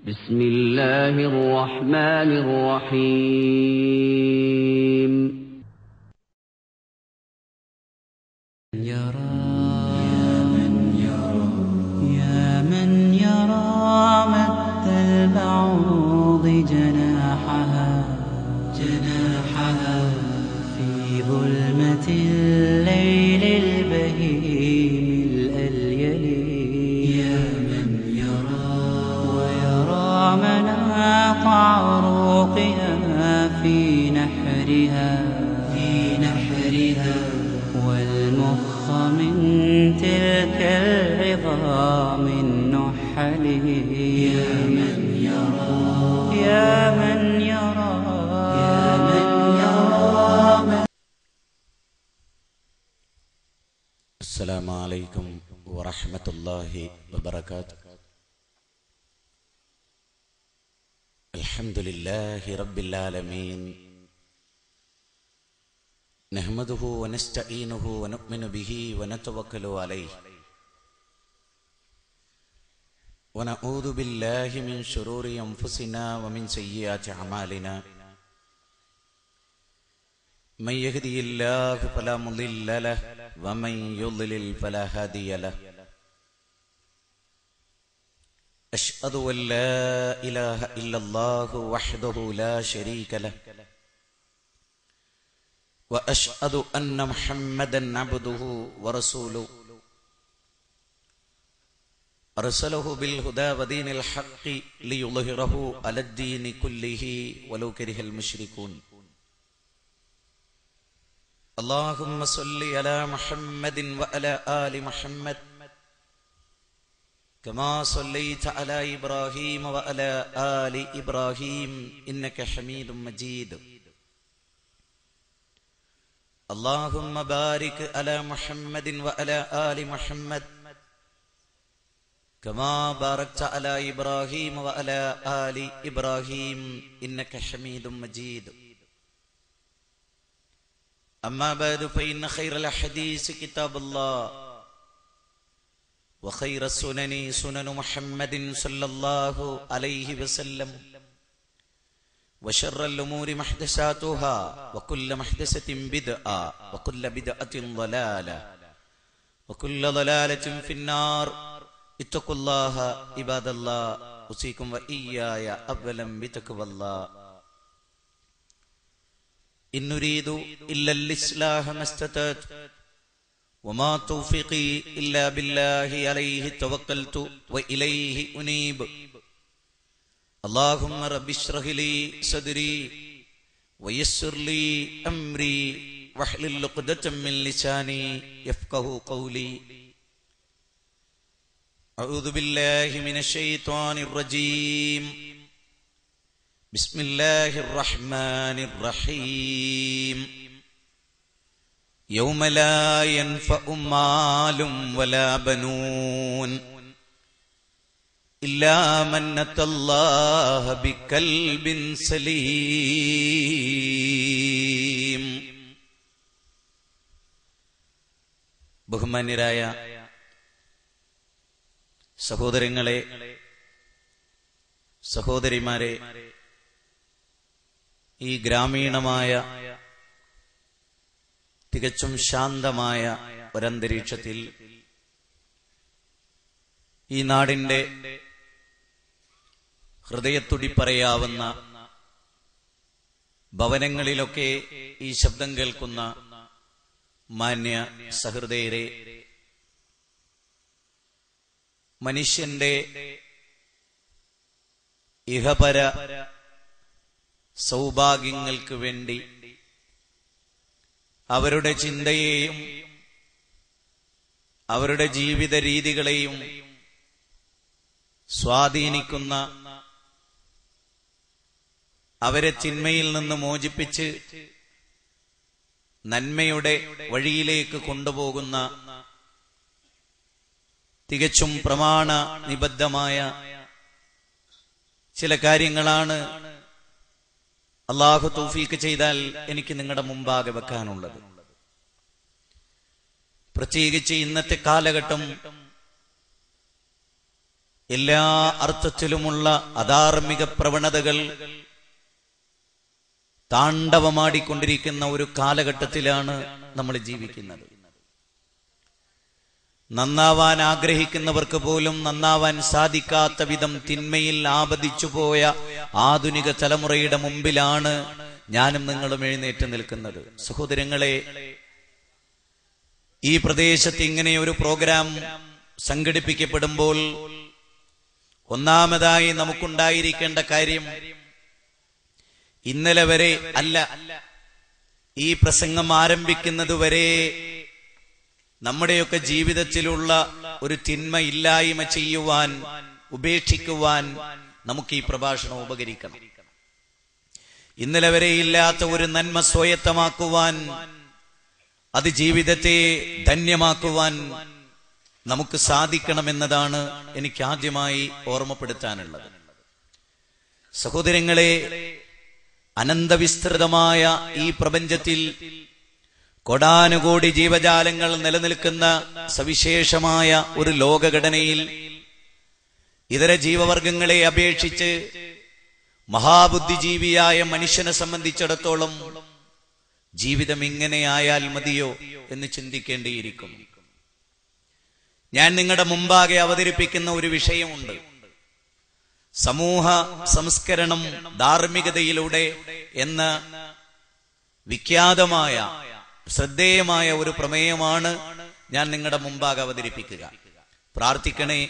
بسم الله الرحمن الرحيم يا من يرى مد البعوض جناحها في ظلمة الليل البهيم الأليل. يا من يرى ويرى مناط عروقها في نحرها والمخ من تلك العظام النحل. يا من يرى السلام عليكم ورحمة الله وبركاته. الحمد لله رب العالمين، نحمده ونستعينه ونؤمن به ونتوكل عليه، ونعوذ بالله من شرور أنفسنا ومن سيئات أعمالنا. من يهدي الله فلا مضل له ومن يضلل فلا هادي له. أشهد أن لا إله إلا الله وحده لا شريك له، وأشهد أن محمدا عبده ورسوله، أرسله بالهدى ودين الحق ليظهره على الدين كله ولو كره المشركون. اللهم صل على محمد وعلى آل محمد كما صليت على إبراهيم وعلى آل إبراهيم إنك حميد مجيد. اللهم بارك على محمد وعلى آل محمد كما باركت على إبراهيم وعلى آل إبراهيم إنك حميد مجيد. أما بعد، فإن خير الحديث كتاب الله، وخير السنن سنن محمد صلى الله عليه وسلم، وشر الأمور محدثاتها، وكل محدثة بدعة، وكل بدعة ضلالة، وكل ضلالة في النار. اتقوا الله عباد الله، أوصيكم وإياي أولا بتقوى الله. إن نريد إلا الإصلاح ما استطعت، وما توفيقي إلا بالله عليه توكلت وإليه أنيب. اللهم رب اشرح لي صدري ويسر لي أمري واحلل عقدة من لساني يفقهوا قولي. أعوذ بالله من الشيطان الرجيم. بسم الله الرحمن الرحيم. يوم لا ينفع مال ولا بنون إلا من أتى الله بقلب سليم. ബഹുമാന്യരായ സഹോദരങ്ങളെ, സഹോദരിമാരെ, ഈ ഗ്രാമീണമായ തികച്ചും ശാന്തമായ ഒരന്തരീക്ഷത്തിൽ ഈ നാടിന്റെ ഹൃദയത്തുടിപ്പറയാവുന്ന ഭവനങ്ങളിലൊക്കെ ഈ ശബ്ദം കേൾക്കുന്ന മാന്യ സഹൃദയരെ, മനുഷ്യന്റെ ഇഹപര സൗഭാഗ്യങ്ങൾക്ക് വേണ്ടി അവരുടെ ചിന്തയെയും അവരുടെ ജീവിത രീതികളെയും സ്വാധീനിക്കുന്ന, അവരെ തിന്മയിൽ നിന്ന് മോചിപ്പിച്ച് നന്മയുടെ വഴിയിലേക്ക് കൊണ്ടുപോകുന്ന തികച്ചും പ്രമാണ നിബദ്ധമായ ചില കാര്യങ്ങളാണ് അല്ലാഹു തൗഫീഖ് ചെയ്താൽ എനിക്ക് നിങ്ങളുടെ മുമ്പാകെ വെക്കാനുള്ളത്. പ്രത്യേകിച്ച് ഇന്നത്തെ കാലഘട്ടം എല്ലാ അർത്ഥത്തിലുമുള്ള അധാർമിക പ്രവണതകൾ താണ്ഡവമാടിക്കൊണ്ടിരിക്കുന്ന ഒരു കാലഘട്ടത്തിലാണ് നമ്മൾ ജീവിക്കുന്നത്. നന്നാവാൻ ആഗ്രഹിക്കുന്നവർക്ക് പോലും നന്നാവാൻ സാധിക്കാത്ത വിധം തിന്മയിൽ ആപതിച്ചുപോയ ആധുനിക തലമുറയുടെ മുമ്പിലാണ് ഞാനും നിങ്ങളും എഴുന്നേറ്റ് നിൽക്കുന്നത്. സഹോദരങ്ങളെ, ഈ പ്രദേശത്ത് ഇങ്ങനെ ഒരു പ്രോഗ്രാം സംഘടിപ്പിക്കപ്പെടുമ്പോൾ ഒന്നാമതായി നമുക്കുണ്ടായിരിക്കേണ്ട കാര്യം, ഇന്നലെ വരെ അല്ല, ഈ പ്രസംഗം ആരംഭിക്കുന്നത് വരെ നമ്മുടെയൊക്കെ ജീവിതത്തിലുള്ള ഒരു തിന്മ ഇല്ലായ്മ ചെയ്യുവാൻ, ഉപേക്ഷിക്കുവാൻ നമുക്ക് ഈ പ്രഭാഷണം ഉപകരിക്കണം. ഇന്നലെ വരെ ഇല്ലാത്ത ഒരു നന്മ സ്വായത്തമാക്കുവാൻ, അത് ജീവിതത്തെ ധന്യമാക്കുവാൻ നമുക്ക് സാധിക്കണമെന്നതാണ് എനിക്ക് ആദ്യമായി ഓർമ്മപ്പെടുത്താനുള്ളത്. സഹോദരങ്ങളെ, അനന്തവിസ്തൃതമായ ഈ പ്രപഞ്ചത്തിൽ കോടാനുകോടി ജീവജാലങ്ങൾ നിലനിൽക്കുന്ന സവിശേഷമായ ഒരു ലോകഘടനയിൽ ഇതര ജീവവർഗങ്ങളെ അപേക്ഷിച്ച് മഹാബുദ്ധിജീവിയായ മനുഷ്യനെ സംബന്ധിച്ചിടത്തോളം ജീവിതം ഇങ്ങനെയായാൽ മതിയോ എന്ന് ചിന്തിക്കേണ്ടിയിരിക്കും. ഞാൻ നിങ്ങളുടെ മുമ്പാകെ അവതരിപ്പിക്കുന്ന ഒരു വിഷയമുണ്ട്. സമൂഹ സംസ്കരണം ധാർമ്മികതയിലൂടെ എന്ന വിഖ്യാതമായ ശ്രദ്ധേയമായ ഒരു പ്രമേയമാണ് ഞാൻ നിങ്ങളുടെ മുമ്പാകെ അവതരിപ്പിക്കുക. പ്രാർത്ഥിക്കണേ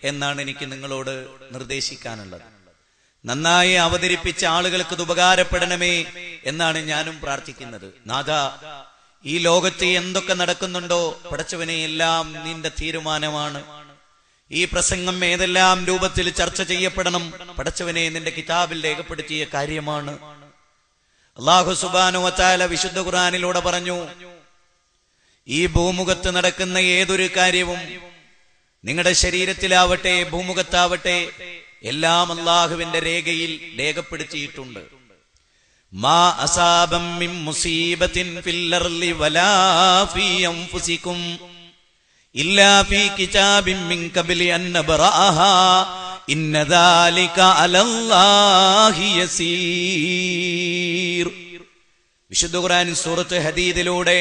എന്നാണ് എനിക്ക് നിങ്ങളോട് നിർദ്ദേശിക്കാനുള്ളത്. നന്നായി അവതരിപ്പിച്ച ആളുകൾക്ക് ഇത് ഉപകാരപ്പെടണമേ എന്നാണ് ഞാനും പ്രാർത്ഥിക്കുന്നത്. നാഥ, ഈ ലോകത്ത് എന്തൊക്കെ നടക്കുന്നുണ്ടോ പടച്ചവനെ, എല്ലാം നിന്റെ തീരുമാനമാണ്. ഈ പ്രസംഗം ഏതെല്ലാം രൂപത്തിൽ ചർച്ച ചെയ്യപ്പെടണം പടച്ചവനെ നിന്റെ കിതാബിൽ രേഖപ്പെടുത്തിയ കാര്യമാണ്. അല്ലാഹു സുബ്ഹാനഹു വ തആല വിശുദ്ധ ഖുർആനിലൂടെ പറഞ്ഞു, ഈ ഭൂമുഖത്ത് നടക്കുന്ന ഏതൊരു കാര്യവും, നിങ്ങളുടെ ശരീരത്തിലാവട്ടെ ഭൂമുഖത്താവട്ടെ, എല്ലാം അല്ലാഹുവിന്റെ രേഖയിൽ രേഖപ്പെടുത്തിയിട്ടുണ്ട്. മാ അസാബം മിൻ മുസീബത്തിൻ ഫിൽ അർളി വലാ ഫീ അൻഫുസികും ഇല്ലാ ഫീ കിതാബിൻ മിൻ ഖബ്ലി അൻ നബ്റഅഹാ ഇന്ന ദാലിക അലല്ലാഹി യസീർ. വിശുദ്ധ ഖുർആൻ സൂറത്ത് ഹദീദിലൂടെ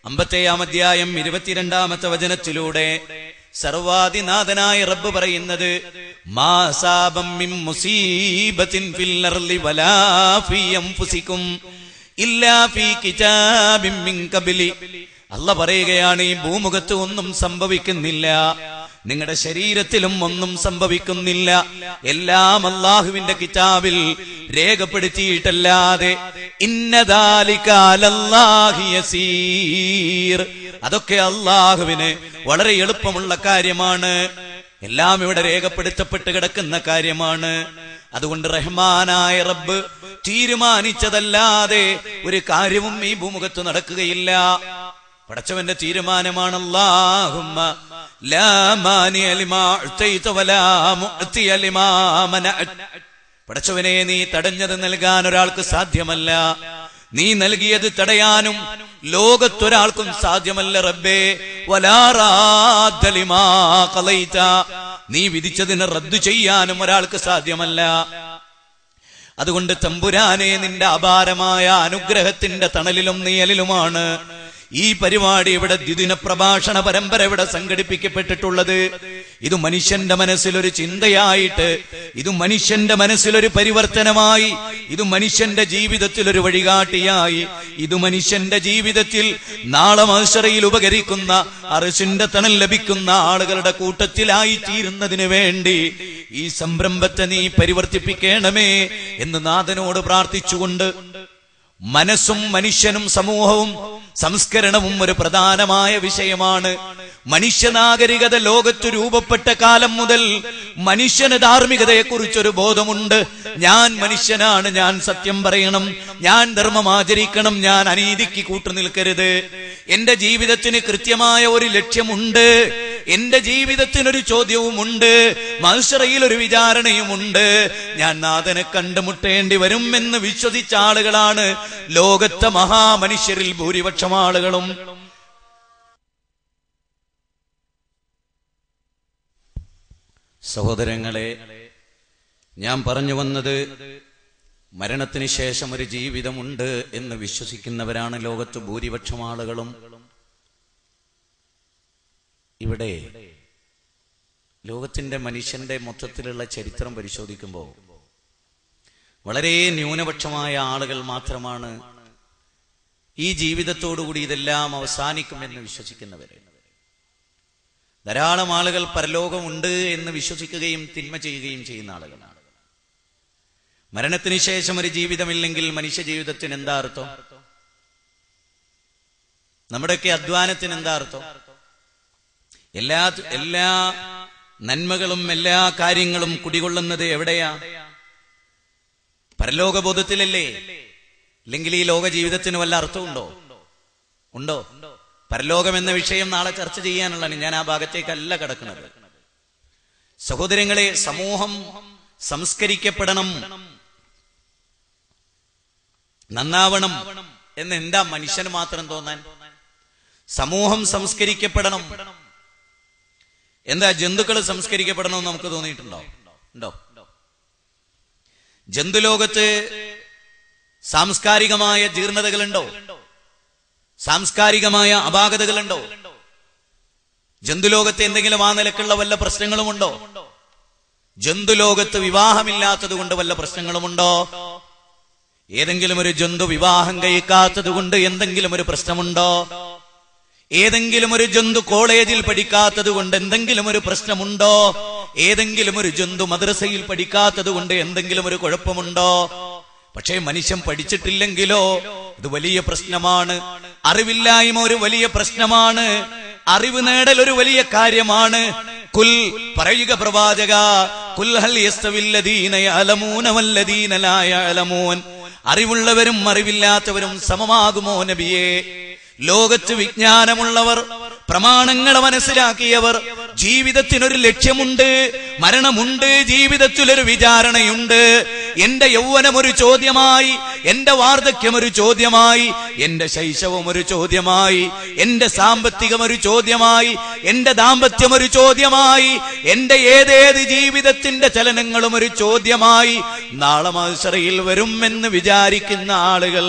50-ാം അധ്യായം 22-ാമത്തെ വചനത്തിലൂടെ സർവാധിനാഥനായ റബ്ബ് പറയുന്നത്, മാ അസാബം മിൻ മുസീബത്തിൻ ഫിൽ അർളി വലാ ഫീ അൻഫുസികും ഇല്ലാ ഫീ കിതാബിൻ മിൻ ഖബ്ലി. അല്ലാഹ് പറയുകയാണ്, ഈ ഭൂമുഖത്ത് ഒന്നും സംഭവിക്കുന്നില്ല, നിങ്ങളുടെ ശരീരത്തിലും ഒന്നും സംഭവിക്കുന്നില്ല, എല്ലാം അല്ലാഹുവിന്റെ കിതാബിൽ രേഖപ്പെടുത്തിയിട്ടല്ലാതെ. ഇന്ന ദാലിക അലല്ലാഹി യസീർ. അതൊക്കെ അല്ലാഹുവിന് വളരെ എളുപ്പമുള്ള കാര്യമാണ്. എല്ലാം ഇവിടെ രേഖപ്പെടുത്തപ്പെട്ട് കിടക്കുന്ന കാര്യമാണ്. അതുകൊണ്ട് റഹ്മാനായ റബ്ബ് തീരുമാനിച്ചതല്ലാതെ ഒരു കാര്യവും ഈ ഭൂമുഖത്ത് നടക്കുകയില്ല. പടച്ചവന്റെ തീരുമാനമാണ്. അല്ലാഹുമ്മ ലാ മാനിഅ ലിമാ അഅ്തൈത വലാ മുഅ്തിയ ലിമാ മനഅത. പടച്ചവനെ, നീ തടഞ്ഞത് നൽകാൻ ഒരാൾക്ക് സാധ്യമല്ല, നീ നൽകിയത് തടയാനും ലോകത്തൊരാൾക്കും സാധ്യമല്ല റബ്ബേ. വലാ റാദ്ദ ലിമാ ഖളൈത. നീ വിധിച്ചതിനെ റദ്ദു ചെയ്യാനും ഒരാൾക്ക് സാധ്യമല്ല. അതുകൊണ്ട് തമ്പുരാനെ, നിന്റെ അപാരമായ അനുഗ്രഹത്തിന്റെ തണലിലും നിഴലിലുമാണ് ഈ പരിപാടി ഇവിടെ ദ്വിദിന പ്രഭാഷണ പരമ്പര ഇവിടെ സംഘടിപ്പിക്കപ്പെട്ടിട്ടുള്ളത്. ഇത് മനുഷ്യന്റെ മനസ്സിലൊരു ചിന്തയായിട്ട്, ഇത് മനുഷ്യന്റെ മനസ്സിലൊരു പരിവർത്തനമായി, ഇത് മനുഷ്യന്റെ ജീവിതത്തിൽ ഒരു വഴികാട്ടിയായി, ഇത് മനുഷ്യന്റെ ജീവിതത്തിൽ നാളെ മഹ്ശറയിൽ ഉപകരിക്കുന്ന, അർശിന്റെ തണൽ ലഭിക്കുന്ന ആളുകളുടെ കൂട്ടത്തിലായി തീരുന്നതിന് വേണ്ടി ഈ സംരംഭത്തെ നീ പരിവർത്തിപ്പിക്കണമേ എന്ന് നാഥനോട് പ്രാർത്ഥിച്ചുകൊണ്ട്, മനസ്സും മനുഷ്യനും സമൂഹവും സംസ്കരണവും ഒരു പ്രധാനമായ വിഷയമാണ്. മനുഷ്യനാഗരികത ലോകത്ത് രൂപപ്പെട്ട കാലം മുതൽ മനുഷ്യന് ധാർമ്മികതയെക്കുറിച്ചൊരു ബോധമുണ്ട്. ഞാൻ മനുഷ്യനാണ്, ഞാൻ സത്യം പറയണം, ഞാൻ ധർമ്മം ആചരിക്കണം, ഞാൻ അനീതിക്ക് കൂട്ടുനിൽക്കരുത്. എന്റെ ജീവിതത്തിന് കൃത്യമായ ഒരു ലക്ഷ്യമുണ്ട്, എന്റെ ജീവിതത്തിനൊരു ചോദ്യവുമുണ്ട്, മഹ്ശറയിൽ ഒരു വിചാരണയുമുണ്ട്. ഞാൻ നാഥനെ കണ്ടുമുട്ടേണ്ടി വരും എന്ന് വിശ്വസിച്ച ആളുകളാണ് ലോകത്തെ മഹാമനുഷ്യരിൽ ഭൂരിപക്ഷം ആളുകളും. സഹോദരങ്ങളെ, ഞാൻ പറഞ്ഞു വന്നത് മരണത്തിന് ശേഷം ഒരു ജീവിതമുണ്ട് എന്ന് വിശ്വസിക്കുന്നവരാണ് ലോകത്ത് ഭൂരിപക്ഷം ആളുകളും. ഇവിടെ ലോകത്തിന്റെ മനുഷ്യന്റെ മൊത്തത്തിലുള്ള ചരിത്രം പരിശോധിക്കുമ്പോൾ വളരെ ന്യൂനപക്ഷമായ ആളുകൾ മാത്രമാണ് ഈ ജീവിതത്തോടുകൂടി ഇതെല്ലാം അവസാനിക്കുമെന്ന് വിശ്വസിക്കുന്നവര്. ധാരാളം ആളുകൾ പരലോകമുണ്ട് എന്ന് വിശ്വസിക്കുകയും തിന്മ ചെയ്യുകയും ചെയ്യുന്ന ആളുകളാണ്. മരണത്തിന് ശേഷം ഒരു ജീവിതമില്ലെങ്കിൽ മനുഷ്യ ജീവിതത്തിന് എന്താ അർത്ഥം? നമ്മുടെയൊക്കെ അധ്വാനത്തിന് എന്താ അർത്ഥം? എല്ലാ നന്മകളും എല്ലാ കാര്യങ്ങളും കുടികൊള്ളുന്നത് എവിടെയാ? പരലോകബോധത്തിലല്ലേ? അല്ലെങ്കിൽ ഈ ലോക ജീവിതത്തിന് വല്ല അർത്ഥമുണ്ടോ? ഉണ്ടോ? പരലോകം എന്ന വിഷയം നാളെ ചർച്ച ചെയ്യാനുള്ളതാണ്. ഞാൻ ആ ഭാഗത്തേക്കല്ല കടക്കുന്നത്. സഹോദരങ്ങളെ, സമൂഹം സംസ്കരിക്കപ്പെടണം, നന്നാവണം എന്ന് എന്താ മനുഷ്യന് മാത്രം തോന്നാൻ? സമൂഹം സംസ്കരിക്കപ്പെടണം, എന്താ ജന്തുക്കൾ സംസ്കരിക്കപ്പെടണമെന്ന് നമുക്ക് തോന്നിയിട്ടുണ്ടോ? ഉണ്ടോ? ജന്തുലോകത്ത് സാംസ്കാരികമായ ജീർണതകളുണ്ടോ? സാംസ്കാരികമായ അപാകതകളുണ്ടോ? ജന്തുലോകത്ത് എന്തെങ്കിലും ആ നിലക്കുള്ള വല്ല പ്രശ്നങ്ങളുമുണ്ടോ? ജന്തുലോകത്ത് വിവാഹമില്ലാത്തത് കൊണ്ട് വല്ല പ്രശ്നങ്ങളുമുണ്ടോ? ഏതെങ്കിലും ഒരു ജന്തു വിവാഹം കഴിക്കാത്തത് കൊണ്ട് എന്തെങ്കിലും ഒരു പ്രശ്നമുണ്ടോ? ഏതെങ്കിലും ഒരു ജന്തു കോളേജിൽ പഠിക്കാത്തത് കൊണ്ട് എന്തെങ്കിലും ഒരു പ്രശ്നമുണ്ടോ? ഏതെങ്കിലും ഒരു ജന്തു മദ്രസയിൽ പഠിക്കാത്തത് കൊണ്ട് എന്തെങ്കിലും ഒരു കുഴപ്പമുണ്ടോ? പക്ഷേ മനുഷ്യൻ പഠിച്ചിട്ടില്ലെങ്കിലോ ഇത് വലിയ പ്രശ്നമാണ്. അറിവില്ലായ്മ ഒരു വലിയ പ്രശ്നമാണ്. അറിവ് നേടൽ ഒരു വലിയ കാര്യമാണ്. കുൽ, പറയുക പ്രവാചക, കുൽ ഹൽ യസ്തവില്ലദീന യഅലമൂന വല്ലദീന ലാ യഅലമൂൻ. അറിവുള്ളവരും അറിവില്ലാത്തവരും സമമാകുമോ നബിയേ? ലോകത്ത് വിജ്ഞാനമുള്ളവർ, പ്രമാണങ്ങളെ മനസ്സിലാക്കിയവർ, ജീവിതത്തിനൊരു ലക്ഷ്യമുണ്ട്, മരണമുണ്ട്, ജീവിതത്തിലൊരു വിചാരണയുണ്ട്. എന്റെ യൗവനം ഒരു ചോദ്യമായി, എന്റെ വാർദ്ധക്യം ഒരു ചോദ്യമായി, എന്റെ ശൈശവം ഒരു ചോദ്യമായി, എന്റെ സാമ്പത്തികം ഒരു ചോദ്യമായി, എന്റെ ദാമ്പത്യം ഒരു ചോദ്യമായി, എന്റെ ഏതേത് ജീവിതത്തിന്റെ ചലനങ്ങളും ഒരു ചോദ്യമായി നാളെ മഹ്ശറയിൽ വരുമെന്ന് വിചാരിക്കുന്ന ആളുകൾ,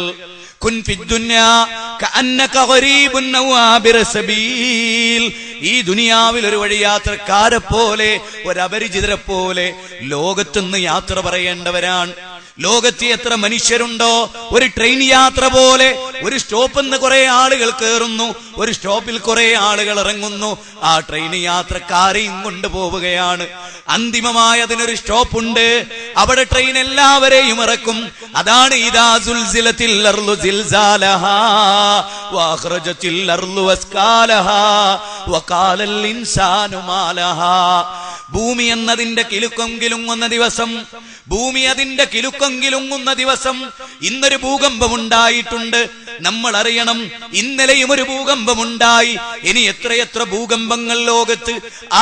കുൻ ഫിദ്ദുന്യാ കഅന്നക ഗരീബുൻ ഔ ആബിറ സബീൽ, ഈ ദുനിയാവിൽ ഒരു വഴിയാത്രക്കാരെ പോലെ, ഒരു അപരിചിതരെ പോലെ ലോകത്തുനിന്ന് യാത്ര പറയേണ്ടവരാണ്. ലോകത്ത് എത്ര മനുഷ്യരുണ്ടോ? ഒരു ട്രെയിൻ യാത്ര പോലെ ഒരു സ്റ്റോപ്പിൽ നിന്ന് കുറെ ആളുകൾ കയറുന്നു, ഒരു സ്റ്റോപ്പിൽ കുറെ ആളുകൾ ഇറങ്ങുന്നു. ആ ട്രെയിൻ യാത്രക്കാരെയും കൊണ്ടുപോവുകയാണ്. അന്തിമമായ അതിനൊരു സ്റ്റോപ്പുണ്ട്, അവിടെ ട്രെയിൻ എല്ലാവരെയും ഇറക്കും. അതാണ് ഇദാ സുൽസിലത്തിൽ അർളു സിൽസാലഹാ വഅഖ്റജത്തിൽ അർളു അസ്കാലഹാ വഖാലൽ ഇൻസാനു മാലഹാ. ഭൂമി എന്നതിന്റെ കിലുക്കം കിലുങ്ങുന്ന ദിവസം, ഭൂമി അതിന്റെ കിലുക്കം കിലുങ്ങുന്ന ദിവസം. ഇന്നൊരു ഭൂകമ്പം ഉണ്ടായിട്ടുണ്ട്, നമ്മൾ അറിയണം. ഇന്നലെയും ഒരു ഭൂകമ്പമുണ്ടായി. ഇനി എത്രയെത്ര ഭൂകമ്പങ്ങൾ ലോകത്ത്.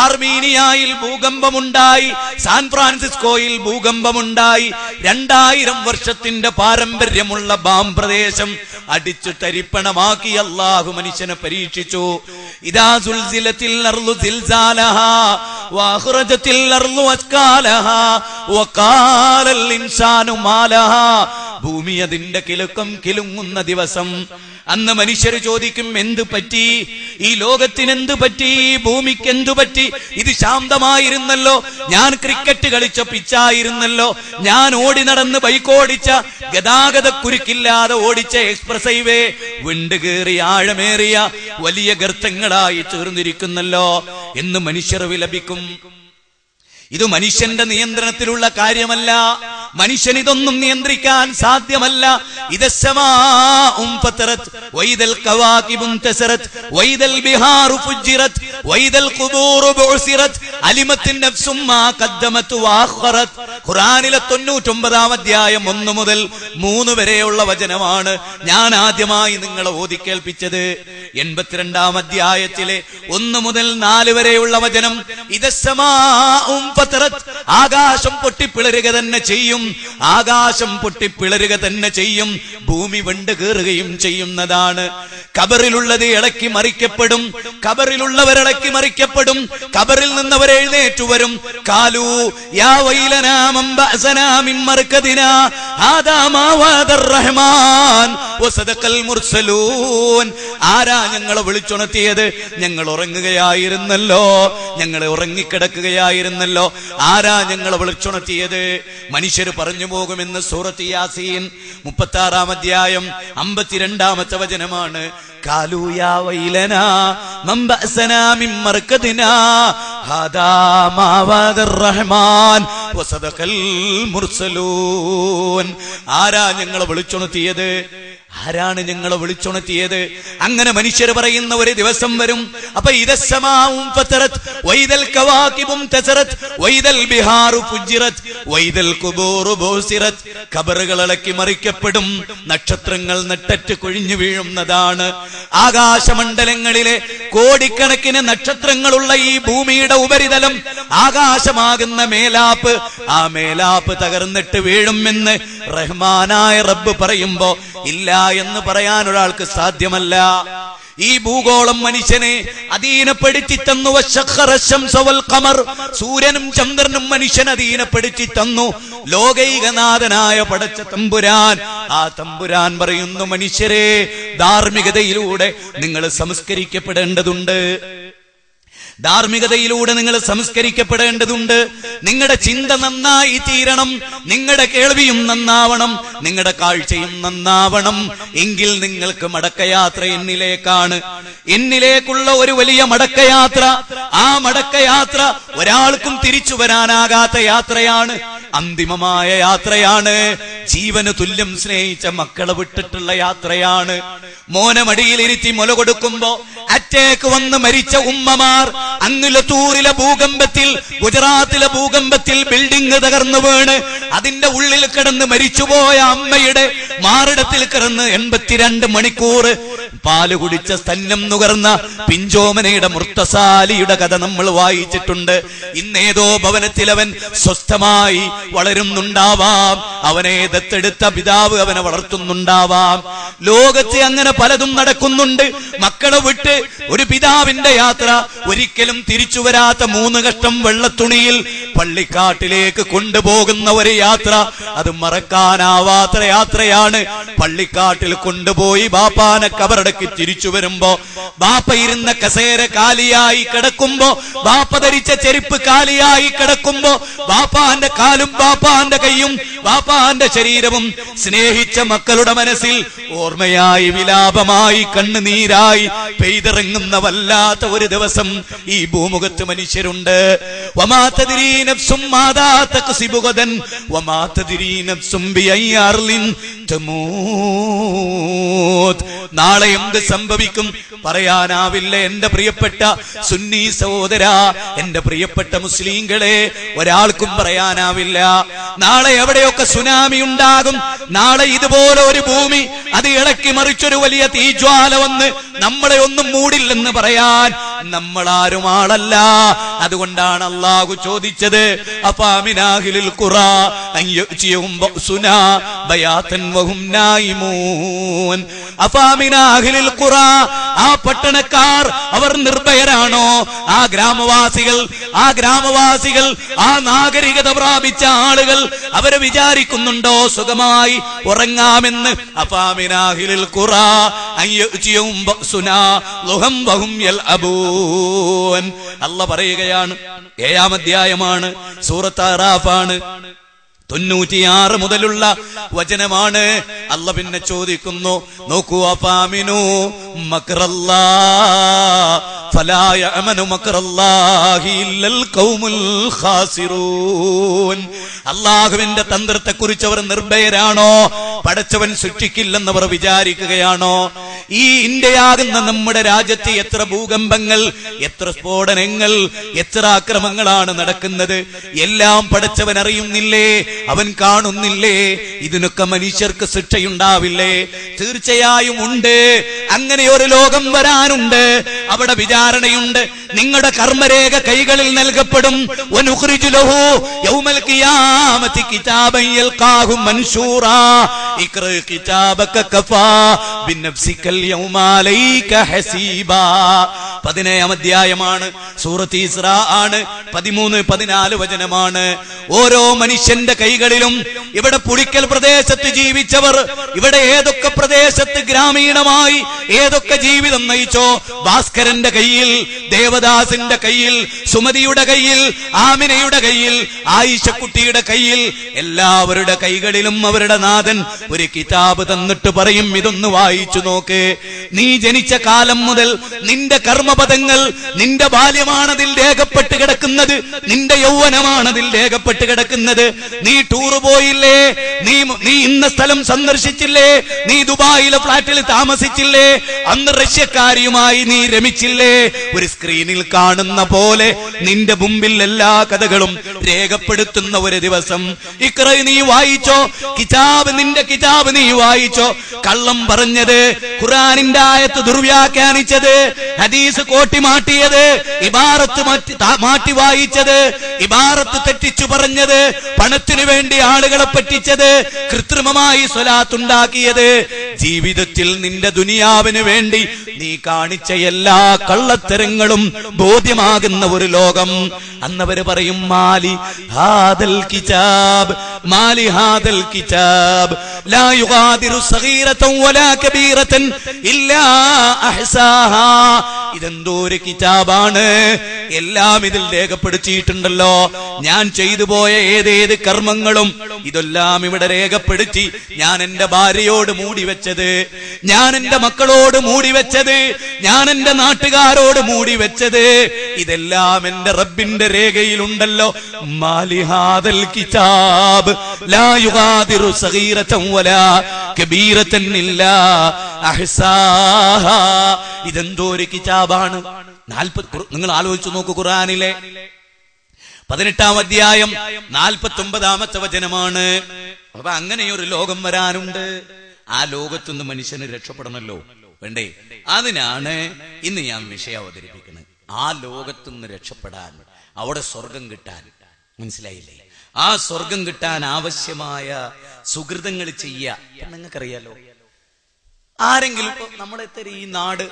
ആർമീനിയയിൽ ഭൂകമ്പമുണ്ടായി, സാൻ ഫ്രാൻസിസ്കോയിൽ ഭൂകമ്പമുണ്ടായി. 2000 വർഷത്തിന്റെ പാരമ്പര്യമുള്ള ബാം പ്രദേശം അടിച്ചു തരിപ്പണമാക്കി അല്ലാഹു മനുഷ്യനെ പരീക്ഷിച്ചു. ഇദാ സുൽസിലത്തിൽ അർളു സിൽസാലഹാ വഅഖ്റജത്തിൽ അർളു അസ്കാലഹാ വഖാലൽ ഇൻസാനു മാലഹാ. ഭൂമി അതിന്റെ കിലുക്കം കിലുങ്ങുന്ന ദിവസം. അന്ന് മനുഷ്യർ ചോദിക്കും, എന്തു പറ്റി? ഈ ലോകത്തിന് എന്തു പറ്റി? ഈ ഭൂമിക്ക് എന്തു പറ്റി? ഇത് ശാന്തമായിരുന്നല്ലോ, ഞാൻ ക്രിക്കറ്റ് കളിച്ച പിച്ചായിരുന്നല്ലോ, ഞാൻ ഓടി നടന്ന് ബൈക്കോടിച്ച, ഗതാഗത കുരുക്കില്ലാതെ ഓടിച്ച എക്സ്പ്രസ് ഹൈവേ വിണ്ട് കയറി ആഴമേറിയ വലിയ ഗർത്തങ്ങളായി തീർന്നിരിക്കുന്നല്ലോ എന്ന് മനുഷ്യർ വിലപിക്കും. ഇത് മനുഷ്യന്റെ നിയന്ത്രണത്തിലുള്ള കാര്യമല്ല. മനുഷ്യൻ ഇതൊന്നും നിയന്ത്രിക്കാൻ സാധ്യമല്ല. ഇദസ്സമാഉ ഫതറത് വൈദൽ കവാകിബു തസറത് വൈദൽ ബിഹാറു ഫുജ്ജിറത് വൈദൽ ഖുബൂറു ബുഅ്സിറത് അലിമത്തിൻ നഫ്സും മാ ഖദ്ദമത് വഅഖറത്. ഖുർആനിലെ 99-ാം അധ്യായം 1 മുതൽ 3 വരെയുള്ള വചനമാണ് ഞാൻ ആദ്യമായി നിങ്ങളെ ഓതി കേൾപ്പിച്ചത്. 82-ാം അധ്യായത്തിലെ 1 മുതൽ 4 വരെയുള്ള വചനം, ഇദസ്സമാഉം ഫതറത്, ആകാശം പൊട്ടിപ്പിളരുക തന്നെ ചെയ്യും, ആകാശം പൊട്ടിപ്പിളരുക തന്നെ ചെയ്യും, ഭൂമി വെണ്ട് കീറുകയും ചെയ്യുന്നതാണ്. ഖബറിലുള്ളത് ഇളക്കി മറിക്കപ്പെടും, ഖബറിലുള്ളവർ ഇളക്കി മറിക്കപ്പെടും, ഖബറിൽ നിന്നവർ എഴുന്നേറ്റു വരും. കാലൂ യാ വൈലനാ മൻ ബഅസനാ മിൻ മർകദിനാ ഹാദാ മാ വഅദർ റഹ്മാൻ വസദഖൽ മുർസലൂൻ. ആരാ ഞങ്ങളെ വിളിച്ചുണർത്തിയത്? ഞങ്ങൾ ഉറങ്ങുകയായിരുന്നല്ലോ, ഞങ്ങൾ ഉറങ്ങിക്കിടക്കുകയായിരുന്നല്ലോ. ആരാ ഞങ്ങളെ വിളിച്ചുണർത്തിയത്? മനുഷ്യർ പറഞ്ഞു പോകുമെന്ന് സൂറത്ത് യാസീൻ 36-ാം അധ്യായം 52-ാമത്തെ വചനമാണ്. കാലൂ യാ വൈലനാ മൻ ബഅസനാ മിൻ മർകദിനാ ഹാദാ മാ വഅദർ റഹ്മാൻ വസദഖൽ മുർസലൂൻ. ആരാ ഞങ്ങളെ വിളിച്ചുണർത്തിയത്? ആരാണ് ഞങ്ങളെ വിളിച്ചുണർത്തിയത്? അങ്ങനെ മനുഷ്യർ പറയുന്ന ഒരു ദിവസം വരും. അപ്പൊ ഇദസ്സമാഉം ഫതറത് വൈദൽ കവാകിബും തസറത് വൈദൽ ബിഹാറു ഫുജിറത് വൈദൽ ഖുബൂറു ബുസിറത്. ഖബറുകൾ ഇളക്കി മറിക്കപ്പെടും, നക്ഷത്രങ്ങൾ നെട്ടറ്റ് കൊഴിഞ്ഞു വീഴുന്നതാണ്. ആകാശമണ്ഡലങ്ങളിലെ കോടിക്കണക്കിന് നക്ഷത്രങ്ങളുള്ള ഈ ഭൂമിയുടെ ഉപരിതലം ആകാശമാകുന്ന മേലാപ്പ്, ആ മേലാപ്പ് തകർന്നിട്ട് വീഴുമെന്ന് റഹ്മാനായ റബ്ബ് പറയുമ്പോ ഇല്ല എന്ന് പറയാൻ ഒരാൾക്ക് സാധ്യമല്ല. ഈ ഭൂഗോളം മനുഷ്യനെ അധീനപ്പെടുത്തി തന്നു. സൂര്യനും ചന്ദ്രനും മനുഷ്യൻ അധീനപ്പെടുത്തി തന്നു. ലോകൈകനാഥനായ പടച്ച തമ്പുരാൻ, ആ തമ്പുരാൻ പറയുന്നു, മനുഷ്യരെ ധാർമ്മികതയിലൂടെ നിങ്ങൾ സംസ്കരിക്കപ്പെടേണ്ടതുണ്ട്, ധാർമ്മികതയിലൂടെ നിങ്ങൾ സംസ്കരിക്കപ്പെടേണ്ടതുണ്ട്. നിങ്ങളുടെ ചിന്ത നന്നായി തീരണം, നിങ്ങളുടെ കേൾവിയും നന്നാവണം, നിങ്ങളുടെ കാഴ്ചയും നന്നാവണം. എങ്കിൽ നിങ്ങൾക്ക് മടക്കയാത്ര എന്നിലേക്കാണ്, എന്നിലേക്കുള്ള ഒരു വലിയ മടക്കയാത്ര. ആ മടക്കയാത്ര ഒരാൾക്കും തിരിച്ചു വരാനാകാത്ത യാത്രയാണ്, അന്തിമമായ യാത്രയാണ്. ജീവന് തുല്യം സ്നേഹിച്ച മക്കളെ വിട്ടിട്ടുള്ള യാത്രയാണ്. മോനെ മടിയിലിരുത്തി മുല കൊടുക്കുമ്പോ അറ്റാക്ക് വന്ന് മരിച്ച ഉമ്മമാർ, അങ്ങുലത്തൂരിലെ ഭൂകമ്പത്തിൽ, ഗുജറാത്തിലെ ഭൂകമ്പത്തിൽ ബിൽഡിംഗ് തകർന്നു വീണ് അതിന്റെ ഉള്ളിൽ കിടന്ന് മരിച്ചുപോയ അമ്മയുടെ മാറിടത്തിൽ കിടന്ന് 82 മണിക്കൂർ പാല് കുടിച്ച സ്തന്യം നുകർന്ന പിഞ്ചോമനയുടെ മുർത്തസാലിയുടെ കഥ നമ്മൾ വായിച്ചിട്ടുണ്ട്. ഇന്നേതോ ഭവനത്തിൽ അവൻ സ്വസ്ഥമായി വളരുന്നുണ്ടാവാം, അവനെ ദത്തെടുത്ത പിതാവ് അവനെ വളർത്തുന്നുണ്ടാവാം. ലോകത്ത് അങ്ങനെ പലതും നടക്കുന്നുണ്ട്. മക്കളെ വിട്ട് ഒരു പിതാവിന്റെ യാത്ര, ഒരിക്കലും തിരിച്ചു വരാത്ത 3 കഷ്ടം വെള്ളത്തുണിയിൽ പള്ളിക്കാട്ടിലേക്ക് കൊണ്ടുപോകുന്ന ഒരു യാത്ര, അത് മറക്കാനാവാത്ത യാത്രയാണ്. പള്ളിക്കാട്ടിൽ കൊണ്ടുപോയി ബാപ്പാനെ കബറടക്കി തിരിച്ചു വരുമ്പോ ബാപ്പ ഇരുന്ന കസേര കാലിയായി കിടക്കുമ്പോ, ബാപ്പ ധരിച്ച ചെരുപ്പ് കാലിയായി കിടക്കുമ്പോ, ബാപ്പാന്റെ കാലും ബാപ്പാന്റെ കൈയും ബാപ്പാന്റെ ശരീരവും സ്നേഹിച്ച മക്കളുടെ മനസ്സിൽ ഓർമ്മയായി, വിലാപമായി, കണ്ണുനീരായി പെയ്തിറങ്ങുന്ന വല്ലാത്ത ഒരു ദിവസം ഈ ഭൂമുഖത്ത് മനുഷ്യരുണ്ട്. വമാ തദ്രീ നഫ്സും മാദാ തക്സിബു ഗദൻ വമാ തദ്രീ നഫ്സും ബിഅയ്യി അർളിൻ തമൂത്. നാളെ എന്ത് സംഭവിക്കും പറയാനാവില്ല. എന്റെ പ്രിയപ്പെട്ട സുന്നി സഹോദര, എന്റെ പ്രിയപ്പെട്ട മുസ്ലിങ്ങളെ, ഒരാൾക്കും പറയാനാവില്ല. നാളെ എവിടെയൊക്കെ സുനാമി ഉണ്ടാകും. നാളെ ഇതുപോലെ ഒരു ഭൂമി അത് ഇളക്കി മറിച്ചൊരു വലിയ തീജ്വാല വന്ന് നമ്മളെ ഒന്നും മൂടില്ലെന്ന് പറയാൻ നമ്മളാരും ആളല്ല. അതുകൊണ്ടാണ് അള്ളാഹു ചോദിച്ചത്, അഫാമിനാഹിലിൽ ഖുറാ അൻ യഅതിയഹും ബഅസുനാ ബയാതൻ വഹും നായിമൂൻ. അഫാമിനാഹിലിൽ ഖുറാ, ആ പട്ടണക്കാർ അവർ നിർഭയരാണോ? ആ ഗ്രാമവാസികൾ, ആ നാഗരികത പ്രാപിച്ച ആളുകൾ അവരെ വിചാരിക്കുന്നുണ്ടോ സുഖമായി ഉറങ്ങാമെന്ന്? അഫാമിനാഹിലിൽ ഖുറാ അൻ യഅതിയഹും ബഅസുനാ ളുഹം വഹും യൽഅബൂൻ. അല്ലാഹ് പറയുകയാണ്, 7-ാം അധ്യായമാണ്, സൂറത്ത് അറാഫാണ്, 96 മുതലുള്ള വചനമാണ്. അല്ലാഹ് പിന്നെ ചോദിക്കുന്നു, നോക്കൂ, അഫാമിനു മക്റല്ലാഹ് ഫലാ യഅമനു മക്റല്ലാഹി ഇല്ലൽ ഖൗമുൽ ഖാസിറൂൻ. അല്ലാഹുവിന്റെ തന്ത്രത്തെക്കുറിച്ച് അവർ നിർഭയരാണോ? പടച്ചവൻ ശിക്ഷിക്കില്ലെന്നവർ വിചാരിക്കുകയാണോ? ഈ ഇന്ത്യയാകുന്ന നമ്മുടെ രാജ്യത്ത് എത്ര ഭൂകമ്പങ്ങൾ, എത്ര സ്ഫോടനങ്ങൾ, എത്ര ആക്രമങ്ങളാണ് നടക്കുന്നത്. എല്ലാം പടച്ചവൻ അറിയുന്നില്ലേ? അവൻ കാണുന്നില്ലേ? ഇതിനൊക്കെ മനുഷ്യർക്ക് ശിക്ഷയുണ്ടാവില്ലേ? തീർച്ചയായും ഉണ്ട്. അങ്ങനെ ഒരു ലോകം വരാനുണ്ട്. അവിടെ വിചാരണയുണ്ട്. നിങ്ങളുടെ കർമ്മരേഖ കൈകളിൽ നൽകപ്പെടും. വനുഖ്രിജു ലഹു യൗമൽ ഖിയാമത്തി കിതാബൻ യൽഖാഹു മൻശൂറാ ഇഖ്റ കിതാബക കഫാ ബിനഫ്സികൽ യൗമ അലൈക ഹസീബാ. 17-ാം അധ്യായമാണ്, സൂറത്ത് ഇസ്രാ ആണ്, 13-14 വചനമാണ്. ഓരോ മനുഷ്യന്റെ കൈകളിലും, ഇവിടെ പുളിക്കൽ പ്രദേശത്ത് ജീവിച്ചവർ, ഇവിടെ ഏതൊക്കെ പ്രദേശത്ത് ഗ്രാമീണമായി ഏതൊക്കെ ജീവിതം നയിച്ചോ, ഭാസ്കരന്റെ കയ്യിൽ, ദേവദാസിന്റെ കയ്യിൽ, സുമതിയുടെ കയ്യിൽ, ആമിനയുടെ കയ്യിൽ, ആയിഷക്കുട്ടിയുടെ കയ്യിൽ, എല്ലാവരുടെ കൈകളിലും അവരുടെ നാഥൻ ഒരു കിതാബ് തന്നിട്ട് പറയും, ഇതൊന്ന് വായിച്ചു നോക്ക്. നീ ജനിച്ച കാലം മുതൽ നിന്റെ കർമ്മപദങ്ങൾ, നിന്റെ ബാല്യമാണതിൽ രേഖപ്പെട്ട് കിടക്കുന്നത്, നിന്റെ യൗവനമാണതിൽ രേഖപ്പെട്ട് കിടക്കുന്നത്. നീ ടൂർ പോയില്ലേ? നീ ഇന്ന സ്ഥലം സന്ദർശിച്ചില്ലേ? നീ ദുബായിലെ ഫ്ലാറ്റിൽ താമസിച്ചില്ലേ? അന്ന് റഷ്യക്കാരിയുമായി നീ രമിച്ചില്ലേ? ഒരു സ്ക്രീനിൽ കാണുന്ന പോലെ നിന്റെ മുമ്പിൽ എല്ലാ കഥകളും രേഖപ്പെടുത്തുന്ന ഒരു ദിവസം. ഇഖ്റ, നീ വായിച്ചോ കിതാബ്, നിന്റെ കിതാബ് നീ വായിച്ചോ. കള്ളം പറഞ്ഞത്, ഖുർആനിന്റെ ആയത്ത് ദുർവ്യാഖ്യാനിച്ചത്, ഹദീസ് കോട്ടിമാട്ടിയത്, ഇബാറത്ത് മാറ്റി വായിച്ചത്, ഇബാറത്ത് തെറ്റിച്ചു പറഞ്ഞത്, പണത്തിനു വേണ്ടി ആളുകളെ പറ്റിച്ചത്, കൃത്രിമമായി സ്വലാത്തുണ്ടാക്കിയത്, ജീവിതത്തിൽ നിന്റെ ദുനിയാവിന് വേണ്ടി നീ കാണിച്ച എല്ലാ കള്ളത്തരങ്ങളും ബോധ്യമാകുന്ന ഒരു ലോകം. അന്നവര് പറയും, മാലി ഹാദൽ കിതാബ്, മാലി ഹാദൽ കിതാബ് ലാ യുഗാദിറു സഗീറതൻ വലാ കബീറതൻ ഇല്ലാ അഹ്സാഹാ. ഇതെന്തോ ഒരു കിതാബാണ്, എല്ലാം ഇതിൽ രേഖപ്പെടുത്തിയിട്ടുണ്ടല്ലോ. ഞാൻ ചെയ്തു പോയ ഏതേത് കർമ്മങ്ങളും ഇതെല്ലാം ഇവിടെ രേഖപ്പെടുത്തി. ഞാൻ എന്റെ ഭാര്യയോട് മൂടിവെച്ചത്, ഞാൻ എന്റെ മക്കളോട് മൂടിവെച്ചത്, ഞാൻ എന്റെ നാട്ടുകാരോട് മൂടിവെച്ചത്, ഇതെല്ലാം എന്റെ റബ്ബിന്റെ രേഖയിലുണ്ടല്ലോ. മാലിഹാദൽ കിതാബ് ലാ യുഗാദിറു സഗീറതൻ വലാ കബീറതൻ ഇല്ലാ അഹ്സാഹാ. ഇതെന്തോ ഒരു കിതാബാണ്. 40 നിങ്ങൾ ആലോചിച്ചു നോക്കൂ, ഖുർആനിലെ 18-ാം അധ്യായം 49-ാമത്തെ വചനമാണ്. അപ്പൊ അങ്ങനെയൊരു ലോകം വരാനുണ്ട്. ആ ലോകത്തുനിന്ന് മനുഷ്യന് രക്ഷപ്പെടണമല്ലോ, വേണ്ടേ? അതിനാണ് ഇന്ന് ഞാൻ വിഷയം അവതരിപ്പിക്കുന്നത്. ആ ലോകത്തുനിന്ന് രക്ഷപ്പെടാൻ, അവിടെ സ്വർഗം കിട്ടാൻ, മനസ്സിലായില്ലേ? ആ സ്വർഗം കിട്ടാൻ ആവശ്യമായ സുഹൃതങ്ങൾ ചെയ്യുക. നിങ്ങൾക്കറിയാലോ, ആരെങ്കിലും ഇപ്പൊ നമ്മളെ ഈ നാട്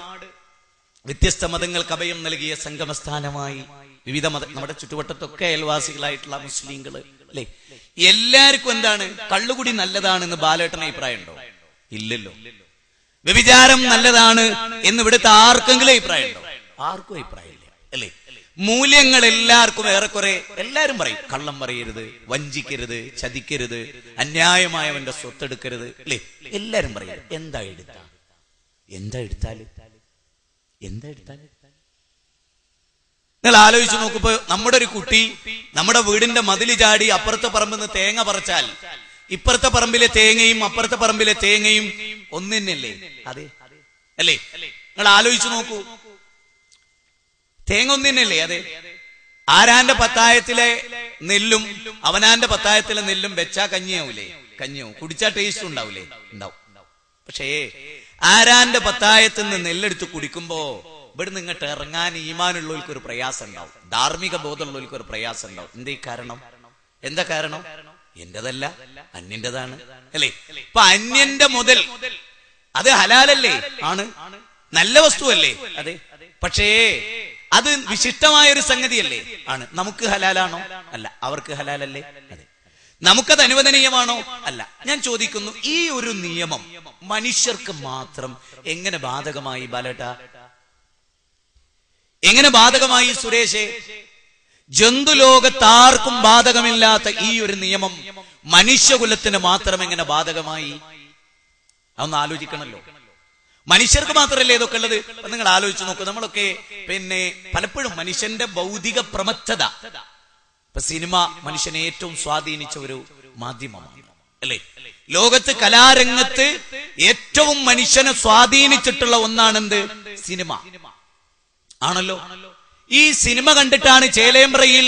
വ്യത്യസ്ത മതങ്ങൾക്ക് അഭയം നൽകിയ സംഗമസ്ഥാനമായി, വിവിധ നമ്മുടെ ചുറ്റുവട്ടത്തൊക്കെ അയൽവാസികളായിട്ടുള്ള മുസ്ലിങ്ങള് അല്ലെ, എല്ലാവർക്കും എന്താണ് കള്ളുകുടി നല്ലതാണെന്ന് ബാലേട്ടന് അഭിപ്രായം ഉണ്ടോ? ഇല്ലല്ലോ. വ്യഭിചാരം നല്ലതാണ് എന്ന് ഇവിടുത്തെ ആർക്കെങ്കിലും അഭിപ്രായം ഉണ്ടോ? ആർക്കും അഭിപ്രായമില്ല അല്ലേ? മൂല്യങ്ങൾ എല്ലാവർക്കും ഏറെക്കുറെ എല്ലാരും പറയും, കള്ളം പറയരുത്, വഞ്ചിക്കരുത്, ചതിക്കരുത്, അന്യായമായവന്റെ സ്വത്തെടുക്കരുത് അല്ലേ? എല്ലാരും പറയും. എന്താ എടുത്താല് നിങ്ങൾ ആലോചിച്ച് നോക്കുമ്പോ, നമ്മുടെ ഒരു കുട്ടി നമ്മുടെ വീടിന്റെ മതില് ചാടി അപ്പുറത്തെ പറമ്പിൽ നിന്ന് തേങ്ങ പറിച്ചാൽ ഇപ്പുറത്തെ പറമ്പിലെ തേങ്ങയും അപ്പുറത്തെ പറമ്പിലെ തേങ്ങയും ഒന്ന് തന്നെയല്ലേ? അതെ അല്ലേ? നിങ്ങൾ ആലോചിച്ച് നോക്കൂ, തേങ്ങ ഒന്ന് തന്നെയല്ലേ? അതെ. ആരാന്റെ പത്തായത്തിലെ നെല്ലും അവനാന്റെ പത്തായത്തിലെ നെല്ലും വെച്ചാ കഞ്ഞിയാവൂലേ? കഞ്ഞിയാവും. കുടിച്ചാ ടേസ്റ്റ് ഉണ്ടാവൂലേ? ഉണ്ടാവും. പക്ഷേ ആരാന്റെ പത്തായത്തിൽ നിന്ന് നെല്ലെടുത്ത് കുടിക്കുമ്പോ ഇവിടെ നിങ്ങട്ട് ഇറങ്ങാൻ ഈമാനുള്ളവർക്ക് ഒരു പ്രയാസം ഉണ്ടാവും, ധാർമ്മിക ബോധമുള്ളവർക്ക് ഒരു പ്രയാസം ഉണ്ടാവും. എന്തേ കാരണം? എന്താ കാരണം? എന്റേതല്ല, അന്യന്റേതാണ് അല്ലേ? ഇപ്പൊ അന്യന്റെ മുതൽ അത് ഹലാലല്ലേ? ആണ്. നല്ല വസ്തുവല്ലേ? അതെ. പക്ഷേ അത് വിശിഷ്ടമായ ഒരു സംഗതിയല്ലേ? ആണ്. നമുക്ക് ഹലാലാണോ? അല്ല. അവർക്ക് ഹലാലല്ലേ? അതെ. നമുക്കത് അനുവദനീയമാണോ? അല്ല. ഞാൻ ചോദിക്കുന്നു, ഈ ഒരു നിയമം മനുഷ്യർക്ക് മാത്രം എങ്ങനെ ബാധകമായി ബാലേട്ട? എങ്ങനെ ബാധകമായി സുരേഷേ? ജന്തുലോകത്താർക്കും ബാധകമില്ലാത്ത ഈ ഒരു നിയമം മനുഷ്യകുലത്തിന് മാത്രം എങ്ങനെ ബാധകമായി? അതൊന്ന് ആലോചിക്കണല്ലോ. മനുഷ്യർക്ക് മാത്രമല്ലേ ഇതൊക്കെ ഉള്ളത്? നിങ്ങൾ ആലോചിച്ച് നോക്കൂ. നമ്മളൊക്കെ പലപ്പോഴും മനുഷ്യന്റെ ഭൗതിക പ്രമത്തത, ഇപ്പൊ സിനിമ മനുഷ്യനെ ഏറ്റവും സ്വാധീനിച്ച ഒരു മാധ്യമമാണ്. അല്ലേ? ലോകത്ത് കലാരംഗത്ത് ഏറ്റവും മനുഷ്യനെ സ്വാധീനിച്ചിട്ടുള്ള ഒന്നാണെന്ത്? സിനിമ ആണല്ലോ. ഈ സിനിമ കണ്ടിട്ടാണ് ചേലേമ്പ്രയിൽ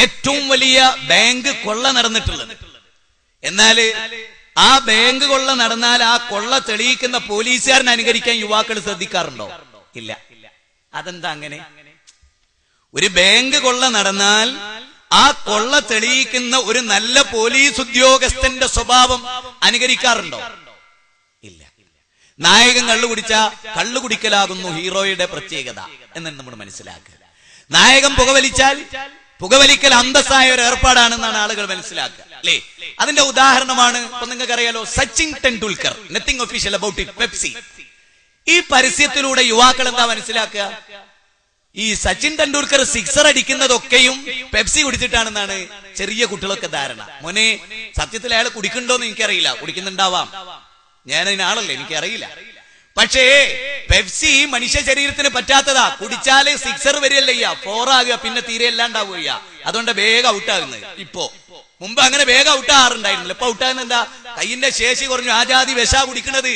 ഏറ്റവും വലിയ ബാങ്ക് കൊള്ള നടന്നിട്ടുള്ളത്. എന്നാല് ആ ബാങ്ക് കൊള്ള നടന്നാൽ ആ കൊള്ള തെളിയിക്കുന്ന പോലീസുകാരനെ അനുകരിക്കാൻ യുവാക്കൾ ശ്രദ്ധിക്കാറുണ്ടോ? ഇല്ല. അതെന്താ അങ്ങനെ? ഒരു ബാങ്ക് കൊള്ള നടന്നാൽ ആ കൊള്ള തെളിയിക്കുന്ന ഒരു നല്ല പോലീസ് ഉദ്യോഗസ്ഥന്റെ സ്വഭാവം അനുകരിക്കാറുണ്ടോ? ഇല്ല. നായകൻ കള്ളു കുടിക്കലാകുന്നു ഹീറോയുടെ പ്രത്യേകത എന്ന് നമ്മൾ മനസ്സിലാക്കുക. നായകൻ പുകവലിക്കൽ അന്തസ്സായ ഒരു ഏർപ്പാടാണെന്നാണ് ആളുകൾ മനസ്സിലാക്കുക, അല്ലേ? അതിന്റെ ഉദാഹരണമാണ് ഇപ്പൊ നിങ്ങൾക്ക് അറിയാലോ, Sachin Tendulkar, nothing official about it, Pepsi. ഈ പരസ്യത്തിലൂടെ യുവാക്കൾ എന്താ മനസ്സിലാക്കുക? ഈ സച്ചിൻ ടെണ്ടുൽക്കർ സിക്സർ അടിക്കുന്നതൊക്കെയും പെപ്സി കുടിച്ചിട്ടാണെന്നാണ് ചെറിയ കുട്ടികളൊക്കെ ധാരണ. മോനെ, സത്യത്തിൽ അയാൾ കുടിക്കണ്ടോന്ന് എനിക്കറിയില്ല, കുടിക്കുന്നുണ്ടാവാം, ഞാൻ അതിനാളല്ലേ, എനിക്കറിയില്ല. പക്ഷേ പെപ്സി മനുഷ്യ ശരീരത്തിന് പറ്റാത്തതാ. കുടിച്ചാല് സിക്സർ വരികയല്ല, ഫോറാകുക, പിന്നെ തീരെ അല്ലാണ്ടാവുക. അതുകൊണ്ട് വേഗം ഔട്ടാകുന്നത്. മുമ്പ് അങ്ങനെ വേഗം ഔട്ടാറുണ്ടായിരുന്നില്ല. ഇപ്പൊ ഔട്ടാകുന്ന എന്താ? കയ്യിന്റെ ശേഷി കുറഞ്ഞു. ആജാതി വിഷാ കുടിക്കണത്,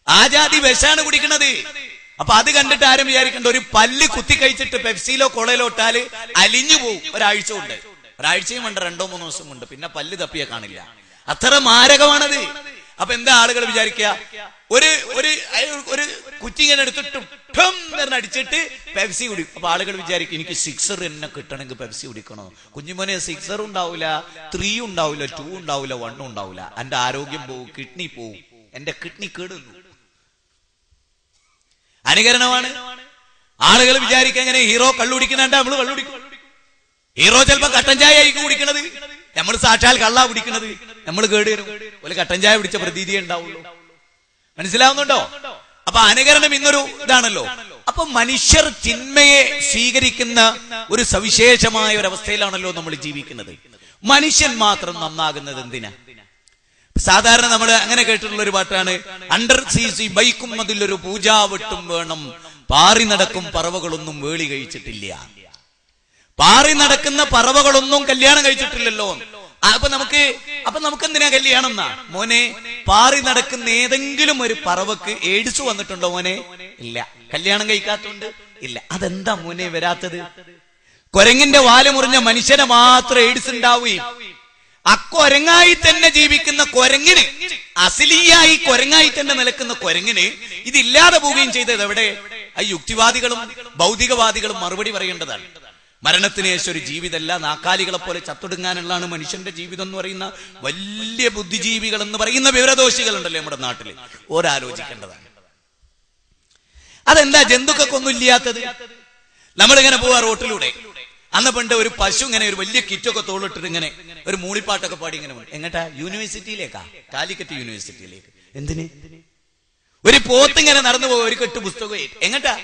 ആജാതി വിഷാണ് കുടിക്കണത്. അപ്പൊ അത് കണ്ടിട്ട് ആരും വിചാരിക്കണ്ട, ഒരു പല്ല് കുത്തി കഴിച്ചിട്ട് പെപ്സിയിലോ കൊളയിലോ ഇട്ടാല് അലിഞ്ഞു പോകും. ഒരാഴ്ച കൊണ്ട്, ഒരാഴ്ചയും ഉണ്ട്, 2-3 ദിവസം കൊണ്ട്, പിന്നെ പല്ല് തപ്പിയ കാണില്ല. അത്ര മാരകമാണത്. അപ്പൊ എന്താ ആളുകൾ വിചാരിക്കുക? ഒരു കുറ്റിങ്ങനെ എടുത്തിട്ട് അടിച്ചിട്ട് പെപ്സി കുടിക്കും. അപ്പൊ ആളുകൾ വിചാരിക്കും, എനിക്ക് സിക്സർ എന്നെ കിട്ടണമെങ്കിൽ പെപ്സി കുടിക്കണോ? കുഞ്ഞുമോനെ, സിക്സർ ഉണ്ടാവില്ല, 3 ഉണ്ടാവില്ല, 2 ഉണ്ടാവില്ല, 1 ഉണ്ടാവില്ല. എന്റെ ആരോഗ്യം പോവും, കിഡ്നി പോവും, എന്റെ കിഡ്നി കേടുന്നു. അനുകരണമാണ്. ആളുകൾ വിചാരിക്കുക എങ്ങനെ? ഹീറോ കള്ളു കുടിക്കുന്നുണ്ട്, നമ്മള് കള്ളു കുടിക്കും. ഹീറോ ചിലപ്പോ കട്ടൻ ചായ ആയിരിക്കും കുടിക്കണത്, നമ്മൾ സാക്ഷാൽ കള്ളാ കുടിക്കണത്. നമ്മൾ കേടുവരും. ഒരു കട്ടൻ ചായ പിടിച്ച പ്രതീതിയെ ഉണ്ടാവുള്ളൂ. മനസ്സിലാവുന്നുണ്ടോ? അപ്പൊ അനുകരണം ഇന്നൊരു ഇതാണല്ലോ. അപ്പൊ മനുഷ്യർ ചിന്മയെ സ്വീകരിക്കുന്ന ഒരു സവിശേഷമായ ഒരു അവസ്ഥയിലാണല്ലോ നമ്മൾ ജീവിക്കുന്നത്. മനുഷ്യൻ മാത്രം നന്നാകുന്നത് എന്തിനാ? സാധാരണ നമ്മൾ അങ്ങനെ കേട്ടിട്ടുള്ള ഒരു പാട്ടാണ്, അണ്ടർ സി ബൈക്കും അതിലൊരു പൂജാവെട്ടും വേണം, പാറി നടക്കും പറവകളൊന്നും വേളി കഴിച്ചിട്ടില്ല. പാറി നടക്കുന്ന പറവകളൊന്നും കല്യാണം കഴിച്ചിട്ടില്ലല്ലോ. അപ്പൊ നമുക്ക് എന്തിനാ കല്യാണം എന്നാ? മോനെ, പാറി നടക്കുന്ന ഏതെങ്കിലും ഒരു പറവക്ക് എയ്ഡ്സ് വന്നിട്ടുണ്ടോ മോനെ? ഇല്ല. കല്യാണം കഴിക്കാത്തോണ്ട് ഇല്ല. അതെന്താ മോനെ വരാത്തത്? കൊരങ്ങിന്റെ വാല് മുറിഞ്ഞ മനുഷ്യനെ മാത്രം എയ്ഡ്സ് ഉണ്ടാവുകയും അക്കൊരങ്ങായി തന്നെ ജീവിക്കുന്ന കൊരങ്ങിന്, അസിലിയായി കൊരങ്ങായി തന്നെ നിലക്കുന്ന കൊരങ്ങിന് ഇതില്ലാതെ പോവുകയും ചെയ്തത് എവിടെ? ആ യുക്തിവാദികളും ഭൗതികവാദികളും മറുപടി പറയേണ്ടതാണ്. മരണത്തിന് ശേഷം ഒരു ജീവിതമല്ല, നാക്കാലികളെ പോലെ ചത്തൊടുങ്ങാനുള്ളതാണ് മനുഷ്യന്റെ ജീവിതം എന്ന് പറയുന്ന വലിയ ബുദ്ധിജീവികൾ എന്ന് പറയുന്ന വിവരദോഷികൾ ഉണ്ടല്ലോ നമ്മുടെ നാട്ടില്. ഓരാലോചിക്കേണ്ടതാണ്. അതെന്താ ജന്തുക്കൾക്കൊന്നും ഇല്ലാത്തത്? നമ്മളിങ്ങനെ പോവാ റോട്ടിലൂടെ. അന്ന് പണ്ട് ഒരു പശു ഇങ്ങനെ ഒരു വലിയ കിറ്റൊക്കെ തോളിട്ടിട്ട് ഇങ്ങനെ ഒരു മൂളിപ്പാട്ടൊക്കെ പാടി ഇങ്ങനെ പോയി. എങ്ങട്ടാ? യൂണിവേഴ്സിറ്റിയിലേക്കാ, കാലിക്കറ്റ് യൂണിവേഴ്സിറ്റിയിലേക്ക്. എന്തിന്? ഒരു പോത്തിങ്ങനെ നടന്നു പോകും, ഒരു കെട്ട് പുസ്തകം. എങ്ങട്ടാ?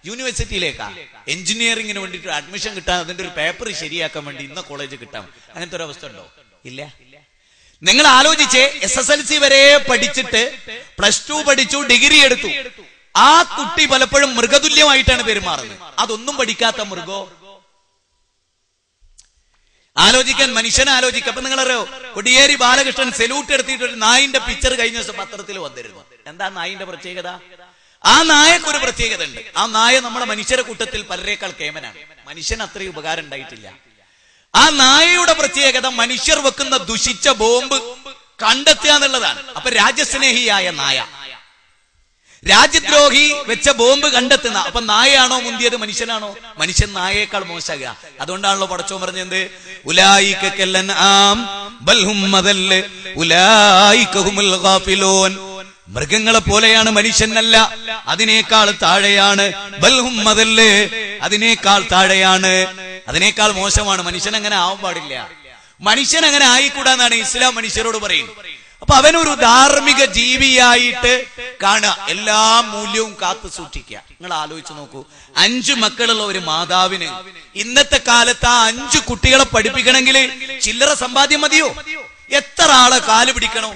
യൂണിവേഴ്സിറ്റിയിലേക്കാ. എഞ്ചിനീയറിംഗിന് വേണ്ടിട്ട് അഡ്മിഷൻ കിട്ടാൻ, അതിന്റെ ഒരു പേപ്പർ ശരിയാക്കാൻ വേണ്ടി ഇന്ന കോളേജ് കിട്ടാം. അങ്ങനത്തെ ഒരു അവസ്ഥ ഉണ്ടോ? ഇല്ല. നിങ്ങൾ ആലോചിച്ചേ, SSLC വരെ പഠിച്ചിട്ട് +2 പഠിച്ചു, ഡിഗ്രി എടുത്തു. ആ കുട്ടി പലപ്പോഴും മൃഗതുല്യമായിട്ടാണ് പെരുമാറുന്നത്. അതൊന്നും പഠിക്കാത്ത മൃഗോ? ആലോചിക്കാൻ, മനുഷ്യനെ ആലോചിക്കുക. അപ്പൊ നിങ്ങളറിയോ, കൊടിയേരി ബാലകൃഷ്ണൻ സല്യൂട്ട് എടുത്തിട്ട് ഒരു നായിന്റെ പിക്ചർ കഴിഞ്ഞ ദിവസം പത്രത്തിൽ വന്നിരുന്നു. എന്താ നായിന്റെ പ്രത്യേകത? ആ നായക്കൊരു പ്രത്യേകത ഉണ്ട്. ആ നായ നമ്മുടെ മനുഷ്യരുടെ കൂട്ടത്തിൽ പലരേക്കാൾ കേമനാണ്. മനുഷ്യന് അത്രയും ഉപകാരം ഉണ്ടായിട്ടില്ല. ആ നായയുടെ പ്രത്യേകത മനുഷ്യർ വെക്കുന്ന ദുഷിച്ച ബോംബ് കണ്ടെത്തുക എന്നുള്ളതാണ്. അപ്പൊ രാജ്യസ്നേഹിയായ നായ, രാജ്യദ്രോഹി വെച്ച ബോംബ് കണ്ടെത്തുന്ന. അപ്പൊ നായയാണോ മുന്തിയത്, മനുഷ്യനാണോ? മനുഷ്യൻ നായേക്കാൾ മോശമാകുക. അതുകൊണ്ടാണല്ലോ പടച്ചോൻ പറഞ്ഞത്, ഉലായിക്കൽ അൻആം ബൽ ഹും അദൽ ഉലായിക ഹുമുൽ ഗാഫിലൂൻ. മൃഗങ്ങളെ പോലെയാണ് മനുഷ്യനല്ല, അതിനേക്കാൾ താഴെയാണ്. ബൽ ഹും അദൽ, അതിനേക്കാൾ താഴെയാണ്, അതിനേക്കാൾ മോശമാണ്. മനുഷ്യൻ അങ്ങനെ ആവാൻ പാടില്ല. മനുഷ്യൻ അങ്ങനെ ആയിക്കൂടാന്നാണ് ഇസ്ലാം മനുഷ്യരോട് പറയുന്നത്. അപ്പൊ അവനൊരു ധാർമ്മിക ജീവിയായിട്ട് കാണുക, എല്ലാ മൂല്യവും കാത്തു സൂക്ഷിക്കുക. നിങ്ങൾ ആലോചിച്ച് നോക്കൂ, 5 മക്കളുള്ള ഒരു മാതാവിന് ഇന്നത്തെ കാലത്ത് ആ 5 കുട്ടികളെ പഠിപ്പിക്കണമെങ്കിൽ ചില്ലറ സമ്പാദ്യം മതിയോ? എത്ര ആളെ കാല് പിടിക്കണോ?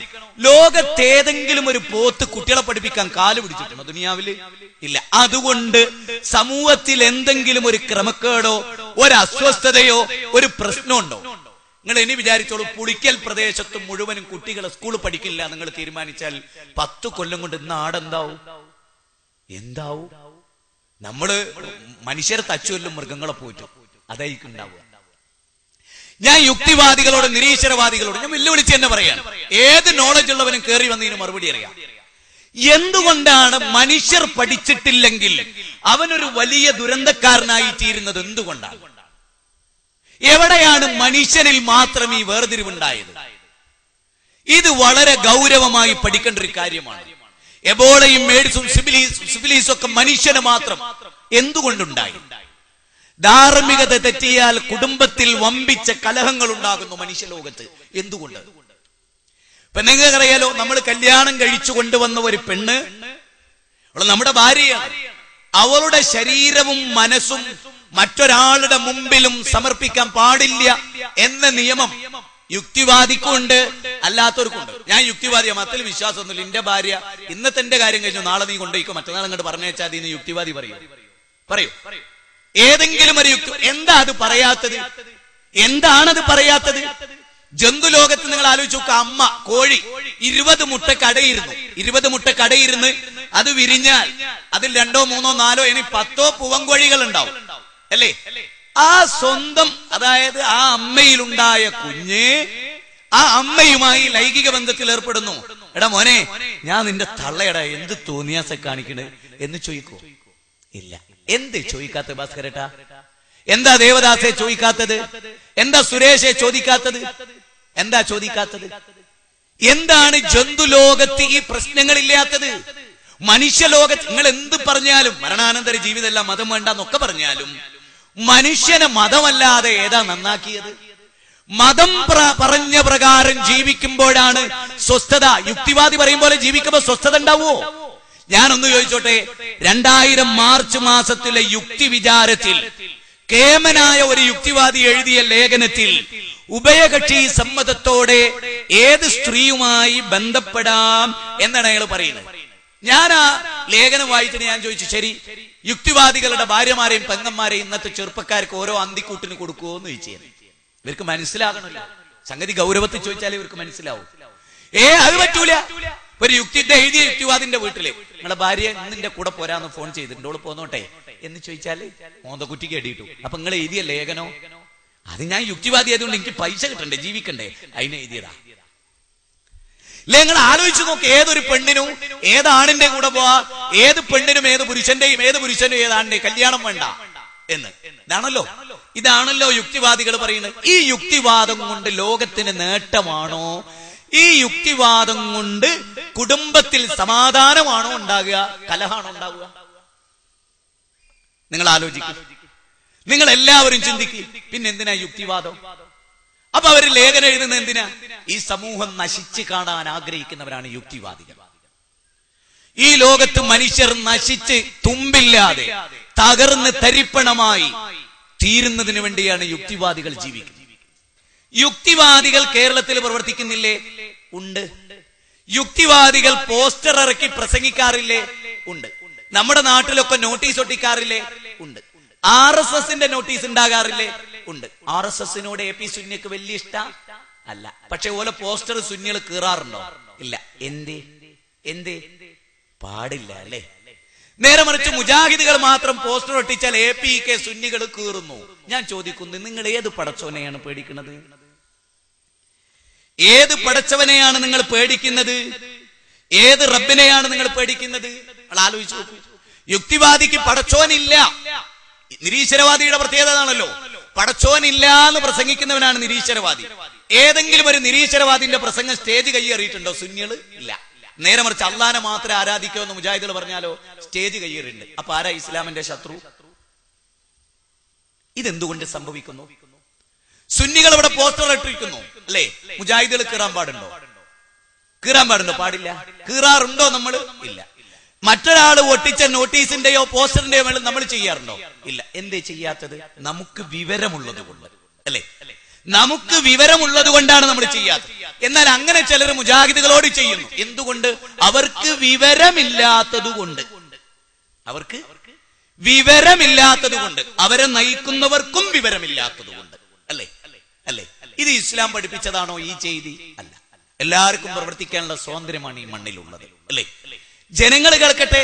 ലോകത്തേതെങ്കിലും ഒരു പോത്ത് കുട്ടികളെ പഠിപ്പിക്കാൻ കാല് പിടിച്ചിട്ടുണ്ടോ ദുനിയാവില്? ഇല്ല. അതുകൊണ്ട് സമൂഹത്തിൽ എന്തെങ്കിലും ഒരു ക്രമക്കേടോ ഒരു അസ്വസ്ഥതയോ ഒരു പ്രശ്നമുണ്ടോ? നിങ്ങൾ ഇനി വിചാരിച്ചോളൂ, പുളിക്കൽ പ്രദേശത്ത് മുഴുവനും കുട്ടികളെ സ്കൂൾ പഠിക്കില്ല നിങ്ങൾ തീരുമാനിച്ചാൽ 10 കൊല്ലം കൊണ്ട് നാടെന്താവും? എന്താവും? നമ്മള് മനുഷ്യരെ തച്ചുവല്ലും മൃഗങ്ങളെ പോയിട്ടു അതായിരിക്കും ഉണ്ടാവുക. ഞാൻ യുക്തിവാദികളോട് നിരീശ്വരവാദികളോട് ഞാൻ വെല്ലുവിളിച്ച് തന്നെ പറയാണ്, ഏത് നോളജ് ഉള്ളവനും കയറി വന്നതിന് മറുപടി അറിയാം. എന്തുകൊണ്ടാണ് മനുഷ്യർ പഠിച്ചിട്ടില്ലെങ്കിൽ അവനൊരു വലിയ ദുരന്തക്കാരനായി തീരുന്നത്? എന്തുകൊണ്ടാണ്? എവിടെയാണ് മനുഷ്യനിൽ മാത്രം ഈ വേർതിരിവുണ്ടായത്? ഇത് വളരെ ഗൗരവമായി പഠിക്കേണ്ട ഒരു കാര്യമാണ്. എബോളയും മേഡ്സും സിഫിലീസും ഒക്കെ മനുഷ്യന് മാത്രം എന്തുകൊണ്ടുണ്ടായി? ധാർമ്മികത തെറ്റിയാൽ കുടുംബത്തിൽ വമ്പിച്ച കലഹങ്ങൾ ഉണ്ടാകുന്നു മനുഷ്യലോകത്ത്. എന്തുകൊണ്ട്? ഇപ്പൊ നിങ്ങൾക്കറിയാലോ, നമ്മൾ കല്യാണം കഴിച്ചു കൊണ്ടുവന്ന ഒരു പെണ്ണ്, അവൾ നമ്മുടെ ഭാര്യയാണ്. അവളുടെ ശരീരവും മനസ്സും മറ്റൊരാളുടെ മുമ്പിലും സമർപ്പിക്കാൻ പാടില്ല എന്ന നിയമം യുക്തിവാദിക്കുണ്ട്, അല്ലാത്തവർക്കുണ്ട്. ഞാൻ യുക്തിവാദിയാണ്, മത്തിൽ വിശ്വാസമൊന്നുമില്ല. എന്റെ ഭാര്യ ഇന്നത്തെ എന്റെ കാര്യം കഴിഞ്ഞു, നാളെ നീ കൊണ്ടുപോയിക്കോ, മറ്റന്നാൾ അങ്ങോട്ട് പറഞ്ഞേച്ചാൽ അതിന് യുക്തിവാദി പറയൂ. ഏതെങ്കിലും ഒരു യുക്തി. എന്താ അത് പറയാത്തത്? എന്താണത് പറയാത്തത്? ജന്തുലോകത്ത് നിങ്ങൾ ആലോചിച്ച് നോക്കുക. അമ്മ കോഴി 20 മുട്ട കടയിരുന്ന് അത് വിരിഞ്ഞാൽ അതിൽ 2, 3, 4 ഇനി 10 പൂവൻകോഴികൾ ഉണ്ടാവും അല്ലേ? ആ സ്വന്തം, അതായത് ആ അമ്മയിലുണ്ടായ കുഞ്ഞ് ആ അമ്മയുമായി ലൈംഗിക ബന്ധത്തിൽ ഏർപ്പെടുന്നു. എടാ മോനെ, ഞാൻ നിന്റെ തള്ളയടാ, എന്ത് തോന്നിയാസ കാണിക്കണേ എന്ന് ചോദിക്കോ? ഇല്ല. എന്ത് ചോദിക്കാത്ത ഭാസ്കരേട്ടാ? എന്താ ദേവദാസെ ചോദിക്കാത്തത്? എന്താ സുരേഷെ ചോദിക്കാത്തത്? എന്താ ചോദിക്കാത്തത്? എന്താണ് ജന്തുലോകത്ത് ഈ പ്രശ്നങ്ങളില്ലാത്തത്? മനുഷ്യലോകത്ത് നിങ്ങൾ എന്ത് പറഞ്ഞാലും, മരണാനന്തര ജീവിതമല്ല, മതം വേണ്ടെന്നൊക്കെ പറഞ്ഞാലും, മനുഷ്യനെ മതമല്ലാതെ ഏതാ നന്നാക്കിയത്? മതം പറഞ്ഞ പ്രകാരം ജീവിക്കുമ്പോഴാണ് സ്വസ്ഥത. യുക്തിവാദി പറയും പോലെ ജീവിക്കുമ്പോൾ സ്വസ്ഥത ഉണ്ടാവുമോ? ഞാനൊന്ന് ചോദിച്ചോട്ടെ, 2000 മാർച്ച് മാസത്തിലെ യുക്തി വിചാരത്തിൽ കേമനായ ഒരു യുക്തിവാദി എഴുതിയ ലേഖനത്തിൽ ഉഭയകക്ഷി സമ്മതത്തോടെ ഏത് സ്ത്രീയുമായി ബന്ധപ്പെടാം എന്നാണ് അയാൾ പറയുന്നത്. ഞാൻ ആ ലേഖനം വായിച്ചിട്ട് ഞാൻ ചോദിച്ചു, ശരി, യുക്തിവാദികളുടെ ഭാര്യമാരെയും പെങ്ങന്മാരെയും ഇന്നത്തെ ചെറുപ്പക്കാർക്ക് ഓരോ അന്തിക്കൂട്ടിന് കൊടുക്കുമോ എന്ന് ചോദിച്ചു. ഇവർക്ക് മനസ്സിലാകണമല്ലോ, സംഗതി ഗൗരവത്തിൽ ചോദിച്ചാലേ ഇവർക്ക് മനസ്സിലാവും. അത് പറ്റൂല. ഒരു എഴുതിയ യുക്തിവാദിന്റെ വീട്ടില് നിങ്ങളെ ഭാര്യ നിന്റെ കൂടെ പോരാന്ന് ഫോൺ ചെയ്തിട്ടുണ്ട്, ഓള് പോന്നോട്ടെ എന്ന് ചോദിച്ചാല് മോന്തക്കുറ്റിക്ക് എടിയിട്ടു. അപ്പൊ നിങ്ങൾ എഴുതിയ ലേഖനോ? അത് ഞാൻ യുക്തിവാദി ആയതുകൊണ്ട് എനിക്ക് പൈസ കിട്ടണ്ടേ, ജീവിക്കണ്ടേ, അതിനെ എഴുതിയതാ. നിങ്ങൾ ആലോചിച്ച് നോക്ക്, ഏതൊരു പെണ്ണിനും ഏതാണിന്റെ കൂടെ പോവാ, ഏത് പെണ്ണിനും ഏത് പുരുഷന്റെയും ഏതാണിന്റെ കല്യാണം വേണ്ട എന്ന്. ഇതാണല്ലോ യുക്തിവാദികൾ പറയുന്നത്. ഈ യുക്തിവാദം കൊണ്ട് ലോകത്തിന് നേട്ടമാണോ? ഈ യുക്തിവാദം കൊണ്ട് കുടുംബത്തിൽ സമാധാനമാണോ ഉണ്ടാകുക, കലഹാണോ ഉണ്ടാവുക? നിങ്ങൾ ആലോചിക്കും, നിങ്ങൾ എല്ലാവരും ചിന്തിക്കും. പിന്നെ എന്തിനാ യുക്തിവാദം? അപ്പൊ അവര് ലേഖനം എഴുതുന്നത് എന്തിനാ? ഈ സമൂഹം നശിച്ചു കാണാൻ ആഗ്രഹിക്കുന്നവരാണ് യുക്തിവാദികൾ. ഈ ലോകത്ത് മനുഷ്യർ നശിച്ച് തുമ്പില്ലാതെ തകർന്ന് തരിപ്പണമായി തീരുന്നതിന് വേണ്ടിയാണ് യുക്തിവാദികൾ ജീവിക്കുന്നത്. യുക്തിവാദികൾ കേരളത്തിൽ പ്രവർത്തിക്കുന്നില്ലേ? ഉണ്ട്. യുക്തിവാദികൾ പോസ്റ്റർ ഇറക്കി പ്രസംഗിക്കാറില്ലേ? ഉണ്ട്. നമ്മുടെ നാട്ടിലൊക്കെ നോട്ടീസ് ഒട്ടിക്കാറില്ലേ? ഉണ്ട്. RSSന്റെ നോട്ടീസ് ഉണ്ടാകാറില്ലേ? ഉണ്ട്. RSSനോട് AP സുന്നിക്ക് വലിയ ഇഷ്ട അല്ല, പക്ഷെ ഓലെ പോസ്റ്റർ സുന്നികൾ കീറാറുണ്ടോ? ഇല്ല. എന്തേ? പാടില്ല അല്ലേ? നേരെ മറിച്ച് മുജാഹിദുകൾ മാത്രം പോസ്റ്റർ ഒട്ടിച്ചാൽ APK സുന്നികൾ കീറുന്നു. ഞാൻ ചോദിക്കുന്നു, നിങ്ങൾ ഏത് പടച്ചവനെയാണ് പേടിക്കുന്നത്? ഏത് പടച്ചവനെയാണ് നിങ്ങൾ പേടിക്കുന്നത്? ഏത് റബ്ബിനെയാണ് നിങ്ങൾ പേടിക്കുന്നത്? നിങ്ങൾ ആലോചിച്ചു നോക്കൂ. യുക്തിവാദിക്ക് പടച്ചോനില്ല. നിരീശ്വരവാദിയുടെ പ്രത്യേകത ആണല്ലോ, പടച്ചോനില്ല എന്ന് പ്രസംഗിക്കുന്നവനാണ് നിരീശ്വരവാദി. ഏതെങ്കിലും ഒരു നിരീശ്വരവാദിന്റെ പ്രസംഗം സ്റ്റേജ് കയ്യേറിയിട്ടുണ്ടോ സുന്നികൾ? ഇല്ല. നേരെ മറിച്ച് അള്ളാനെ മാത്രം ആരാധിക്കുമെന്ന് മുജാഹിദുകൾ പറഞ്ഞാലോ സ്റ്റേജ് കയ്യേറിയിട്ടുണ്ട്. അപ്പൊ ആരാ ഇസ്ലാമിന്റെ ശത്രു? ഇതെന്തുകൊണ്ട് സംഭവിക്കുന്നു? സുന്നികൾ ഇവിടെ പോസ്റ്റർ ഇട്ടിരിക്കുന്നു അല്ലേ? മുജാഹിദുകൾ കീറാൻ പാടുണ്ടോ? പാടില്ല. കീറാറുണ്ടോ നമ്മൾ? ഇല്ല. മറ്റൊരാൾ ഒട്ടിച്ച നോട്ടീസിന്റെയോ പോസ്റ്ററിന്റെയോ മേളിൽ നമ്മൾ ചെയ്യാറുണ്ടോ? ഇല്ല. എന്തേ ചെയ്യാത്തത്? നമുക്ക് വിവരമുള്ളത് കൊണ്ട് അല്ലേ? നമുക്ക് വിവരമുള്ളത് കൊണ്ടാണ് നമ്മൾ ചെയ്യാത്തത്. എന്നാൽ അങ്ങനെ ചിലർ മുജാഹിദുകളോട് ചെയ്യുന്നു. എന്തുകൊണ്ട്? അവർക്ക് വിവരമില്ലാത്തത് കൊണ്ട്. അവരെ നയിക്കുന്നവർക്കും വിവരമില്ലാത്തത് കൊണ്ട് അല്ലേ? ഇത് ഇസ്ലാം പഠിപ്പിച്ചതാണോ ഈ ചെയ്തി? അല്ല. എല്ലാവർക്കും പ്രവർത്തിക്കാനുള്ള സ്വാതന്ത്ര്യമാണ് ഈ മണ്ണിലുള്ളത്, അല്ലേ? ജനങ്ങൾ കേൾക്കട്ടെ,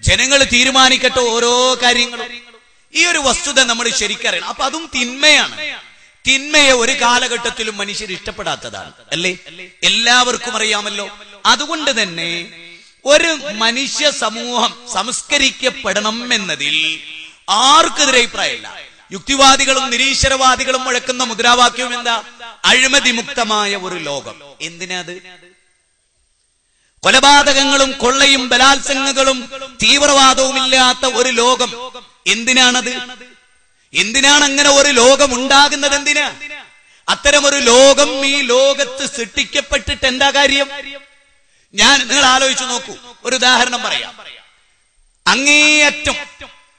ജനങ്ങൾ തീരുമാനിക്കട്ടെ ഓരോ കാര്യങ്ങളും. ഈ ഒരു വസ്തുത നമ്മൾ ശരിക്കറിയണം. അപ്പൊ അതും തിന്മയാണ്. തിന്മയെ ഒരു കാലഘട്ടത്തിലും മനുഷ്യർ ഇഷ്ടപ്പെടാത്തതാണ്, അല്ലേ? എല്ലാവർക്കും അറിയാമല്ലോ. അതുകൊണ്ട് തന്നെ ഒരു മനുഷ്യ സമൂഹം സംസ്കരിക്കപ്പെടണം എന്നതിൽ ആർക്കെതിരെ അഭിപ്രായമില്ല. യുക്തിവാദികളും നിരീശ്വരവാദികളും മുഴക്കുന്ന മുദ്രാവാക്യവും എന്താ? അഴിമതി മുക്തമായ ഒരു ലോകം. എന്തിനാത്? കൊലപാതകങ്ങളും കൊള്ളയും ബലാത്സംഗങ്ങളും തീവ്രവാദവും ഇല്ലാത്ത ഒരു ലോകം. എന്തിനാണത്? എന്തിനാണ് അങ്ങനെ ഒരു ലോകം ഉണ്ടാകുന്നത്? എന്തിനാ അത്തരമൊരു ലോകം ഈ ലോകത്ത് സൃഷ്ടിക്കപ്പെട്ടിട്ട് എന്താ കാര്യം? നിങ്ങൾ ആലോചിച്ചു നോക്കൂ. ഒരു ഉദാഹരണം പറയാം. അങ്ങേയറ്റം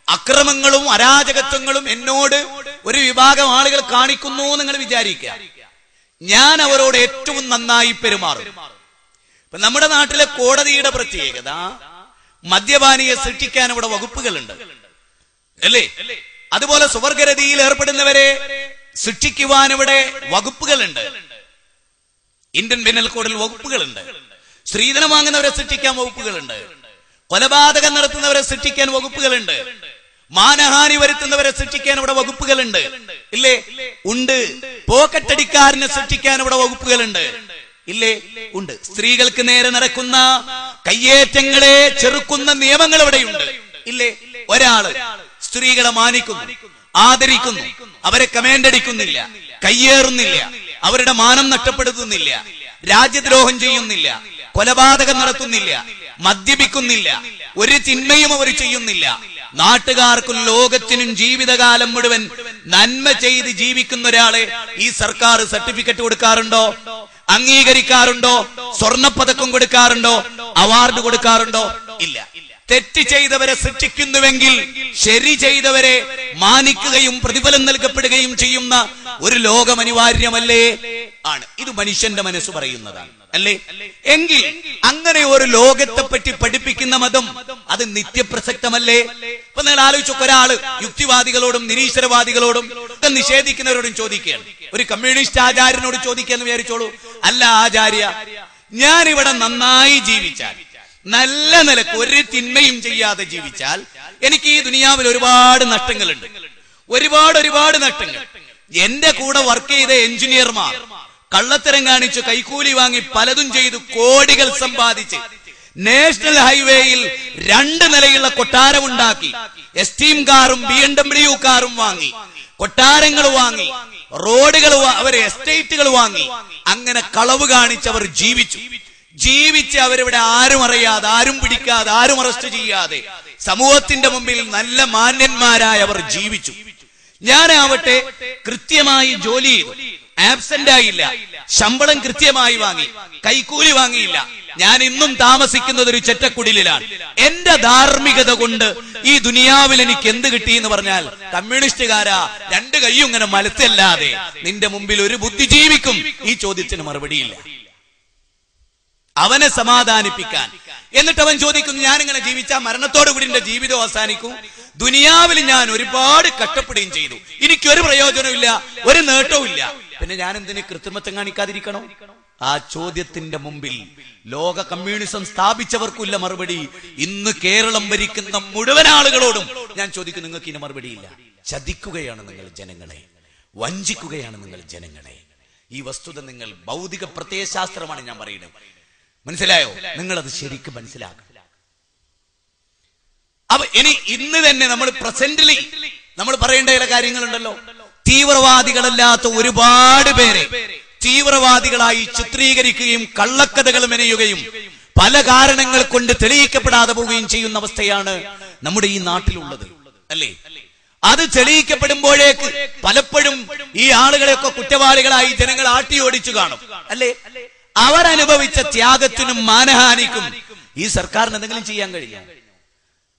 അക്രമങ്ങളും അരാജകത്വങ്ങളും എന്നോട് ഒരു വിഭാഗം ആളുകൾ കാണിക്കുന്നു നിങ്ങൾ വിചാരിക്കുക. ഞാൻ അവരോട് ഏറ്റവും നന്നായി പെരുമാറും. ഇപ്പൊ നമ്മുടെ നാട്ടിലെ കോടതിയുടെ പ്രത്യേകത, മദ്യപാനിയെ സൃഷ്ടിക്കാൻ ഇവിടെ വകുപ്പുകളുണ്ട്, അല്ലേ? അതുപോലെ സുവർഗരതിയിൽ ഏർപ്പെടുന്നവരെ ശിക്ഷിക്കുവാൻ ഇവിടെ വകുപ്പുകളുണ്ട്. ഇന്ത്യൻ പെനൽ കോഡിൽ വകുപ്പുകളുണ്ട്. സ്ത്രീധനം വാങ്ങുന്നവരെ ശിക്ഷിക്കാൻ വകുപ്പുകളുണ്ട്. കൊലപാതകം നടത്തുന്നവരെ ശിക്ഷിക്കാൻ വകുപ്പുകളുണ്ട്. മാനഹാനി വരുത്തുന്നവരെ ശിക്ഷിക്കാൻ ഇവിടെ വകുപ്പുകളുണ്ട്, ഇല്ലേ? ഉണ്ട്. പോക്കറ്റടിക്കാരനെ ശിക്ഷിക്കാൻ ഇവിടെ വകുപ്പുകളുണ്ട്, ഇല്ലേ? ഉണ്ട്. സ്ത്രീകൾക്ക് നേരെ നടക്കുന്ന കയ്യേറ്റങ്ങളെ ചെറുക്കുന്ന നിയമങ്ങൾ ഇവിടെയുണ്ട്, ഇല്ലേ? ഒരാള് സ്ത്രീകളെ മാനിക്കുന്നു, ആദരിക്കുന്നു, അവരെ കമാൻഡ് അടിക്കുന്നില്ല, കയ്യേറുന്നില്ല, അവരുടെ മാനം നഷ്ടപ്പെടുത്തുന്നില്ല, രാജ്യദ്രോഹം ചെയ്യുന്നില്ല, കൊലപാതകം നടത്തുന്നില്ല, മദ്യപിക്കുന്നില്ല, ഒരു തിന്മയും അവർ ചെയ്യുന്നില്ല. നാട്ടുകാർക്കും ലോകത്തിനും ജീവിതകാലം മുഴുവൻ നന്മ ചെയ്ത് ജീവിക്കുന്ന ഒരാളെ ഈ സർക്കാർ സർട്ടിഫിക്കറ്റ് കൊടുക്കാറുണ്ടോ? അംഗീകരിക്കാറുണ്ടോ? സ്വർണപ്പതക്കം കൊടുക്കാറുണ്ടോ? അവാർഡ് കൊടുക്കാറുണ്ടോ? ഇല്ല. തെറ്റ് ചെയ്തവരെ ശിക്ഷിക്കുന്നുവെങ്കിൽ ശരി ചെയ്തവരെ മാനിക്കുകയും പ്രതിഫലം നൽകപ്പെടുകയും ചെയ്യുന്ന ഒരു ലോകം അനിവാര്യമല്ലേ? ആണ്. ഇത് മനുഷ്യന്റെ മനസ്സ് പറയുന്നതാണ്, അല്ലേ? എങ്കിൽ അങ്ങനെ ഒരു ലോകത്തെ പറ്റി പഠിപ്പിക്കുന്ന മതം അത് നിത്യപ്രസക്തമല്ലേ? ഇപ്പൊ നിങ്ങൾ ആലോചിച്ചു, ഒരാള് യുക്തിവാദികളോടും നിരീശ്വരവാദികളോടും നിഷേധിക്കുന്നവരോടും ചോദിക്കുകയാണ്. ഒരു കമ്മ്യൂണിസ്റ്റ് ആചാര്യനോട് ചോദിക്കാന്ന് വിചാരിച്ചോളൂ, അല്ല ആചാര്യ, ഞാനിവിടെ നന്നായി ജീവിച്ചാൽ, നല്ല നിലക്ക് ഒരു തിന്മയും ചെയ്യാതെ ജീവിച്ചാൽ എനിക്ക് ഈ ദുനിയാവിൽ ഒരുപാട് നഷ്ടങ്ങളുണ്ട്, ഒരുപാട് നഷ്ടങ്ങൾ. എന്റെ കൂടെ വർക്ക് ചെയ്ത എഞ്ചിനീയർമാർ കള്ളത്തരം കാണിച്ചു കൈക്കൂലി വാങ്ങി പലതും ചെയ്തു കോടികൾ സമ്പാദിച്ച് നാഷണൽ ഹൈവേയിൽ 2 നിലയുള്ള കൊട്ടാരമുണ്ടാക്കി, എസ്റ്റീം കാറും BMW കാറും വാങ്ങി, കൊട്ടാരങ്ങൾ വാങ്ങി, റോഡുകൾ, അവരെ എസ്റ്റേറ്റുകൾ വാങ്ങി, അങ്ങനെ കളവ് കാണിച്ചവർ ജീവിച്ച് അവരിവിടെ ആരും അറിയാതെ, ആരും പിടിക്കാതെ, ആരും അറസ്റ്റ് ചെയ്യാതെ സമൂഹത്തിന്റെ മുമ്പിൽ നല്ല മാന്യന്മാരായ അവർ ജീവിച്ചു. ഞാനാവട്ടെ കൃത്യമായി ജോലി ചെയ്തു, ആബ്സെന്റ് ആയില്ല, ശമ്പളം കൃത്യമായി വാങ്ങി, കൈക്കൂലി വാങ്ങിയില്ല. ഞാൻ ഇന്നും താമസിക്കുന്നത് ഒരു ചെറ്റക്കുടിലാണ്. എന്റെ ധാർമ്മികത കൊണ്ട് ഈ ദുനിയാവിൽ എനിക്ക് എന്ത് കിട്ടി എന്ന് പറഞ്ഞാൽ, കമ്മ്യൂണിസ്റ്റുകാരാ 2 കൈയും ഇങ്ങനെ മലത്തല്ലാതെ നിന്റെ മുമ്പിൽ ഒരു ബുദ്ധിജീവിക്കും ഈ ചോദ്യത്തിന് മറുപടിയില്ല. അവനെ സമാധാനിപ്പിക്കാൻ. എന്നിട്ട് അവൻ ചോദിക്കുന്നു, ഞാനിങ്ങനെ ജീവിച്ചാൽ മരണത്തോടുകൂടി എന്റെ ജീവിതം അവസാനിക്കും, ദുനിയാവിൽ ഞാൻ ഒരുപാട് കഷ്ടപ്പെടുകയും ചെയ്തു, എനിക്കൊരു പ്രയോജനമില്ല, ഒരു നേട്ടവും ഇല്ല, പിന്നെ ഞാൻ എന്തിന് കൃത്രിമത്വം കാണിക്കാതിരിക്കണോ? ആ ചോദ്യത്തിന്റെ മുമ്പിൽ ലോക കമ്മ്യൂണിസം സ്ഥാപിച്ചവർക്കുള്ള മറുപടി ഇന്ന് കേരളം ഭരിക്കുന്ന മുഴുവൻ ആളുകളോടും ഞാൻ ചോദിക്കും, നിങ്ങൾക്ക് ഇതിന് മറുപടിയില്ല. ചതിക്കുകയാണ് നിങ്ങൾ ജനങ്ങളെ, വഞ്ചിക്കുകയാണ് നിങ്ങൾ ജനങ്ങളെ. ഈ വസ്തുത നിങ്ങൾ, ഭൗതിക പ്രത്യയശാസ്ത്രമാണ് ഞാൻ പറയുന്നത്, മനസ്സിലായോ? നിങ്ങളത് ശരിക്കും മനസ്സിലാക്കണം. അപ്പൊ ഇന്ന് തന്നെ നമ്മൾ പ്രസന്റിലി നമ്മൾ പറയേണ്ട ചില കാര്യങ്ങളുണ്ടല്ലോ. തീവ്രവാദികളല്ലാത്ത ഒരുപാട് പേരെ തീവ്രവാദികളായി ചിത്രീകരിക്കുകയും കള്ളക്കഥകൾ മെനയുകയും പല കാരണങ്ങൾ കൊണ്ട് തെളിയിക്കപ്പെടാതെ പോവുകയും ചെയ്യുന്ന അവസ്ഥയാണ് നമ്മുടെ ഈ നാട്ടിലുള്ളത്, അല്ലേ? അത് തെളിയിക്കപ്പെടുമ്പോഴേക്ക് പലപ്പോഴും ഈ ആളുകളെയൊക്കെ കുറ്റവാളികളായി ജനങ്ങൾ ആട്ടിയോടിച്ചു കാണും, അല്ലേ? അവരനുഭവിച്ച ത്യാഗത്തിനും മാനഹാനിക്കും ഈ സർക്കാരിന് എന്തെങ്കിലും ചെയ്യാൻ കഴിയും?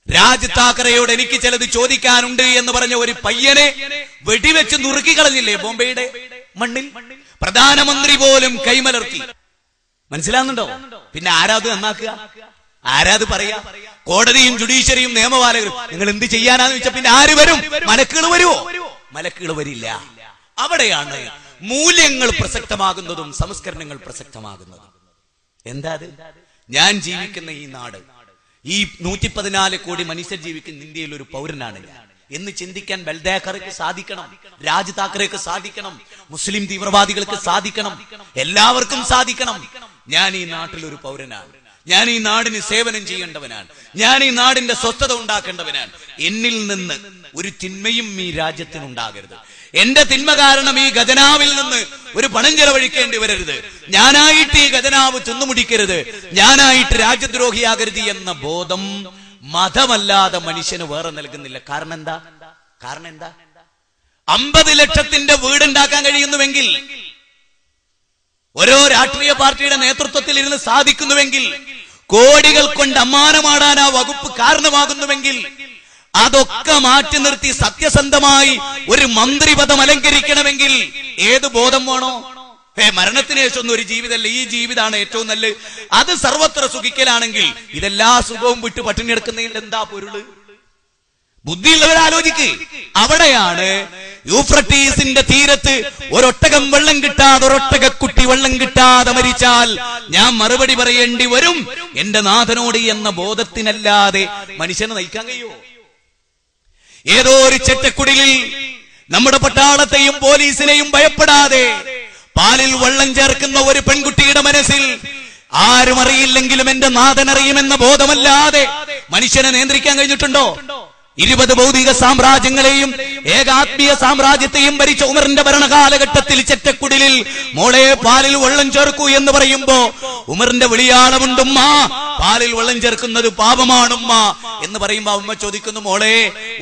രാജ് താക്കറയോട് എനിക്ക് ചിലത് ചോദിക്കാനുണ്ട് എന്ന് പറഞ്ഞ ഒരു പയ്യനെ വെടിവെച്ച് നുറുക്കിക്കളഞ്ഞില്ലേ ബോംബെയുടെ മണ്ണിൽ? പ്രധാനമന്ത്രി പോലും കൈമലർത്തി. മനസ്സിലാകുന്നുണ്ടോ? പിന്നെ ആരാത് നന്നാക്കുക? ആരാത് പറയാ? കോടതിയും ജുഡീഷ്യറിയും നിയമപാലകരും നിങ്ങൾ എന്ത് ചെയ്യാനാന്ന് വെച്ചാൽ പിന്നെ ആര് വരും? മലക്കുകൾ വരുമോ? മലക്കുകൾ വരില്ല. അവിടെയാണ് മൂല്യങ്ങൾ പ്രസക്തമാകുന്നതും സംസ്കരണങ്ങൾ പ്രസക്തമാകുന്നതും. എന്താ അത്? ഞാൻ ജീവിക്കുന്ന ഈ നാട്, ഈ 114 കോടി മനുഷ്യർ ജീവിക്കുന്ന ഇന്ത്യയിൽ ഒരു പൗരനാണ് ഞാൻ എന്ന് ചിന്തിക്കാൻ ബൽദേക്കർക്ക് സാധിക്കണം, രാജ് താക്കറേക്ക് സാധിക്കണം, മുസ്ലിം തീവ്രവാദികൾക്ക് സാധിക്കണം, എല്ലാവർക്കും സാധിക്കണം. ഞാൻ ഈ നാട്ടിൽ ഒരു പൗരനാണ്, ഞാൻ ഈ നാടിന് സേവനം ചെയ്യേണ്ടവനാണ്, ഞാൻ ഈ നാടിന്റെ സ്വസ്ഥത ഉണ്ടാക്കേണ്ടവനാണ്. എന്നിൽ നിന്ന് ഒരു തിന്മയും ഈ രാജ്യത്തിനുണ്ടാകരുത്. എന്റെ തിന്മ കാരണം ഈ ഖജനാവിൽ നിന്ന് ഒരു പണം ചെലവഴിക്കേണ്ടി വരരുത്, ഞാനായിട്ട് ഈ ഖജനാവ് തിന്നുമുടിക്കരുത്, ഞാനായിട്ട് രാജ്യദ്രോഹിയാകരുത് എന്ന ബോധം മതമല്ലാതെ മനുഷ്യന് വേറെ നൽകുന്നില്ല. കാരണം എന്താ? 50 ലക്ഷത്തിന്റെ വീടുണ്ടാക്കാൻ കഴിയുന്നുവെങ്കിൽ, ഓരോ രാഷ്ട്രീയ പാർട്ടിയുടെ നേതൃത്വത്തിൽ ഇരുന്ന് സാധിക്കുന്നുവെങ്കിൽ, കോടികൾ കൊണ്ട് അമ്മാനമാടാൻ ആ വകുപ്പ് കാരണമാകുന്നുവെങ്കിൽ, അതൊക്കെ മാറ്റി നിർത്തി സത്യസന്ധമായി ഒരു മന്ത്രിപദം അലങ്കരിക്കണമെങ്കിൽ ഏത് ബോധം വേണോ? മരണത്തിന് ശേഷം ഒരു ജീവിതമല്ല, ഈ ജീവിതമാണ് ഏറ്റവും നല്ലത്, അത് സർവത്ര സുഖിക്കലാണെങ്കിൽ ഇതെല്ലാ സുഖവും വിട്ട് പട്ടിണി എടുക്കുന്നതിൽ എന്താ പൊരുള്? ബുദ്ധിയുള്ളവരാലോചിക്ക്. അവിടെയാണ് യൂഫ്രട്ടീസിന്റെ തീരത്ത് ഒരൊട്ടകം വെള്ളം കിട്ടാതെ, ഒരൊട്ടകക്കുട്ടി വെള്ളം കിട്ടാതെ മരിച്ചാൽ ഞാൻ മറുപടി പറയേണ്ടി വരും എന്റെ നാഥനോട് എന്ന ബോധത്തിനല്ലാതെ മനുഷ്യനെ നയിക്കാൻ കഴിയുമോ? ഏതോ ഒരു ചെറ്റക്കുടിലിൽ നമ്മുടെ പട്ടാളത്തെയും പോലീസിനെയും ഭയപ്പെടാതെ പാലിൽ വെള്ളം ചേർക്കുന്ന ഒരു പെൺകുട്ടിയുടെ മനസ്സിൽ ആരും അറിയില്ലെങ്കിലും എന്റെ നാഥൻ അറിയുമെന്ന ബോധമല്ലാതെ മനുഷ്യനെ നിയന്ത്രിക്കാൻ കഴിഞ്ഞിട്ടുണ്ടോ? 20 ഭൗതിക സാമ്രാജ്യങ്ങളെയും ഏകാത്മീയ സാമ്രാജ്യത്തെയും ഭരിച്ച ഉമറിന്റെ ഭരണകാലഘട്ടത്തിൽ ചെറ്റക്കുടിലിൽ മോളെ പാലിൽ വെള്ളം ചേർക്കൂ എന്ന് പറയുമ്പോ ഉമറിന്റെ വിളിയാളമുണ്ടുമ്മ, പാലിൽ വെള്ളം ചേർക്കുന്നത് പാപമാണുമ്മ എന്ന് പറയുമ്പോ ഉമ്മ ചോദിക്കുന്നു, മോളെ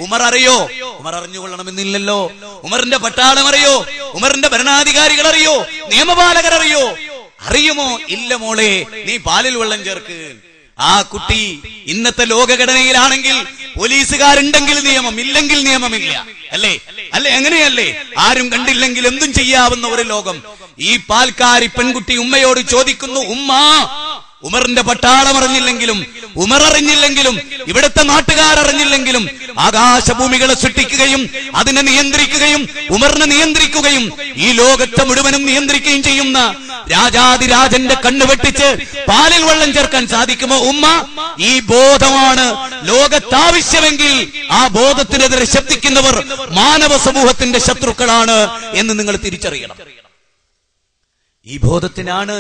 ഉമർ അറിയോ? ഉമർ അറിഞ്ഞുകൊള്ളണമെന്നില്ലല്ലോ. ഉമറിന്റെ പട്ടാളം അറിയോ? ഉമറിന്റെ ഭരണാധികാരികൾ അറിയോ? നിയമപാലകർ അറിയോ? അറിയുമോ? ഇല്ല മോളെ, നീ പാലിൽ വെള്ളം ചേർക്ക്. ആ കുട്ടി ഇന്നത്തെ ലോകഘടനയിലാണെങ്കിൽ പോലീസുകാരുണ്ടെങ്കിൽ നിയമം, ഇല്ലെങ്കിൽ നിയമമില്ല, അല്ലേ? എങ്ങനെയല്ലേ? ആരും കണ്ടില്ലെങ്കിൽ എന്തും ചെയ്യാവുന്ന ഒരു ലോകം. ഈ പാൽക്കാരി പെൺകുട്ടി ഉമ്മയോട് ചോദിക്കുന്നു, ഉമ്മ, ഉമറിന്റെ പട്ടാളം അറിഞ്ഞില്ലെങ്കിലും, ഉമർ അറിഞ്ഞില്ലെങ്കിലും, ഇവിടുത്തെ നാട്ടുകാരറിഞ്ഞില്ലെങ്കിലും ആകാശഭൂമികളെ സൃഷ്ടിക്കുകയും അതിനെ നിയന്ത്രിക്കുകയും ഉമറിനെ നിയന്ത്രിക്കുകയും ഈ ലോകത്തെ മുഴുവനും നിയന്ത്രിക്കുകയും ചെയ്യുന്ന രാജാതിരാജന്റെ കണ്ണു വെട്ടിച്ച് പാലിൽ വെള്ളം ചേർക്കാൻ സാധിക്കുമോ? ഉമ്മ, ഈ ബോധമാണ് ലോകത്താവശ്യമെങ്കിൽ ആ ബോധത്തിനെതിരെ ശബ്ദിക്കുന്നവർ മാനവ സമൂഹത്തിന്റെ ശത്രുക്കളാണ് എന്ന് നിങ്ങൾ തിരിച്ചറിയണം. ഈ ബോധത്തിനാണ്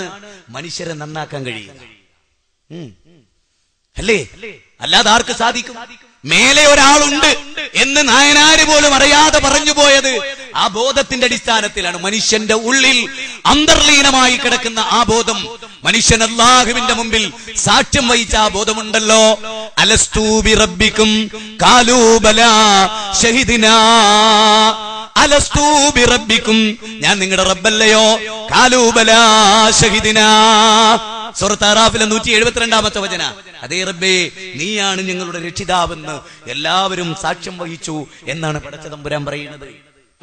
മനുഷ്യരെ നന്നാക്കാൻ കഴിയുന്നത്, അല്ലേ? അല്ലാതെ ആർക്ക് സാധിക്കും? മേലെ ഒരാളുണ്ട് എന്ന് നായനാര് പോലും അറിയാതെ പറഞ്ഞു പോയത് ആ ബോധത്തിന്റെ അടിസ്ഥാനത്തിലാണ്. മനുഷ്യന്റെ ഉള്ളിൽ അന്തർലീനമായി കിടക്കുന്ന ആ ബോധം, മനുഷ്യൻ അല്ലാഹുവിന്റെ മുമ്പിൽ സാക്ഷ്യം വഹിച്ച ആ ബോധമുണ്ടല്ലോ. അലസ്തു ബിറബ്ബിക്കും ഖാലൂ ബലാ ഷഹിദിനാ, അലസ്തു ബിറബ്ബിക്കും, ഞാൻ നിങ്ങളുടെ റബ്ബല്ലയോ? ഖാലൂ ബലാ ഷഹിദിനാ. സൂറത്ത് അറാഫിലെ 172-ാമത്തെ വചന. അതേ റബ്ബേ, നീയാണ് ഞങ്ങളുടെ രക്ഷിതാവെന്ന് എല്ലാവരും സാക്ഷ്യം വഹിച്ചു എന്നാണ് പടച്ച തമ്പുരാൻ പറയുന്നത്.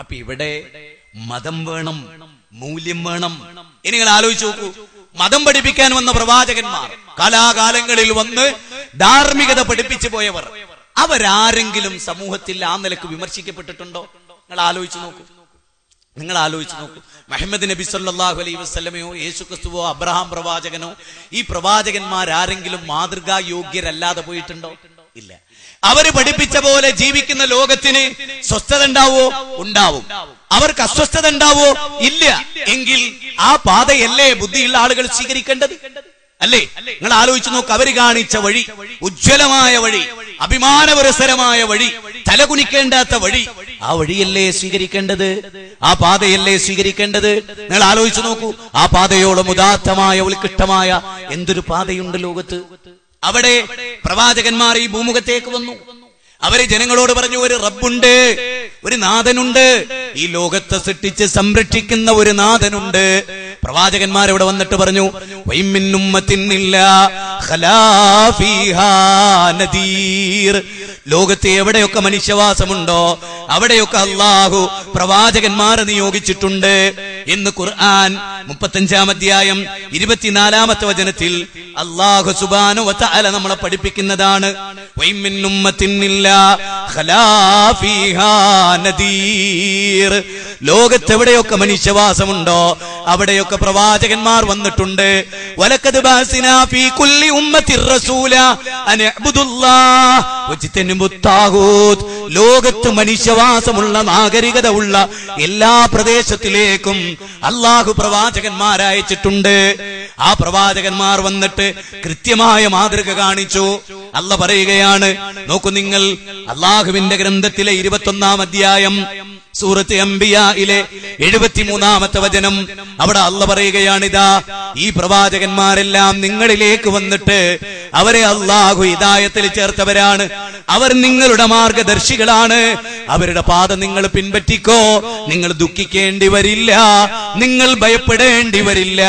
അപ്പൊ ഇവിടെ മതം വേണം, മൂല്യം വേണം. ഇനി നിങ്ങൾ ആലോചിച്ച് നോക്കൂ, മതം പഠിപ്പിക്കാൻ വന്ന പ്രവാചകന്മാർ, കാലാകാലങ്ങളിൽ വന്ന് ധാർമ്മികത പഠിപ്പിച്ചു പോയവർ, അവരാരെങ്കിലും സമൂഹത്തിൽ ആ നിലക്ക് വിമർശിക്കപ്പെട്ടിട്ടുണ്ടോ? നിങ്ങൾ ആലോചിച്ച് നോക്കൂ. മുഹമ്മദ് നബി സല്ലല്ലാഹു അലൈഹി വസല്ലമയോ യേശു ക്രിസ്തുവോ അബ്രഹാം പ്രവാചകനോ ഈ പ്രവാചകന്മാരാരെങ്കിലും മാതൃകാ യോഗ്യരല്ലാതെ പോയിട്ടുണ്ടോ? ഇല്ല. അവര് പഠിപ്പിച്ച പോലെ ജീവിക്കുന്ന ലോകത്തിന് സ്വസ്ഥത ഉണ്ടാവോ? ഉണ്ടാവും. അവർക്ക് അസ്വസ്ഥത ഉണ്ടാവോ? ഇല്ല. എങ്കിൽ ആ പാതയല്ലേ ബുദ്ധിയുള്ള ആളുകൾ സ്വീകരിക്കേണ്ടത്, അല്ലേ? നിങ്ങൾ ആലോചിച്ച് നോക്ക്. അവര് കാണിച്ച വഴി, ഉജ്ജ്വലമായ വഴി, അഭിമാനപുരസരമായ വഴി, തലകുനിക്കേണ്ടാത്ത വഴി, ആ വഴിയല്ലേ സ്വീകരിക്കേണ്ടത്? ആ പാതയല്ലേ സ്വീകരിക്കേണ്ടത്? നിങ്ങൾ ആലോചിച്ച് നോക്കൂ. ആ പാതയോളം ഉദാത്തമായ ഉത്കൃഷ്ടമായ എന്തൊരു പാതയുണ്ട് ലോകത്ത്. അവിടെ പ്രവാചകന്മാർ ഈ ഭൂമുഖത്തേക്ക് വന്നു. അവര് ജനങ്ങളോട് പറഞ്ഞു, ഒരു റബ്ബുണ്ട്, ഒരു നാഥനുണ്ട്, ഈ ലോകത്തെ സൃഷ്ടിച്ച് സംരക്ഷിക്കുന്ന ഒരു നാഥനുണ്ട്. പ്രവാചകന്മാരവിടെ വന്നിട്ട് പറഞ്ഞു, വൈമിൻ ഉമ്മത്തിൻ ഇല്ലാ ഖലാ ഫീഹാ നദീർ. ലോകത്തെ എവിടെയൊക്കെ മനുഷ്യവാസമുണ്ടോ അവിടെയൊക്കെ അല്ലാഹു പ്രവാചകന്മാരെ നിയോഗിച്ചിട്ടുണ്ട് എന്ന് ഖുർആൻ 35-ാം അധ്യായം 24-ാമത്തെ വചനത്തിൽ അല്ലാഹു സുബ്ഹാനഹു വ തആല നമ്മളെ പഠിപ്പിക്കുന്നതാണ്. വൈമിൻ ഉമ്മത്തിൻ ഇല്ലാ ഖലാ ഫീഹാ നദീർ. ലോകത്തെവിടെയൊക്കെ മനുഷ്യവാസമുണ്ടോ അവിടെയൊക്കെ പ്രവാചകന്മാർ വന്നിട്ടുണ്ട്. വലഖദ് ബഅസ്നാ ഫീ കുല്ലി ഉമ്മത്തിർ റസൂല അൻ ഇഅ്ബുദുല്ലാഹ് വജ്തനിബുത് താഗൂത്ത്. ലോകത്ത് മനുഷ്യവാസമുള്ള നാഗരികത ഉള്ള എല്ലാ പ്രദേശത്തിലേക്കും അല്ലാഹു പ്രവാചകന്മാരയച്ചിട്ടുണ്ട്. ആ പ്രവാചകന്മാർ വന്നിട്ട് കൃത്യമായ മാതൃക കാണിച്ചു. അല്ല പറയുകയാണ്, നോക്കൂ നിങ്ങൾ, അല്ലാഹുവിന്റെ ഗ്രന്ഥത്തിലെ 21-ാം അധ്യായം സൂറത്ത് അംബിയായിലെ 73-ാമത്തെ വചനം. അവിടെ അല്ല പറയുകയാണിതാ, ഈ പ്രവാചകന്മാരെല്ലാം നിങ്ങളിലേക്ക് വന്നിട്ട് അവരെ അല്ലാഹു ഹിദായത്തിൽ ചേർത്തവരാണ്. അവർ നിങ്ങളുടെ മാർഗദർശികളാണ്. അവരുടെ പാത നിങ്ങൾ പിൻപറ്റിക്കോ. നിങ്ങൾ ദുഃഖിക്കേണ്ടി വരില്ല, നിങ്ങൾ ഭയപ്പെടേണ്ടി വരില്ല.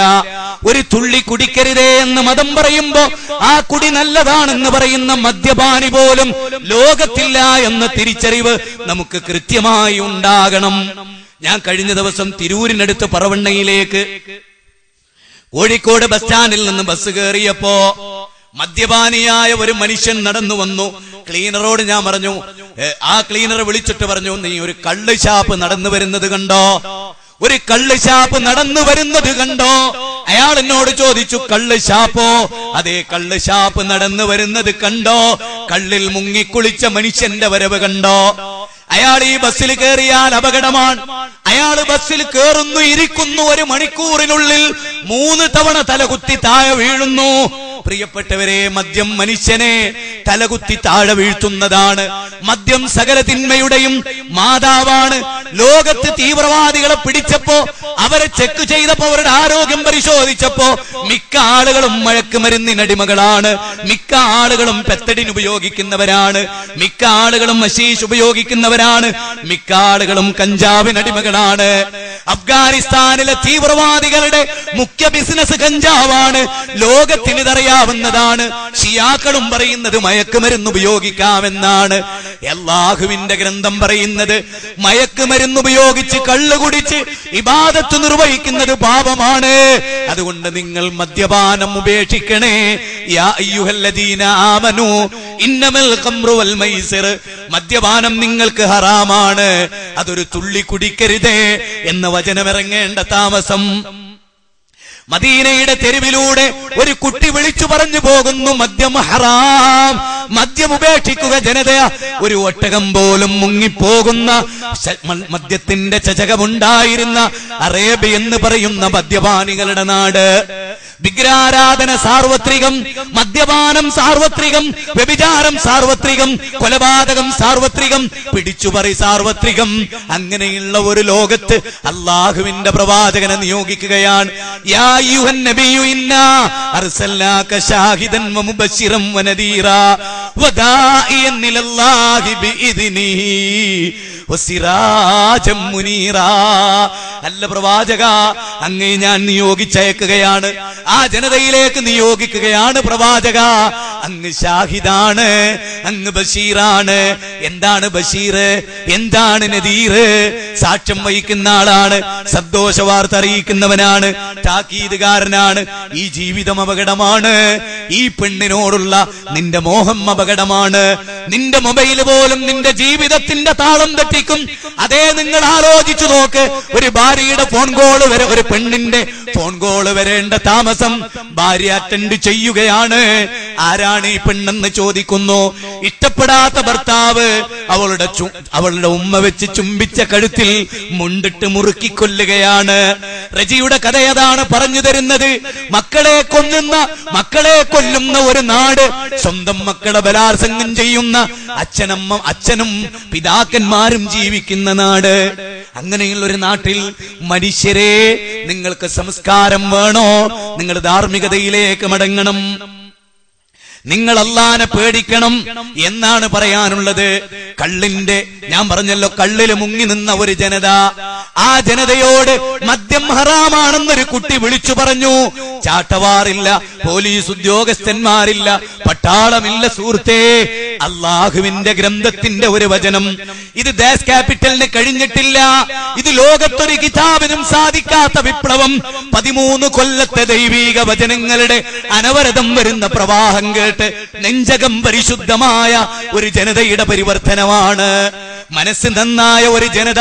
ഒരു തുള്ളി കുടിക്കരുതേ എന്ന് മതം പറയുമ്പോ ആ കുടി നല്ലതാണെന്ന് പറയുന്ന മദ്യപാനി പോലും ലോകത്തില്ല എന്ന തിരിച്ചറിവ് നമുക്ക് കൃത്യമായി ഉണ്ടാകണം. ഞാൻ കഴിഞ്ഞ ദിവസം തിരൂരിനടുത്ത് പറവണ്ണയിലേക്ക് കോഴിക്കോട് ബസ് സ്റ്റാൻഡിൽ നിന്ന് ബസ് കയറിയപ്പോ മദ്യപാനിയായ ഒരു മനുഷ്യൻ നടന്നു വന്നു. ക്ലീനറോട് ഞാൻ പറഞ്ഞു, ആ ക്ലീനർ വിളിച്ചിട്ട് പറഞ്ഞു, നീ ഒരു കള്ള് ഷാപ്പ് നടന്നു വരുന്നത് കണ്ടോ? ഒരു കള്ള് ഷാപ്പ് നടന്നു വരുന്നത് കണ്ടോ? അയാൾ എന്നോട് ചോദിച്ചു, കള്ള് ഷാപ്പോ? അതേ, കള്ള് ഷാപ്പ് നടന്നു വരുന്നത് കണ്ടോ? കള്ളിൽ മുങ്ങിക്കുളിച്ച മനുഷ്യന്റെ വരവ് കണ്ടോ? അയാൾ ഈ ബസ്സിൽ കയറിയാൽ അപകടമാണ്. അയാൾ ബസ്സിൽ കയറുന്നു, ഇരിക്കുന്നു, 1 മണിക്കൂറിനുള്ളിൽ 3 തവണ തലകുത്തി താഴെ വീഴുന്നു. പ്രിയപ്പെട്ടവരെ, മദ്യം മനുഷ്യനെ തലകുത്തി താഴെ വീഴ്ത്തുന്നതാണ്. മദ്യം സകല തിന്മയുടെയും മാതാവാണ്. ലോകത്ത് തീവ്രവാദികളെ പിടിച്ചപ്പോ, അവരെ ചെക്ക് ചെയ്തപ്പോ, അവരുടെ ആരോഗ്യം പരിശോധിച്ചപ്പോ മിക്ക ആളുകളും മയക്കുമരുന്നിനടിമകളാണ്. മിക്ക ആളുകളും പെത്തഡിൻ ഉപയോഗിക്കുന്നവരാണ്. മിക്ക ആളുകളും ഹശീഷ് ഉപയോഗിക്കുന്നവരാണ്. മിക്ക ആളുകളും കഞ്ചാവിനടിമകളാണ്. അഫ്ഗാനിസ്ഥാനിലെ തീവ്രവാദികളുടെ മുഖ്യ ബിസിനസ് കഞ്ചാവാണ്. ലോകത്തിന് ഇതറിയാവുന്നതാണ്. ഷിയാക്കളും പറയുന്നത് മയക്കുമരുന്ന് ഉപയോഗിക്കാമെന്നാണ്. അല്ലാഹുവിന്റെ ഗ്രന്ഥം പറയുന്നത് മയക്കുമരുന്ന് ഉപയോഗിച്ച് കള്ളു കുടിച്ച് ഇബാദത്ത് നിർവഹിക്കുന്നത് പാപമാണ്. അതുകൊണ്ട് നിങ്ങൾ മദ്യപാനം ഉപേക്ഷിക്കണേ. യാ അയ്യുഹല്ലദീന ആമനൂ ഇന്നമൽ ഖംറു വൽ മൈസിർ. മദ്യപാനം നിങ്ങൾക്ക് ഹറാമാണ്, അതൊരു തുള്ളി കുടിക്കരുതേ എന്ന വചനമിറങ്ങേണ്ട താമസം. മദീനയുടെ തെരുവിലൂടെ ഒരു കുട്ടി വിളിച്ചു പറഞ്ഞു പോകുന്നു, മദ്യം ഹറാം, മദ്യം ഉപേക്ഷിക്കുക ജനത. ഒരു ഒട്ടകം പോലും മുങ്ങിപ്പോകുന്ന മദ്യത്തിന്റെ ചചകമുണ്ടായിരുന്ന അറേബ്യ എന്ന് പറയുന്ന മദ്യപാനികളുടെ നാട്. വിഗ്രഹാരാധന സാർവത്രികം, മദ്യപാനം സാർവത്രികം, വ്യഭിചാരം സാർവത്രികം, കൊലപാതകം സാർവത്രികം, പിടിച്ചുപറി സാർവത്രികം. അങ്ങനെയുള്ള ഒരു ലോകത്ത് അല്ലാഹുവിന്റെ പ്രവാചകനെ നിയോഗിക്കുകയാണ്. യാ അയ്യുഹൻ നബിയു ഇന്നാ അർസൽനാക ഷാഹിദൻ വമുബശ്ശിറൻ വനദീറാ വദാഇയൻ ഇലല്ലാഹി ബിഇദ്നിഹി വസിറാജൻ മുനീറാ. അല്ല പ്രവാചക, അങ്ങേ ഞാൻ നിയോഗിച്ചയക്കുകയാണ്, ആ ജനതയിലേക്ക് നിയോഗിക്കുകയാണ് പ്രവാചക. അങ്ങ് ഷാഹിദാണ്, അങ്ങ് ബഷീറാണ്. എന്താണ് ബഷീർ, എന്താണ് നദീർ? സാക്ഷ്യം വഹിക്കുന്ന ആളാണ്, സന്തോഷ വാർത്ത അറിയിക്കുന്നവനാണ്, താക്കീതുകാരനാണ്. ഈ ജീവിതം അപകടമാണ്. ഈ പെണ്ണിനോടുള്ള നിന്റെ മോഹം അപകടമാണ്. നിന്റെ മൊബൈൽ പോലും നിന്റെ ജീവിതത്തിന്റെ താളം തെറ്റിക്കും. അതേ, നിങ്ങൾ ആലോചിച്ചു നോക്ക്. ഒരു ഭാര്യയുടെ ഫോൺ കോള് വരെ, ഒരു പെണ്ണിന്റെ ഫോൺ കോള് വരേണ്ട താമസം ഭാര്യ അറ്റൻഡ് ചെയ്യുകയാണ്. ആരാണ് ഈ പെണ്ണെന്ന് ചോദിക്കുന്നു. ഇഷ്ടപ്പെടാത്ത ഭർത്താവ് അവളുടെ ഉമ്മ വെച്ച് ചുംബിച്ച കഴുത്തിൽ മുണ്ടിട്ട് മുറുക്കിക്കൊല്ലുകയാണ്. റജിയുടെ കഥയതാണ് പറഞ്ഞു തരുന്നത്. മക്കളെ കൊല്ലുന്ന ഒരു നാട്, സ്വന്തം മക്കളെ ബലാത്സംഗം ചെയ്യുന്ന അച്ഛനും പിതാക്കന്മാരും ജീവിക്കുന്ന നാട്. അങ്ങനെയുള്ള ഒരു നാട്ടിൽ മനുഷ്യരെ, നിങ്ങൾക്ക് സംസ്കാരം വേണോ? നിങ്ങൾ ധാർമ്മികതയിലേക്ക് മടങ്ങണം. നിങ്ങൾ അല്ലാഹനെ പേടിക്കണം എന്നാണ് പറയാനുള്ളത്. ഞാൻ പറഞ്ഞല്ലോ, കള്ളില് മുങ്ങി നിന്ന ഒരു ജനത. ആ ജനതയോട് മദ്യം ഹറാമാണെന്നൊരു കുട്ടി വിളിച്ചു പറഞ്ഞു. ചാട്ടവാറില്ല, പോലീസ് ഉദ്യോഗസ്ഥന്മാരില്ല, പട്ടാളമില്ല. സുഹൃത്തേ, അല്ലാഹുവിന്റെ ഗ്രന്ഥത്തിന്റെ ഒരു വചനം. ഇത് ദേശ് ക്യാപിറ്റലിന് കഴിഞ്ഞിട്ടില്ല. ഇത് ലോകത്തൊരു കിതാബിനും സാധിക്കാത്ത വിപ്ലവം. 13 കൊല്ലത്തെ ദൈവീക വചനങ്ങളുടെ അനവരതം വരുന്ന പ്രവാഹം കേട്ട് കേട്ട് നെഞ്ചകം പരിശുദ്ധമായ ഒരു ജനതയുടെ പരിവർത്തനമാണ്. മനസ്സ് നന്നായ ഒരു ജനത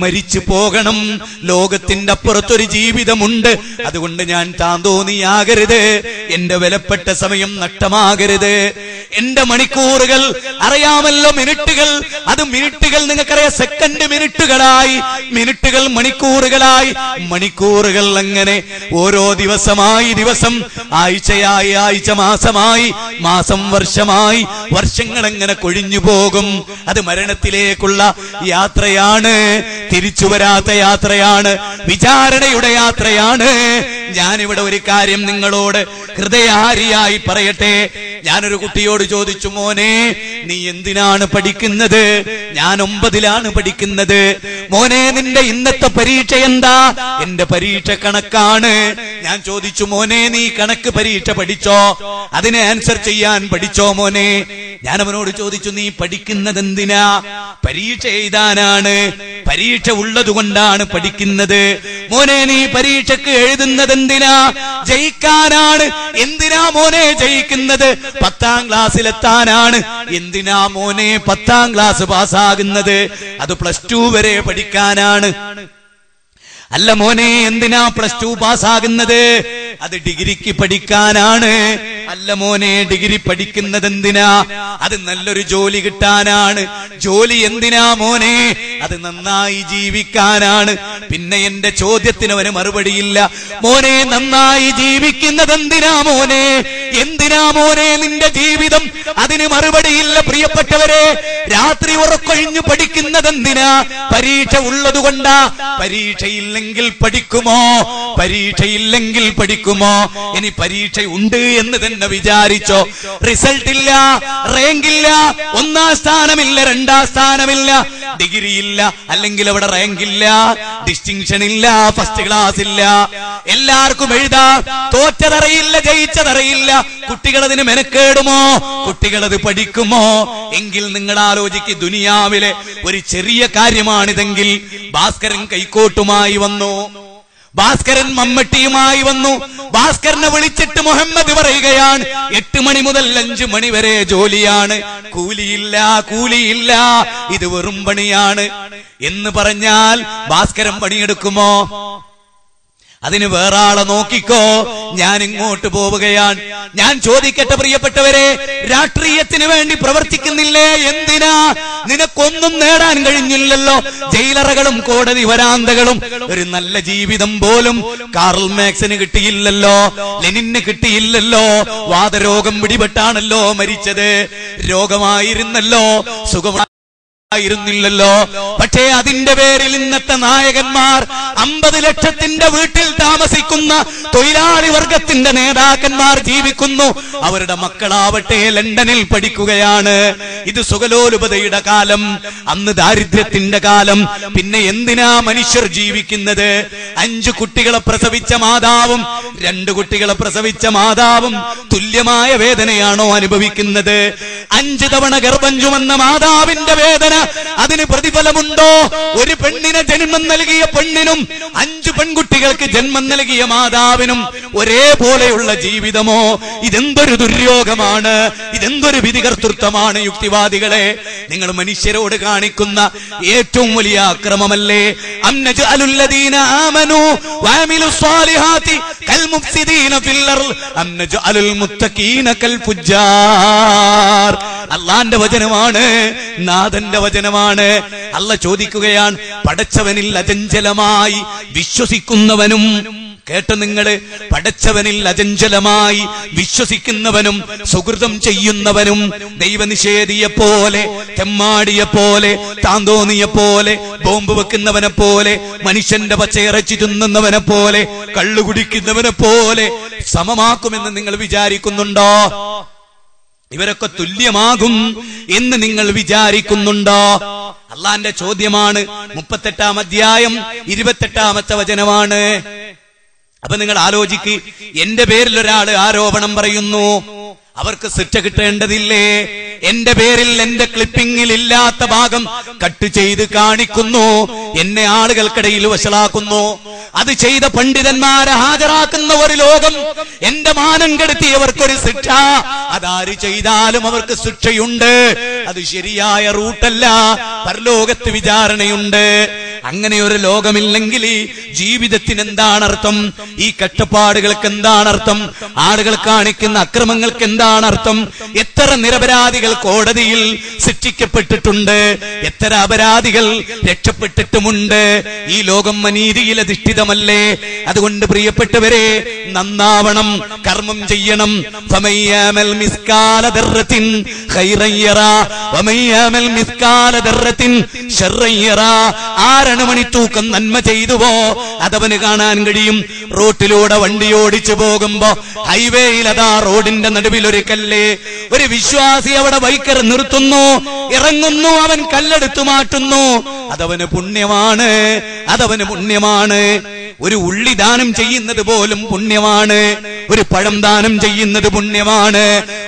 മരിച്ചു പോകണം. ലോകത്തിന്റെ അപ്പുറത്തൊരു ജീവിതമുണ്ട്. അതുകൊണ്ട് ഞാൻ താന്തോന്നിയാകരുത്. എന്റെ വിലപ്പെട്ട സമയം നഷ്ടമാകരുത്. എന്റെ മണിക്കൂറുകൾ അറിയാമല്ലോ, മിനിറ്റുകൾ. അത് മിനിറ്റുകൾ നിങ്ങൾക്കറിയാം, സെക്കൻഡ് മിനിറ്റുകളായി, മിനിറ്റുകൾ മണിക്കൂറുകളായി, മണിക്കൂറുകൾ അങ്ങനെ ഓരോ ദിവസമായി ദിവസം, ആഴ്ചയായി ആഴ്ച, മാസമായി മാസം, വർഷമായി വർഷങ്ങൾ എങ്ങനെ കൊഴിഞ്ഞു പോകും. അത് മരണത്തിലേക്കുള്ള യാത്രയാണ്, തിരിച്ചു വരാത്ത യാത്രയാണ്, വിചാരണയുടെ യാത്രയാണ്. ഞാനിവിടെ ഒരു കാര്യം നിങ്ങളോട് ഹൃദയഹാരിയായി പറയട്ടെ. ഞാനൊരു കുട്ടിയോട് ചോദിച്ചു, മോനെ നീ എന്തിനാണ് പഠിക്കുന്നത്? ഞാൻ 9ലാണ് പഠിക്കുന്നത്. മോനെ നിന്റെ ഇന്നത്തെ പരീക്ഷ എന്താ? എന്റെ പരീക്ഷ കണക്കാണ്. ഞാൻ ചോദിച്ചു, മോനെ നീ കണക്ക് പരീക്ഷ പഠിച്ചോ? അതിനെ ആൻസർ ചെയ്യാൻ പഠിച്ചോ മോനെ? ഞാൻ അവനോട് ചോദിച്ചു, നീ പഠിക്കുന്നത് എന്തിനാ? പരീക്ഷ എഴുതാനാണ്. പരീക്ഷ ഉള്ളത് കൊണ്ടാണ് പഠിക്കുന്നത്. മോനെ നീ പരീക്ഷക്ക് എഴുതുന്നത് എന്തിനാ? ജയിക്കാനാണ്. എന്തിനാ മോനെ ജയിക്കുന്നത്? 10ാം ക്ലാസ്സിലെത്താനാണ്. എന്തിനാ മോനെ 10ാം ക്ലാസ് പാസ്സാകുന്നത്? അത് +2 വരെ പഠിക്കാനാണ്. അല്ല മോനെ എന്തിനാ +2 പാസ്സാകുന്നത്? അത് ഡിഗ്രിക്ക് പഠിക്കാനാണ്. അല്ല മോനെ ഡിഗ്രി പഠിക്കുന്നത് എന്തിനാ? അത് നല്ലൊരു ജോലി കിട്ടാനാണ്. ജോലി എന്തിനാ മോനെ? അത് നന്നായി ജീവിക്കാനാണ്. പിന്നെ എന്റെ ചോദ്യത്തിന് അവന് മറുപടിയില്ല. മോനെ നന്നായി ജീവിക്കുന്നത് എന്തിനാ മോനെ? എന്തിനാ മോനെ നിന്റെ ജീവിതം? അതിന് മറുപടിയില്ല. പ്രിയപ്പെട്ടവരെ, രാത്രി ഉറക്കൊഴിഞ്ഞു പഠിക്കുന്നത് എന്തിനാ? പരീക്ഷ ഉള്ളതുകൊണ്ടാ. പരീക്ഷയില്ലെങ്കിൽ പഠിക്കുമോ? പരീക്ഷയില്ലെങ്കിൽ പഠിക്കുമോ? ഇനി പരീക്ഷ ഉണ്ട് എന്ന് തന്നെ വിചാരിച്ചോ? റിസൾട്ട് ഇല്ല, റാങ്ക് ഇല്ല, 1ാം സ്ഥാനമില്ല, 2ാം സ്ഥാനമില്ല, ഡിഗ്രി ഇല്ല, അല്ലെങ്കിൽ അവിടെ റാങ്ക് ഇല്ല, ഡിസ്റ്റിങ്ഷൻ ഇല്ല, ഫസ്റ്റ് ക്ലാസ് ഇല്ല. എല്ലാവർക്കും എഴുതാം. തോറ്റതറിയില്ല, ജയിച്ചതറിയില്ല. കുട്ടികൾ അതിന് മെനക്കേടുമോ? കുട്ടികളത് പഠിക്കുമോ? എങ്കിൽ നിങ്ങൾ ആലോചിക്ക്, ദുനിയാവിലെ ഒരു ചെറിയ കാര്യമാണിതെങ്കിൽ ഭാസ്കരൻ കൈക്കോട്ടുമായി വന്നു, ഭാസ്കരൻ മമ്മട്ടിയുമായി വന്നു. ഭാസ്കരനെ വിളിച്ചിട്ട് മുഹമ്മദ് പറയുകയാണ്, 8 മണി മുതൽ 5 മണി വരെ ജോലിയാണ്, കൂലിയില്ല, കൂലിയില്ല, ഇത് വെറും പണിയാണ് എന്ന് പറഞ്ഞാൽ ഭാസ്കരൻ പണിയെടുക്കുമോ? അതിന് വേറെ ആളെ നോക്കിക്കോ. ഞാൻ ഇങ്ങോട്ട് പോവുകയാണ്. ഞാൻ ചോദിക്കട്ടെ പ്രിയപ്പെട്ടവരെ, രാഷ്ട്രീയത്തിന് വേണ്ടി പ്രവർത്തിക്കുന്നില്ലേ? എന്തിനാ? നിനക്കൊന്നും നേടാൻ കഴിഞ്ഞില്ലല്ലോ. ജയിലറകളും കോടതി വരാന്തകളും, ഒരു നല്ല ജീവിതം പോലും കാർൽ മാക്സിന് കിട്ടിയില്ലല്ലോ, ലെനിന് കിട്ടിയില്ലല്ലോ. വാതരോഗം പിടിപെട്ടാണല്ലോ മരിച്ചത്. രോഗമായിരുന്നല്ലോ, സുഖമായിരുന്നില്ലല്ലോ. പക്ഷേ അതിന്റെ പേരിൽ ഇന്നത്തെ നായകന്മാർ 50 ലക്ഷത്തിന്റെ വീട്ടിൽ താമസിക്കുന്ന തൊഴിലാളി വർഗത്തിന്റെ നേതാക്കന്മാർ ജീവിക്കുന്നു. അവരുടെ മക്കളാവട്ടെ ലണ്ടനിൽ പഠിക്കുകയാണ്. ഇത് സുഖലോലുപതയുടെ കാലം, അന്ന് ദാരിദ്ര്യത്തിന്റെ കാലം. പിന്നെ എന്തിനാ മനുഷ്യർ ജീവിക്കുന്നത്? 5 കുട്ടികളെ പ്രസവിച്ച മാതാവും 2 കുട്ടികളെ പ്രസവിച്ച മാതാവും തുല്യമായ വേദനയാണോ അനുഭവിക്കുന്നത്? 5 തവണ ഗർഭം ചുമന്ന മാതാവിന്റെ വേദന, അതിന് പ്രതിഫലമുണ്ടോ? ഒരു പെണ്ണിനെ ജന്മം നൽകിയ പെണ്ണിനും 5 പെൺകുട്ടികൾക്ക് ജന്മം നൽകിയ മാതാവിനും ഒരേപോലെയുള്ള ജീവിതമോ? ഇതെന്തൊരു ദുര്യോഗമാണ്, ഇതെന്തൊരു വിധികർത്തൃത്വമാണ്. യുക്തിവാദികളെ, നിങ്ങൾ മനുഷ്യരോട് കാണിക്കുന്ന ഏറ്റവും വലിയ അക്രമമല്ലേ? അംനജഅലുല്ലദീന ആമനൂ വഅമിലുസ് സ്വാലിഹാത്തി കൽ മുഫ്സിദീന ഫിൽ അർള് അംനജഅലുൽ മുത്തഖീന കൽ ഫുജ്ജാർ. അല്ലാഹുവിന്റെ വചനമാണ്, നാഥന്റെ വചനമാണ്. അല്ലാഹ് ചോദിക്കുകയാണ്, പടച്ചവനിൽ അചഞ്ചലമായി വിശ്വസിക്കുന്നവനും, കേട്ടോ നിങ്ങള്, പടച്ചവനിൽ അചഞ്ചലമായി വിശ്വസിക്കുന്നവനും സുഹൃതം ചെയ്യുന്നവനും ദൈവനിഷേധിയെ പോലെ, തെമ്മാടിയെ പോലെ, താന്തോന്നിയെ പോലെ, ബോംബ് വെക്കുന്നവനെ പോലെ, മനുഷ്യന്റെ പച്ചയിറച്ചി തിന്നുന്നവനെ പോലെ, കള്ളു കുടിക്കുന്നവനെ പോലെ സമമാക്കുമെന്ന് നിങ്ങൾ വിചാരിക്കുന്നുണ്ടോ? ഇവരൊക്കെ തുല്യമാകും എന്ന് നിങ്ങൾ വിചാരിക്കുന്നുണ്ടോ? അള്ളാന്റെ ചോദ്യമാണ്. 38-ാം അധ്യായം 28-ാമത്തെ വചനമാണ്. അപ്പൊ നിങ്ങൾ ആലോചിക്ക്, എന്റെ പേരിൽ ഒരാൾ ആരോപണം പറയുന്നു, അവർക്ക് ശിക്ഷ കിട്ടേണ്ടതില്ലേ? എന്റെ പേരിൽ എന്റെ ക്ലിപ്പിംഗിൽ ഇല്ലാത്ത ഭാഗം കട്ട് ചെയ്ത് കാണിക്കുന്നു, എന്നെ ആളുകൾക്കിടയിൽ വഷളാക്കുന്നു. അത് ചെയ്ത പണ്ഡിതന്മാരെ ഹാജരാക്കുന്ന ഒരു ലോകം. എന്റെ മാനം കെടുത്തിയവർക്കൊരു ശിക്ഷ, അതാര് ചെയ്താലും അവർക്ക് ശിക്ഷയുണ്ട്. അത് ശരിയായ റൂട്ടല്ല, പരലോകത്ത് വിചാരണയുണ്ട്. അങ്ങനെ ഒരു ലോകമില്ലെങ്കിൽ ജീവിതത്തിന് എന്താണ് അർത്ഥം? ഈ കഷ്ടപ്പാടുകൾക്ക് എന്താണ് അർത്ഥം? ആളുകൾ കാണിക്കുന്ന അക്രമങ്ങൾക്ക് എന്താണ് അർത്ഥം? എത്ര നിരപരാധികൾ കോടതിയിൽ ശിക്ഷിക്കപ്പെട്ടിട്ടുണ്ട്, എത്ര അപരാധികൾ രക്ഷപ്പെട്ടിട്ടുമുണ്ട്. ഈ ലോകം അനീതിയിൽ അധിഷ്ഠിതമല്ലേ? അതുകൊണ്ട് പ്രിയപ്പെട്ടവരെ, നന്നാവണം, കർമ്മം ചെയ്യണം. ഫമയ്യാമൽ മിസ്കാല ദർറത്തിൻ ഖൈറൻ യറാ വമയ്യാമൽ മിസ്കാല ദർറത്തിൻ ശർറൻ യറാ. ആരണമണിത്തൂക്കം നന്മ ചെയ്തുവോ അതവന് കാണാൻ കഴിയും. റോട്ടിലൂടെ വണ്ടി ഓടിച്ചു പോകുമ്പോ ഹൈവേയിൽ അതാ റോഡിന്റെ നടുവിൽ ഒരു കല്ല്. ഒരു വിശ്വാസി അവിടെ ബൈക്കർ നിർത്തുന്നു, ഇറങ്ങുന്നു, അവൻ കല്ലെടുത്തു മാറ്റുന്നു. അതവന് പുണ്യമാണ്, അതവന് പുണ്യമാണ്. ഒരു ഉള്ളി ദാനം ചെയ്യുന്നത് പോലും പുണ്യമാണ്. ഒരു പഴം ദാനം ചെയ്യുന്നത് പുണ്യമാണ്.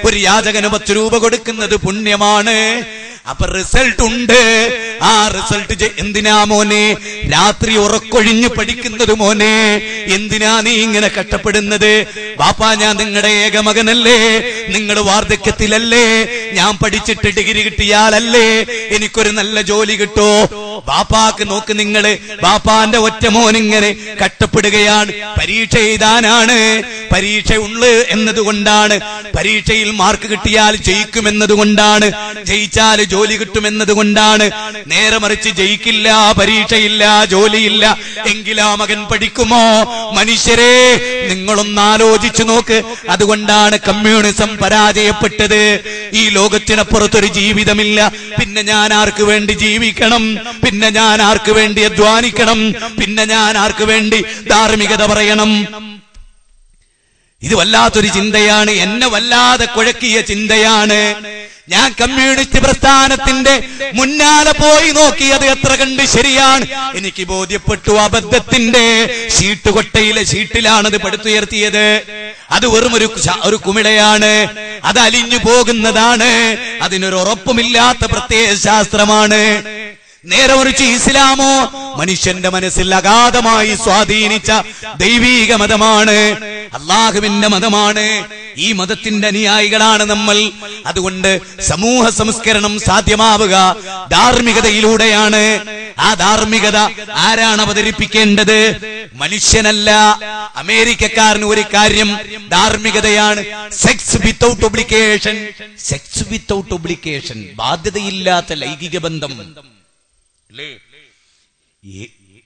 ഒരു യാചകന് 10 രൂപ കൊടുക്കുന്നത് പുണ്യമാണ്. അപ്പൊ റിസൾട്ട് ഉണ്ട്. ആ റിസൾട്ട് എന്തിനാ മോനെ രാത്രി ഉറക്കൊഴിഞ്ഞു പഠിക്കുന്നത്? മോനെ, എന്തിനാ നീ ഇങ്ങനെ കഷ്ടപ്പെടുന്നത്? ബാപ്പാ, ഞാൻ നിങ്ങളുടെ ഏക മകനല്ലേ, നിങ്ങളുടെ വാർദ്ധക്യത്തിലല്ലേ, ഞാൻ പഠിച്ചിട്ട് ഡിഗ്രി കിട്ടിയാലല്ലേ എനിക്കൊരു നല്ല ജോലി കിട്ടോ? ബാപ്പാക്ക് നോക്ക്, നിങ്ങള് ബാപ്പാന്റെ ഒറ്റ മോനിങ്ങനെ കഷ്ടപ്പെടുകയാണ്. പരീക്ഷ എഴുതാനാണ്, പരീക്ഷ ഉള്ളു എന്നതുകൊണ്ടാണ്, പരീക്ഷയിൽ മാർക്ക് കിട്ടിയാൽ ജയിക്കുമെന്നതുകൊണ്ടാണ്, ജയിച്ചാൽ ജോലി കിട്ടുമെന്നതുകൊണ്ടാണ്. നേരെ മറിച്ച് ജയിക്കില്ല, പരീക്ഷയില്ല, ജോലിയില്ല എങ്കിലാ മകൻ പഠിക്കുമോ? മനുഷ്യരെ, നിങ്ങളൊന്ന് ആലോചിച്ചു നോക്ക്. അതുകൊണ്ടാണ് കമ്മ്യൂണിസം പരാജയപ്പെട്ടത്. ഈ ലോകത്തിനപ്പുറത്തൊരു ജീവിതമില്ല. പിന്നെ ഞാൻ ആർക്ക് വേണ്ടി ജീവിക്കണം? പിന്നെ ഞാൻ ആർക്ക് വേണ്ടി അധ്വാനിക്കണം? പിന്നെ ഞാൻ ആർക്ക് വേണ്ടി ധാർമ്മികത പറയണം? ഇത് വല്ലാത്തൊരു ചിന്തയാണ്, എന്നെ വല്ലാതെ കുഴക്കിയ ചിന്തയാണ്. ഞാൻ കമ്മ്യൂണിസ്റ്റ് പ്രസ്ഥാനത്തിന്റെ മുന്നാലെ പോയി നോക്കിയത് എത്ര കണ്ട് ശരിയാണ്. എനിക്ക് ബോധ്യപ്പെട്ടു, അബദ്ധത്തിന്റെ ഷീട്ടുകൊട്ടയിലെ ഷീട്ടിലാണത് പടുത്തുയർത്തിയത്. അത് വെറും ഒരു കുമിളയാണ്, അത് അലിഞ്ഞു പോകുന്നതാണ്, അതിനൊരു ഉറപ്പുമില്ലാത്ത പ്രത്യയ ശാസ്ത്രമാണ്. നേരെ മറിച്ച് ഇസ്ലാമോ മനുഷ്യന്റെ മനസ്സിൽ അഗാധമായി സ്വാധീനിച്ച ദൈവീക മതമാണ്, അള്ളാഹുവിന്റെ മതമാണ്. ഈ മതത്തിന്റെ അനുയായികളാണ് നമ്മൾ. അതുകൊണ്ട് സമൂഹ സംസ്കരണം സാധ്യമാവുക ധാർമ്മികതയിലൂടെയാണ്. ആ ധാർമ്മികത ആരാണ് അവതരിപ്പിക്കേണ്ടത്? മനുഷ്യനല്ല. അമേരിക്കക്കാരന് ഒരു കാര്യം ധാർമ്മികതയാണ്, sex without obligation. Sex without obligation, ബാധ്യതയില്ലാത്ത ലൈംഗിക ബന്ധം.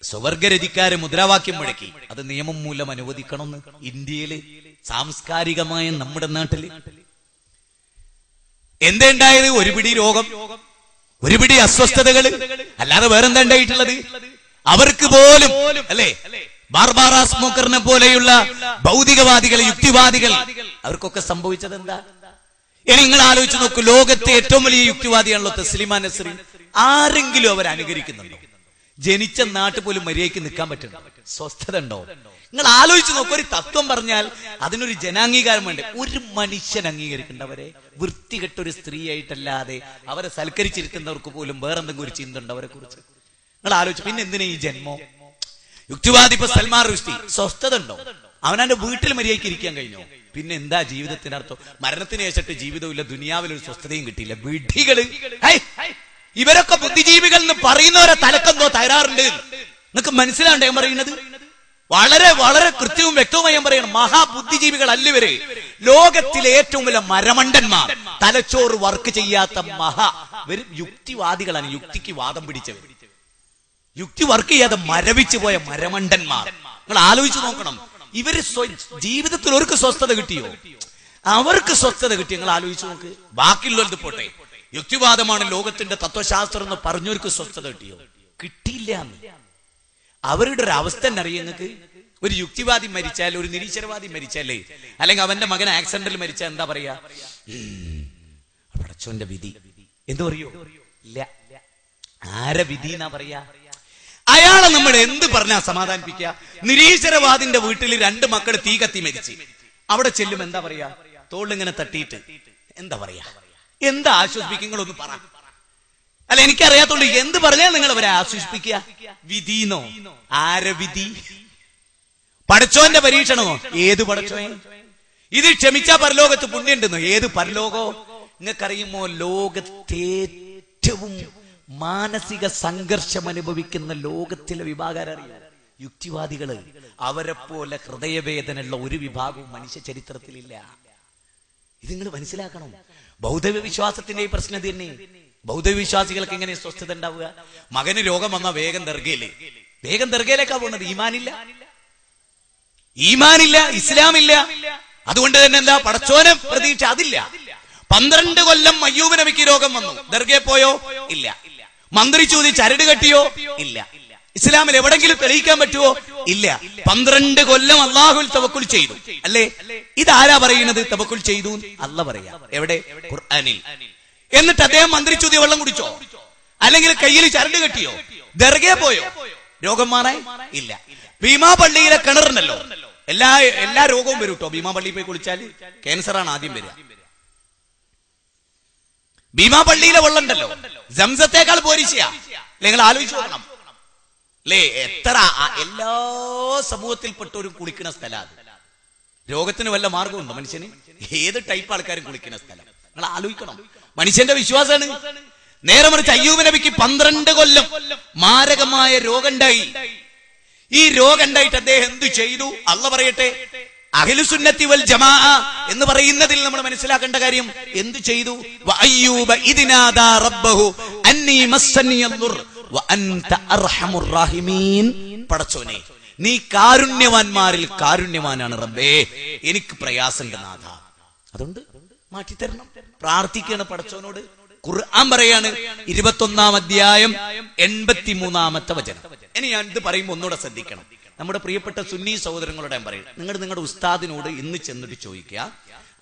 സ്വവർഗരതിക്കാര് മുദ്രാവാക്യം മുഴക്കി, അത് നിയമം മൂലം അനുവദിക്കണമെന്ന്. ഇന്ത്യയില്, സാംസ്കാരികമായ നമ്മുടെ നാട്ടില് എന്തുണ്ടായത്? ഒരു പിടി രോഗം, ഒരു പിടി അസ്വസ്ഥതകള്, അല്ലാതെ വേറെന്താ ഉണ്ടായിട്ടുള്ളത്? അവർക്ക് പോലും അല്ലെ, ബാർബാറ സ്മോക്കറിനെ പോലെയുള്ള ഭൗതികവാദികൾ, യുക്തിവാദികൾ, അവർക്കൊക്കെ സംഭവിച്ചത് എന്താ? ഇനി നിങ്ങൾ ആലോചിച്ച് നോക്കൂ. ലോകത്തെ ഏറ്റവും വലിയ യുക്തിവാദിയാണല്ലോ തസ്ലിമ നസ്രീൻ. ആരെങ്കിലും അവർ അനുകരിക്കുന്നുണ്ടോ? ജനിച്ച നാട്ടിൽ പോലും മര്യാദയ്ക്ക് നിൽക്കാൻ പറ്റുന്നുണ്ടോ? സ്വസ്ഥത ഉണ്ടോ? നിങ്ങൾ ആലോചിച്ച് നോക്കൂ. ഒരു തത്വം പറഞ്ഞാൽ അതിനൊരു ജനാംഗീകാരം വേണ്ടേ? ഒരു മനുഷ്യൻ അംഗീകരിക്കേണ്ടവരെ വൃത്തികെട്ടൊരു സ്ത്രീയായിട്ടല്ലാതെ അവരെ സൽക്കരിച്ചിരുത്തുന്നവർക്ക് പോലും വേറെന്തെങ്കിലും ഒരു ചിന്ത ഉണ്ടോ അവരെ കുറിച്ച്? നിങ്ങൾ ആലോചിച്ചു. പിന്നെ എന്തിനാ ഈ ജന്മോ? യുക്തിവാദി ഇപ്പൊ സൽമാൻ റുഷ്ദി, സ്വസ്ഥത ഉണ്ടോ? അവനവന്റെ വീട്ടിൽ മര്യാദയ്ക്ക് ഇരിക്കാൻ കഴിഞ്ഞോ? പിന്നെ എന്താ ജീവിതത്തിനർത്ഥം? മരണത്തിന് ശേഷിട്ട് ജീവിതമില്ല, ദുനിയാവിലൊരു സ്വസ്ഥതയും കിട്ടിയില്ല. വിഡ്ഢികള്. ഇവരൊക്കെ ബുദ്ധിജീവികൾ എന്ന് പറയുന്നവരെ തലക്കെന്തോ തകരാറുണ്ട്. നിങ്ങൾക്ക് മനസ്സിലാണ്ട് ഞാൻ പറയുന്നത്? വളരെ വളരെ കൃത്യവും വ്യക്തവുമായി ഞാൻ പറയണം. മഹാബുദ്ധിജീവികൾ അല്ല ഇവര്. ലോകത്തിലെ ഏറ്റവും വലിയ മരമണ്ടന്മാർ, തലച്ചോറ് വർക്ക് ചെയ്യാത്ത ഇവര് യുക്തിവാദികളാണ്. യുക്തിക്ക് വാദം പിടിച്ചവർ, യുക്തി വർക്ക് ചെയ്യാതെ മരവിച്ചു പോയ മരമണ്ടന്മാർ. നിങ്ങൾ ആലോചിച്ച് നോക്കണം. ഇവര് ജീവിതത്തിൽ അവർക്ക് സ്വസ്ഥത കിട്ടിയോ? അവർക്ക് സ്വസ്ഥത കിട്ടി? നിങ്ങൾ ആലോചിച്ച് നോക്ക്. ബാക്കിയുള്ളത് പോട്ടെ, യുക്തിവാദമാണ് ലോകത്തിന്റെ തത്വശാസ്ത്രം എന്ന് പറഞ്ഞവർക്ക് സ്വസ്ഥത കിട്ടിയോ? കിട്ടിയില്ല. അവരുടെ ഒരു അവസ്ഥ തന്നെ അറിയാം നിങ്ങൾക്ക്. ഒരു യുക്തിവാദി മരിച്ചാൽ, ഒരു നിരീശ്വരവാദി മരിച്ചാലേ, അല്ലെങ്കിൽ അവന്റെ മകൻ ആക്സിഡന്റിൽ മരിച്ചാൽ എന്താ പറയാ? പടച്ചോന്റെ വിധി എന്തു പറയോ? ഇല്ല. ആരെ വിധി എന്നാ പറയാ? അയാളെ നമ്മൾ എന്ത് പറഞ്ഞാ സമാധാനിപ്പിക്കുക? നിരീശ്വരവാദിന്റെ വീട്ടിൽ 2 മക്കൾ തീ കത്തി മരിച്ച് അവിടെ ചെല്ലും, എന്താ പറയാ? തോളിങ്ങനെ തട്ടിയിട്ട് എന്താ പറയാ? എന്താ ആശ്വസിപ്പിക്കുക? നിങ്ങളൊന്ന് പറ. അല്ല, എനിക്കറിയാത്തോണ്ട് എന്ത് പറഞ്ഞാൽ നിങ്ങൾ അവരെ ആശ്വസിപ്പിക്കുക? വിധിന്നോ? ആരെ വിധി? പടച്ചോന്റെ പരീക്ഷണമോ? ഏത് പടച്ചോൻ? ഇത് ക്ഷമിച്ചാ പരലോകത്ത് പുണ്യുണ്ടെന്നോ? ഏത് പരലോകോ? നിങ്ങൾക്കറിയുമോ, ലോകത്തേറ്റവും മാനസിക സംഘർഷം അനുഭവിക്കുന്ന ലോകത്തിലെ വിഭാഗം യുക്തിവാദികള്. അവരെ പോലെ ഹൃദയവേദനയുള്ള ഒരു വിഭാഗവും മനുഷ്യ ചരിത്രത്തിലില്ല. ഇത് നിങ്ങൾ മനസ്സിലാക്കണം. ബൗദ്ധ വിശ്വാസത്തിന്റെ ഈ പ്രശ്നം തന്നെ. ബൗദ്ധ വിശ്വാസികൾക്ക് എങ്ങനെ സ്വസ്ഥത ഉണ്ടാവുക? മകന് രോഗം വന്നാൽ വേഗം ദർഗയിലേക്കാ പോകുന്നത്. ഈമാനില്ല, ഇസ്ലാമില്ല. അതുകൊണ്ട് തന്നെ എന്താ, പടച്ചോനെ പ്രതീക്ഷ അതില്ല. 12 കൊല്ലം അയ്യൂബ് നബിക്ക് രോഗം വന്നു, ദർഗയിൽ പോയോ? ഇല്ല. മന്ത്രിച്ചു ചരട് കെട്ടിയോ? ഇല്ല. ഇസ്ലാമിൽ എവിടെങ്കിലും തെളിയിക്കാൻ പറ്റുമോ? ഇല്ല. 12 കൊല്ലം അല്ലാഹുവിൽ തവക്കുൽ ചെയ്തു, അല്ലേ? ഇതാരാ പറയുന്നത് തവക്കുൽ ചെയ്തു? അല്ലാഹ് പറയാ. എവിടെ? ഖുർആനിൽ. എന്നിട്ട് അദ്ദേഹം മന്ത്രിച്ചു വെള്ളം കുടിച്ചോ? അല്ലെങ്കിൽ കയ്യിൽ ചരട് കെട്ടിയോ? ദർഗയിൽ പോയോ? രോഗം മാറാൻ? ഇല്ല. ഭീമാ പള്ളിയിലെ കിണറുണ്ടല്ലോ, എല്ലാ രോഗവും വരും കേട്ടോ. ഭീമാ പള്ളിയിൽ പോയി കുളിച്ചാൽ ക്യാൻസറാണ് ആദ്യം വരിക. ഭീമാ പള്ളിയിലെ വെള്ളം ഉണ്ടല്ലോ, സംസത്തേക്കാൾ പോരിശയാ. നിങ്ങൾ ആലോചിച്ചു നോക്കണം അല്ലേ? എത്ര എല്ലാ സമൂഹത്തിൽപ്പെട്ടവരും കുളിക്കുന്ന സ്ഥലം. രോഗത്തിന് വല്ല മാർഗമുണ്ടോ മനുഷ്യന്? ഏത് ടൈപ്പ് ആൾക്കാരും കുളിക്കുന്ന സ്ഥലം. നിങ്ങൾ ആലോചിക്കണം. മനുഷ്യന്റെ വിശ്വാസമാണ്. നേരെ മറിച്ച് അയ്യൂബ് നബിക്ക് 12 കൊല്ലം മാരകമായ രോഗം ഉണ്ടായി. ഈ രോഗം ഉണ്ടായിട്ട് അദ്ദേഹം എന്തു ചെയ്തു? അല്ലാഹ് പറയട്ടെ, അഹ്ലുസുന്നത്തി വൽ ജമാഅ എന്ന് പറയുന്നതിൽ നമ്മൾ മനസ്സിലാക്കേണ്ട കാര്യം എന്തു ചെയ്തു? വഅയ്യൂബ ഇദ്നാദാ റബ്ബഹു അന്നി മസ്സനിയദ്ദുർ വഅൻത അർഹമുർ റഹീമീൻ. പടച്ചോനെ, നീ കാരുണ്യവാന്മാരിൽ കാരുണ്യവാനാണ് റബ്ബേ, എനിക്ക് പ്രയാസമുണ്ട് നാഥ, അതുകൊണ്ട് മാറ്റിത്തരണം. പ്രാർത്ഥിക്കണം പടച്ചോനോട്. ഖുർആൻ പറയാണ് 21-ാം അധ്യായം 83-ാമത്തെ വചനം. ഇനി ഞാൻ ഇത് പറയുമ്പോൾ ഒന്നുകൂടെ ശ്രദ്ധിക്കണം. നമ്മുടെ പ്രിയപ്പെട്ട സുന്നി സഹോദരങ്ങളോട് ഞാൻ പറയും, നിങ്ങളുടെ ഉസ്താദിനോട് ഇന്ന് ചെന്നിട്ട് ചോദിക്കുക,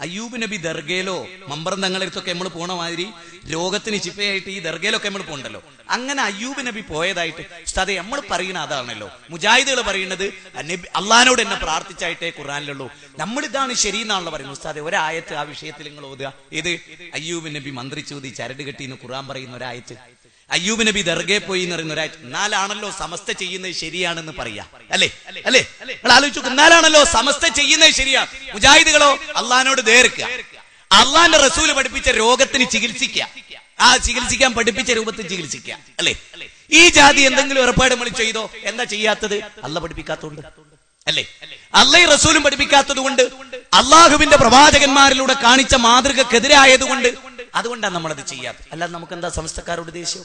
അയ്യൂബ് നബി ദർഗയിലോ മമ്പറന്തങ്ങളടുത്തൊക്കെ നമ്മൾ പോണ മാതിരി രോഗത്തിന് ചിപ്പയായിട്ട് ഈ ദർഗയിലൊക്കെ നമ്മൾ പോകണ്ടല്ലോ. അങ്ങനെ അയ്യൂബ് നബി പോയതായിട്ട് ഉസ്താദെ നമ്മൾ പറയുന്ന അതാണല്ലോ. മുജാഹിദുകൾ പറയുന്നത് അള്ളഹാനോട് എന്നെ പ്രാർത്ഥിച്ചായിട്ടേ ഖുർആനിലുള്ളൂ, നമ്മളിതാണ് ശരിയെന്നാണല്ലോ പറയുന്നത്. ഉസ്താദെ ഒരായത്ത് ആ വിഷയത്തിൽ നിങ്ങൾ ഓതുക. ഇത് അയ്യൂബ് നബി മന്ത്രിച്ചൂതി ചരട് കെട്ടി എന്ന് ഖുർആൻ പറയുന്ന ഒരായത്ത്, അയ്യൂബ് നബി ദർഗയിൽ പോയി എന്ന് പറയുന്ന ഒരാഴ്ച. എന്നാലാണല്ലോ സമസ്ത ചെയ്യുന്നത് ശരിയാണെന്ന് പറയാ, അല്ലേ? നിങ്ങൾ ആലോചിച്ചു, എന്നാലാണല്ലോ സമസ്ത ചെയ്യുന്നത് ശരിയാ. മുജാഹിദുകളോ അള്ളഹാനോട് ദേർക്കുക, അള്ളാന്റെ റസൂല് പഠിപ്പിച്ച രോഗത്തിന് ചികിത്സിക്കുക, ആ ചികിത്സിക്കാൻ പഠിപ്പിച്ച രൂപത്തിൽ ചികിത്സിക്കുക, അല്ലേ? ഈ ജാതി എന്തെങ്കിലും ഏർപ്പാട് നമ്മൾ ചെയ്തോ? എന്താ ചെയ്യാത്തത്? അള്ളാഹ് പഠിപ്പിക്കാത്തതുകൊണ്ട്, അല്ലേ? അള്ളാഹ് റസൂലും പഠിപ്പിക്കാത്തത് കൊണ്ട്, അള്ളാഹുവിന്റെ പ്രവാചകന്മാരിലൂടെ കാണിച്ച മാതൃകക്കെതിരായതുകൊണ്ട്, അതുകൊണ്ടാണ് നമ്മളത് ചെയ്യാത്തത്. അല്ലാതെ നമുക്ക് എന്താ സമസ്തക്കാരോട് ദേഷ്യം?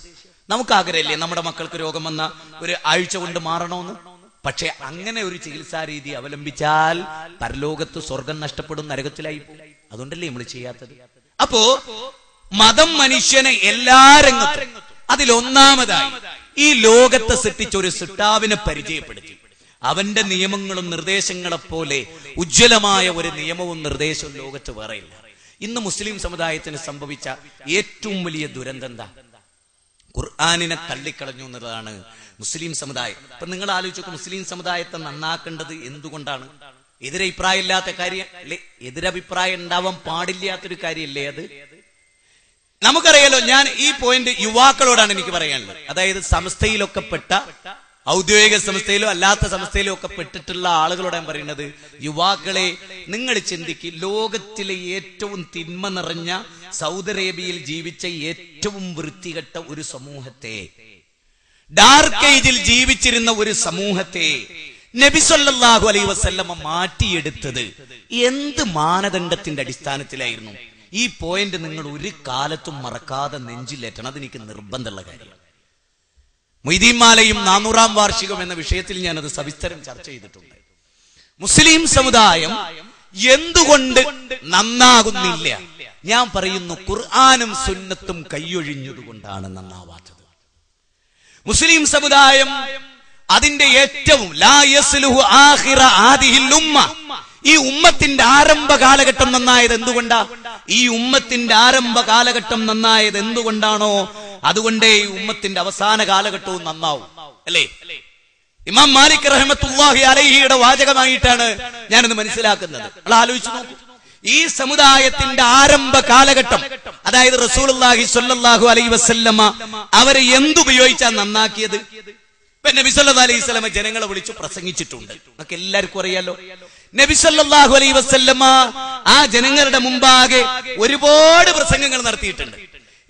നമുക്ക് ആഗ്രഹമില്ലേ നമ്മുടെ മക്കൾക്ക് രോഗം വന്ന ഒരു ആഴ്ച കൊണ്ട് മാറണമെന്ന്? പക്ഷെ അങ്ങനെ ഒരു ചികിത്സാ രീതി അവലംബിച്ചാൽ പരലോകത്ത് സ്വർഗം നഷ്ടപ്പെടും, നരകത്തിലായി പോകും. അതുകൊണ്ടല്ലേ നമ്മൾ ചെയ്യാത്തത്. അപ്പോ മതം മനുഷ്യനെ എല്ലാ രംഗത്തും, അതിലൊന്നാമതായി ഈ ലോകത്തെ സൃഷ്ടിച്ച ഒരു സൃഷ്ടാവിനെ പരിചയപ്പെടുത്തി. അവന്റെ നിയമങ്ങളും നിർദ്ദേശങ്ങളെ പോലെ ഉജ്ജ്വലമായ ഒരു നിയമവും നിർദ്ദേശവും ലോകത്ത് വേറെയില്ല. ഇന്ന് മുസ്ലിം സമുദായത്തിന് സംഭവിച്ച ഏറ്റവും വലിയ ദുരന്തം എന്താ? ഖുർആനിനെ തള്ളിക്കളഞ്ഞു എന്നുള്ളതാണ് മുസ്ലിം സമുദായം. അപ്പൊ നിങ്ങൾ ആലോചിച്ചു, മുസ്ലിം സമുദായത്തെ നന്നാക്കേണ്ടത് എന്തുകൊണ്ടാണ്? എതിരഭിപ്രായം ഇല്ലാത്ത കാര്യം അല്ലേ? എതിരഭിപ്രായം ഉണ്ടാവാൻ പാടില്ലാത്തൊരു കാര്യമല്ലേ അത്? നമുക്കറിയാലോ. ഞാൻ ഈ പോയിന്റ് യുവാക്കളോടാണ് എനിക്ക് പറയാനുള്ളത്. അതായത് സംസ്ഥയിലൊക്കെ പെട്ട, ഔദ്യോഗിക സംസ്ഥയിലോ അല്ലാത്ത സംസ്ഥയിലോ ഒക്കെ പെട്ടിട്ടുള്ള ആളുകളോട് ഞാൻ പറയുന്നത്, യുവാക്കളെ നിങ്ങൾ ചിന്തിക്ക്, ലോകത്തിലെ ഏറ്റവും തിന്മ നിറഞ്ഞ സൗദി അറേബ്യയിൽ ജീവിച്ച ഏറ്റവും വൃത്തികെട്ട ഒരു സമൂഹത്തെ, ഡാർക്ക് ഏജിൽ ജീവിച്ചിരുന്ന ഒരു സമൂഹത്തെ നബി സല്ലല്ലാഹു അലൈഹി വസല്ലമ മാറ്റിയെടുത്തത് എന്ത് മാനദണ്ഡത്തിന്റെ അടിസ്ഥാനത്തിലായിരുന്നു? ഈ പോയിന്റ് നിങ്ങൾ ഒരു കാലത്തും മറക്കാതെ നെഞ്ചിലേറ്റണം. അതെനിക്ക് നിർബന്ധമുള്ള കാര്യമാണ്. മൊയ്തീൻ മാലയും 400-ാം വാർഷികം എന്ന വിഷയത്തിൽ ഞാനത് സവിസ്തരം ചർച്ച ചെയ്തിട്ടുണ്ട്. മുസ്ലിം സമുദായം എന്തുകൊണ്ട് നന്നാകുന്നില്ല? ഞാൻ പറയുന്നു, ഖുർആനും സുന്നത്തും കൈയൊഴിഞ്ഞതുകൊണ്ടാണ് നന്നാവാത്തത്. മുസ്ലിം സമുദായം അതിന്റെ ഏറ്റവും ലാ യസ്ലുഹു ആഖിറ ആദിഹിൽ ഉമ്മ, ഈ ഉമ്മത്തിന്റെ ആരംഭ കാലഘട്ടം നന്നായത് എന്തുകൊണ്ടാ? ഈ ഉമ്മത്തിന്റെ ആരംഭ കാലഘട്ടം നന്നായത് എന്തുകൊണ്ടാണോ അതുകൊണ്ടേ ഈ ഉമ്മത്തിന്റെ അവസാന കാലഘട്ടവും നന്നാവും, അല്ലേ? ഇമാം മാലിക് റഹ്മത്തുള്ളാഹി അലൈഹിയുടെ വാചകമായിട്ടാണ് ഞാനത് മനസ്സിലാക്കുന്നത്. നിങ്ങൾ ആലോചിച്ചു നോക്കൂ, ഈ സമുദായത്തിന്റെ ആരംഭ കാലഘട്ടം, അതായത് റസൂലുള്ളാഹി സ്വല്ലല്ലാഹു അലൈഹി വസല്ലമ അവരെ എന്തുപയോഗിച്ചാ നന്നാക്കിയത്? നബി സല്ലല്ലാഹു അലൈഹി വസല്ലമ ജനങ്ങളെ വിളിച്ചു പ്രസംഗിച്ചിട്ടുണ്ട്. നമുക്ക് എല്ലാവർക്കും അറിയാലോ. നബി സല്ലല്ലാഹു അലൈഹി വസല്ലമ ആ ജനങ്ങളുടെ മുമ്പാകെ ഒരുപാട് പ്രസംഗങ്ങൾ നടത്തിയിട്ടുണ്ട്.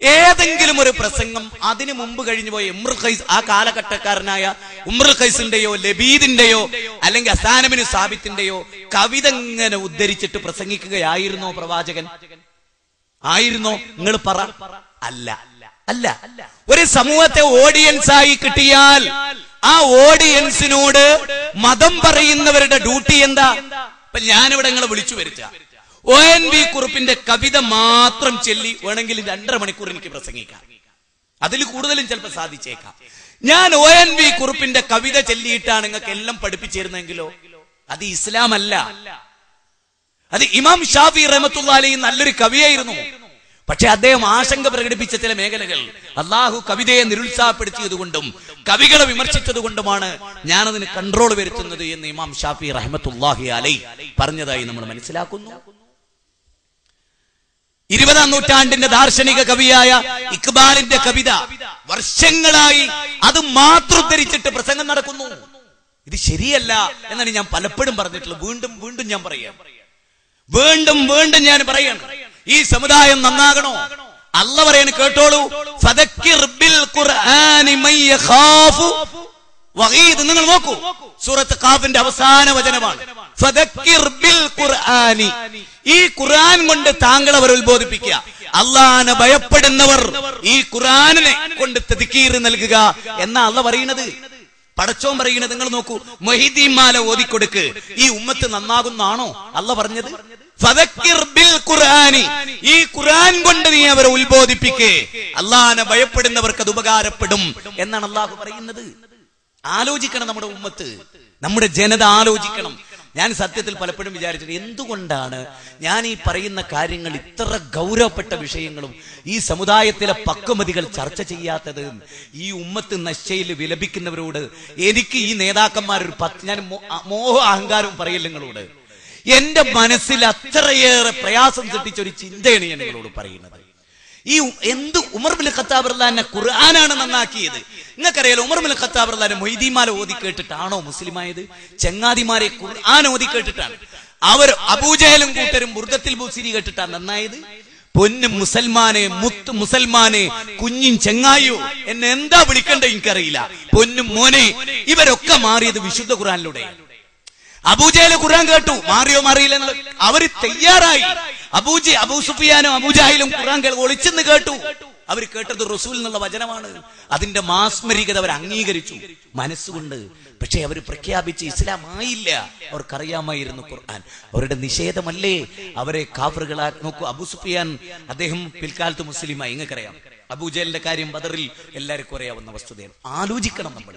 ഏതെങ്കിലും ഒരു പ്രസംഗം അതിനു മുമ്പ് കഴിഞ്ഞു പോയ ഉംറുൽ ഖൈസ്, ആ കാലഘട്ടക്കാരനായ ഉംറുൽ ഖൈസിന്റെയോ ലബീദിന്റെയോ അല്ലെങ്കിൽ ഹസ്സാൻ ഇബ്നു സാബിത്തിന്റെയോ കവിത ഇങ്ങനെ ഉദ്ധരിച്ചിട്ട് പ്രസംഗിക്കുകയായിരുന്നോ പ്രവാചകൻ? ആയിരുന്നോ? നിങ്ങൾ പറ. അല്ല, അല്ല. ഒരു സമൂഹത്തെ ഓഡിയൻസ് ആയി കിട്ടിയാൽ ആ ഓഡിയൻസിനോട് മതം പറയുന്നവരുടെ ഡ്യൂട്ടി എന്താ? ഇപ്പൊ ഞാനിവിടെ നിങ്ങളെ വിളിച്ചു വരുത്തുക, ONV കുറുപ്പിന്റെ കവിത മാത്രം ചൊല്ലി വേണമെങ്കിൽ 2.5 മണിക്കൂർ എനിക്ക് പ്രസംഗിക്കാം. അതിൽ കൂടുതലും ചിലപ്പോൾ സാധിച്ചേക്കാം. ഞാൻ ONV കുറുപ്പിന്റെ കവിത ചൊല്ലിയിട്ടാണ് നിങ്ങൾക്ക് എല്ലാം പഠിപ്പിച്ചിരുന്നെങ്കിലോ അത് ഇസ്ലാം അല്ല. അത് ഇമാം ഷാഫി റഹ്മത്തുള്ളാഹി അലൈഹി നല്ലൊരു കവിയായിരുന്നു. പക്ഷെ അദ്ദേഹം ആശങ്ക പ്രകടിപ്പിച്ച ചില മേഖലകൾ അള്ളാഹു കവിതയെ നിരുത്സാഹപ്പെടുത്തിയതുകൊണ്ടും കവികളെ വിമർശിച്ചതുകൊണ്ടുമാണ് ഞാനതിന് കൺട്രോൾ വരുത്തുന്നത് എന്ന് ഇമാം ഷാഫി റഹ്മത്തുള്ളാഹി അലൈഹി പറഞ്ഞതായി നമ്മൾ മനസ്സിലാക്കുന്നു. 20-ാം നൂറ്റാണ്ടിന്റെ ദാർശനിക കവിയായ ഇഖ്ബാലിന്റെ കവിത വർഷങ്ങളായി അത് മാത്രം ഉദ്ധരിച്ചിട്ട് പ്രസംഗം നടക്കുന്നു. ഇത് ശരിയല്ല എന്നാണ് ഞാൻ പലപ്പോഴും പറഞ്ഞിട്ടുള്ളത്. വീണ്ടും ഞാൻ പറയാം, വീണ്ടും ഞാൻ പറയാണ്, ഈ സമുദായം നന്നാകണോ? അല്ല പറയാണ്, കേട്ടോളൂ. ഫദക്കിർ ബിൽ ഖുർആനി മൻ യഖാഫു വഈദ്. നിങ്ങൾ നോക്കൂ, സൂറത്ത് ഖാഫിന്റെ അവസാന വചനമാണ് ഫദക്കിർ ബിൽ ഖുർആനി. ഈ ഖുർആൻ കൊണ്ട് താങ്കൾ അവരെ ഉത്ബോധിപ്പിക്കുക. അള്ളാഹനെ ഭയപ്പെടുന്നവർ ഈ ഖുർആനിനെ കൊണ്ട് തദ്കീർ നൽകുക എന്നാ അല്ല പറയുന്നത്. പടച്ചോൻ പറയുന്നത് നിങ്ങൾ നോക്കൂ, മൊഹീദ്ദീൻ മാല ഓതിക്കൊടുക്ക്, ഈ ഉമ്മത്ത് നന്നാകുന്നാണോ അല്ല പറഞ്ഞത്? ഫദക്കിർ ബിൽ ഖുർആനി. ഈ ഖുർആൻ കൊണ്ട് നീ അവരെ ഉത്ബോധിപ്പിക്കേ, അള്ളാഹനെ ഭയപ്പെടുന്നവർക്ക് അത് ഉപകാരപ്പെടും എന്നാണ് അള്ളാഹു പറയുന്നത്. ആലോചിക്കണം, നമ്മുടെ ഉമ്മത്ത്, നമ്മുടെ ജനത ആലോചിക്കണം. ഞാൻ സത്യത്തിൽ പലപ്പോഴും വിചാരിച്ചത്, എന്തുകൊണ്ടാണ് ഞാൻ ഈ പറയുന്ന കാര്യങ്ങൾ, ഇത്ര ഗൗരവപ്പെട്ട വിഷയങ്ങളും ഈ സമുദായത്തിലെ പക്വമതികൾ ചർച്ച ചെയ്യാത്തത്? ഈ ഉമ്മത്ത് നശ്ചയിൽ വിലപിക്കുന്നവരോട് എനിക്ക് ഈ നേതാക്കന്മാരൊരു ഞാൻ മോഹ അഹങ്കാരവും പറയില്ല നിങ്ങളോട്. എന്റെ മനസ്സിൽ അത്രയേറെ പ്രയാസം സൃഷ്ടിച്ച ഒരു ചിന്തയാണ് ഞാൻ നിങ്ങളോട് പറയുന്നത്. ഈ ഉമർ ബിൻ ഖത്താബ് റളിയല്ലാഹു അൻഹു ഖുർആനാണ് നന്നാക്കിയത്. നിങ്ങൾക്കറിയാലോ, ഉമർ ബിൻ ഖത്താബ് റളിയല്ലാഹു അൻഹു മൊഹീദ്ദീൻ മാല ഓതി കേട്ടിട്ടാണോ മുസ്ലിമായത്? ചങ്ങാതിമാരെ ഖുർആൻ ഓതി കേട്ടിട്ടാണ്. അവർ അബൂജഹലും കൂട്ടരും ബുർദത്തിൽ ബൂസിരി കേട്ടിട്ടാണ് നന്നായത്. പൊന്നും മുസൽമാനെ, മുത്ത് മുസൽമാനെ, കുഞ്ഞിൻ ചെങ്ങായോ, എന്നെ എന്താ വിളിക്കണ്ടേ എനിക്കറിയില്ല, പൊന്നും മോനെ, ഇവരൊക്കെ മാറിയത് വിശുദ്ധ ഖുർആനിലൂടെ. അബൂജഹല് ഖുർആൻ കേട്ടു, മാറിയില്ല. അവര് തയ്യാറായി. അബൂ സുഫിയാനും അബൂജഹലും ഖുർആൻ ഒളിച്ചെന്ന് കേട്ടു. അവർ കേട്ടത് റസൂൽ എന്നുള്ള വചനമാണ്. അതിന്റെ മാസ്മരികത അവർ അംഗീകരിച്ചു മനസ്സുകൊണ്ട്. പക്ഷെ അവർ പ്രഖ്യാപിച്ച് ഇസ്ലാം ആയില്ല. അവർക്കറിയാമായിരുന്നു ഖുർആൻ അവരുടെ നിഷേധമല്ലേ അവരെ കാഫറുകളാ. നോക്കൂ, അബൂ സുഫിയാൻ അദ്ദേഹം പിൽക്കാലത്ത് മുസ്ലിമായി. നിങ്ങൾക്കറിയാം, അബൂജഹലിന്റെ കാര്യം ബദറിൽ എല്ലാവർക്കും അറിയാവുന്ന വസ്തുതയാണ്. ആലോചിക്കണം നമ്മൾ.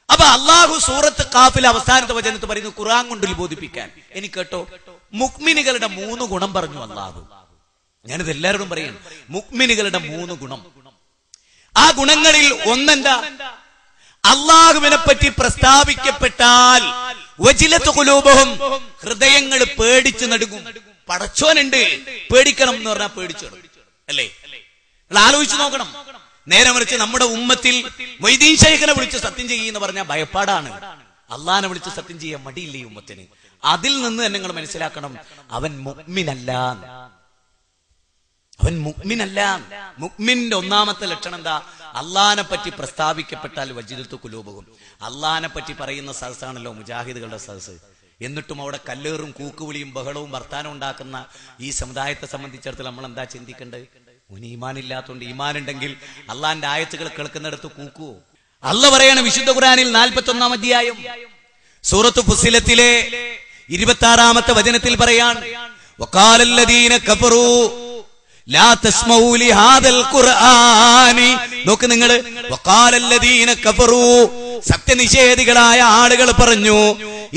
അപ്പൊ അള്ളാഹു സൂറത്ത് ഖാഫിലെ അവസാനത്തെ വചനത്ത് പറയുന്നു ഖുർആൻ കൊണ്ട് ഉത്ബോധിപ്പിക്കാൻ. എനിക്ക് കേട്ടോ, മുഅ്മിനുകളുടെ 3 ഗുണം പറഞ്ഞു അള്ളാഹു. ഞാനിത് എല്ലാവരോടും പറയാണ്, മുഅ്മിനുകളുടെ 3 ഗുണം. ആ ഗുണങ്ങളിൽ ഒന്നെന്താ? അള്ളാഹുവിനെ പറ്റി പ്രസ്താവിക്കപ്പെട്ടാൽ വജിലത്ത് ഖുലൂബുഹും, ഹൃദയങ്ങൾ പേടിച്ചു നടുങ്ങും. പടച്ചോനുണ്ട്, പേടിക്കണം എന്ന് പറഞ്ഞാൽ പേടിച്ചു അല്ലേ? നിങ്ങൾ ആലോചിച്ചു നോക്കണം. നേരെ മറിച്ച് നമ്മുടെ ഉമ്മത്തിൽ മൊയ്തീൻ ശൈഖിനെ വിളിച്ച് സത്യം ചെയ്യുന്ന പറഞ്ഞാൽ ഭയപ്പാടാണ്. അള്ളാഹിനെ വിളിച്ച് സത്യം ചെയ്യാൻ മടിയില്ല ഈ ഉമ്മത്തിന്. അതിൽ നിന്ന് തന്നെ നിങ്ങൾ മനസ്സിലാക്കണം, അവൻ മുഅ്മിനല്ല. അവൻ മുഅ്മിനല്ല. മുഅ്മിന്റെ ഒന്നാമത്തെ ലക്ഷണം എന്താ? അള്ളാഹിനെ പറ്റി പ്രസ്താവിക്കപ്പെട്ടാൽ വജിലത്തു ഖുലൂബുഹും. അള്ളാഹിനെ പറ്റി പറയുന്ന സദസ്സാണല്ലോ മുജാഹിദുകളുടെ സദസ്സ്. എന്നിട്ടും അവിടെ കല്ലേറും കൂക്കുവിളിയും ബഹളവും വർത്താനം ഉണ്ടാക്കുന്ന ഈ സമുദായത്തെ സംബന്ധിച്ചിടത്തോളം നമ്മൾ എന്താ ചിന്തിക്കേണ്ടത്? ഈമാനില്ലാത്തോണ്ട്, ഈമാൻ ഉണ്ടെങ്കിൽ അള്ളാന്റെ ആയത്തുകൾ കേൾക്കുന്നിടത്ത് കൂക്കുവോ? അള്ള പറയാണ് വിശുദ്ധ ഖുർആനിൽ 41-ാം അധ്യായം സൂറത്ത് ഫുസ്സിലത്തിലെ 26-ാമത്തെ വചനത്തിൽ പറയാൻ, വഖാലല്ലദീന കഫറൂ ലാ തസ്മഊ ലിഹാദൽ ഖുർആനി. നോക്ക് നിങ്ങൾ, വഖാലല്ലദീന കഫറൂ, സത്യനിഷേധികളായ ആളുകൾ പറഞ്ഞു,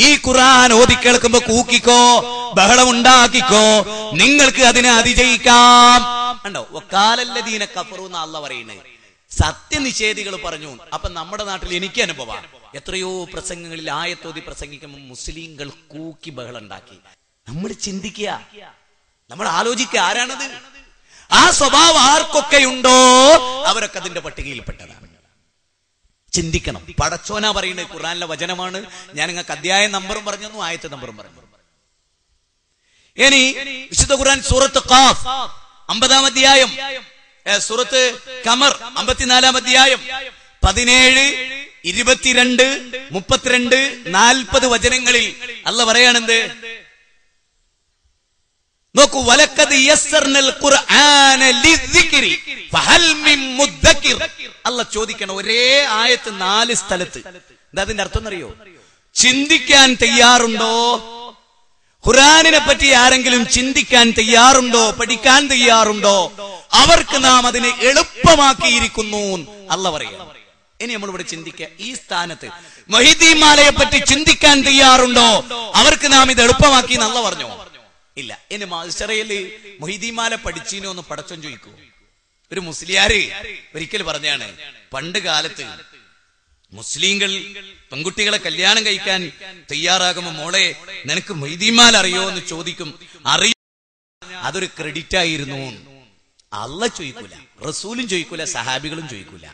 ഈ ഖുർആൻ ഓതി കേൾക്കുമ്പോ കൂക്കിക്കോ, ബഹളം ഉണ്ടാക്കിക്കോ, നിങ്ങൾക്ക് അതിനെ അതിജയിക്കാം. കണ്ടോ, വഖാലല്ലദീന കഫറൂ എന്ന് അല്ലാഹു പറയുന്നത്. സത്യനിഷേധികൾ പറഞ്ഞു. അപ്പൊ നമ്മുടെ നാട്ടിൽ എനിക്ക് അനുഭവം, എത്രയോ പ്രസംഗങ്ങളിൽ ആയത്തോതി പ്രസംഗിക്കുമ്പോൾ മുസ്ലിങ്ങൾ കൂക്കി ബഹളം ഉണ്ടാക്കി. നമ്മൾ ചിന്തിക്കുക, നമ്മൾ ആലോചിക്കുക ആരാണത്? ആ സ്വഭാവം ആർക്കൊക്കെയുണ്ടോ അവരൊക്കെ അതിന്റെ പട്ടികയിൽപ്പെട്ടതാണ്. ചിന്തിക്കണം. പടച്ചോനാ പറയുന്നത്, ഖുർആനിലെ വചനമാണ്. ഞാൻ നിങ്ങൾക്ക് അധ്യായ നമ്പറും പറഞ്ഞു, ആയത്ത് നമ്പറും പറഞ്ഞു. ഇനി വിശുദ്ധ ഖുർആൻ സൂറത്ത് ഖാഫ് 50-ാം അധ്യായം, സൂറത്ത് ഖമർ 54-ാം അധ്യായം 17, 22, 32, 40 വചനങ്ങളിൽ അല്ലാഹ് പറയാണെന്ത്? നോക്കൂ, വലഖദ് യസ്സർനൽ ഖുർആന ലിദ്ദിക്രി ഫഹൽ മിൻ മുദ്ദക്കിർ. അല്ലാഹ് ചോദിക്കണം, ഒരേ ആയത്ത് 4 സ്ഥലത്ത്. എന്താ അതിന്റെ അർത്ഥം എന്നറിയോ? ചിന്തിക്കാൻ തയ്യാറുണ്ടോ? ഖുർആനിനെ പറ്റി ആരെങ്കിലും ചിന്തിക്കാൻ തയ്യാറുണ്ടോ, പഠിക്കാൻ തയ്യാറുണ്ടോ, അവർക്ക് നാം അതിനെ എളുപ്പമാക്കിയിരിക്കുന്നു അല്ലാഹ് പറയുന്നു. ഇനി നമ്മളിവിടെ ചിന്തിക്കുക, ഈ സ്ഥാനത്ത് മൊഹീദ്ദീൻ മാലയെ പറ്റി ചിന്തിക്കാൻ തയ്യാറുണ്ടോ, അവർക്ക് നാം ഇത് എളുപ്പമാക്കി അല്ലാഹ് പറഞ്ഞോ? ഇല്ല. ഇനി മഅ്ശറയിൽ മൊഹീദ്ദീൻ മാല പഠിച്ചീനോ എന്ന് പടച്ചോൻ ചോദിക്കൂ. ഒരു മുസ്ലിയാര് ഒരിക്കൽ പറഞ്ഞാണ്, പണ്ട് കാലത്ത് മുസ്ലിങ്ങൾ പെൺകുട്ടികളെ കല്യാണം കഴിക്കാൻ തയ്യാറാകുമ്പോ, മോളെ നിനക്ക് മൊഹീദ്ദീൻ മാല അറിയോ എന്ന് ചോദിക്കും. അറിയോ? അതൊരു ക്രെഡിറ്റ് ആയിരുന്നു. അല്ലാഹ് ചോദിക്കൂല, റസൂലും ചോദിക്കൂല, സഹാബികളും ചോദിക്കൂല.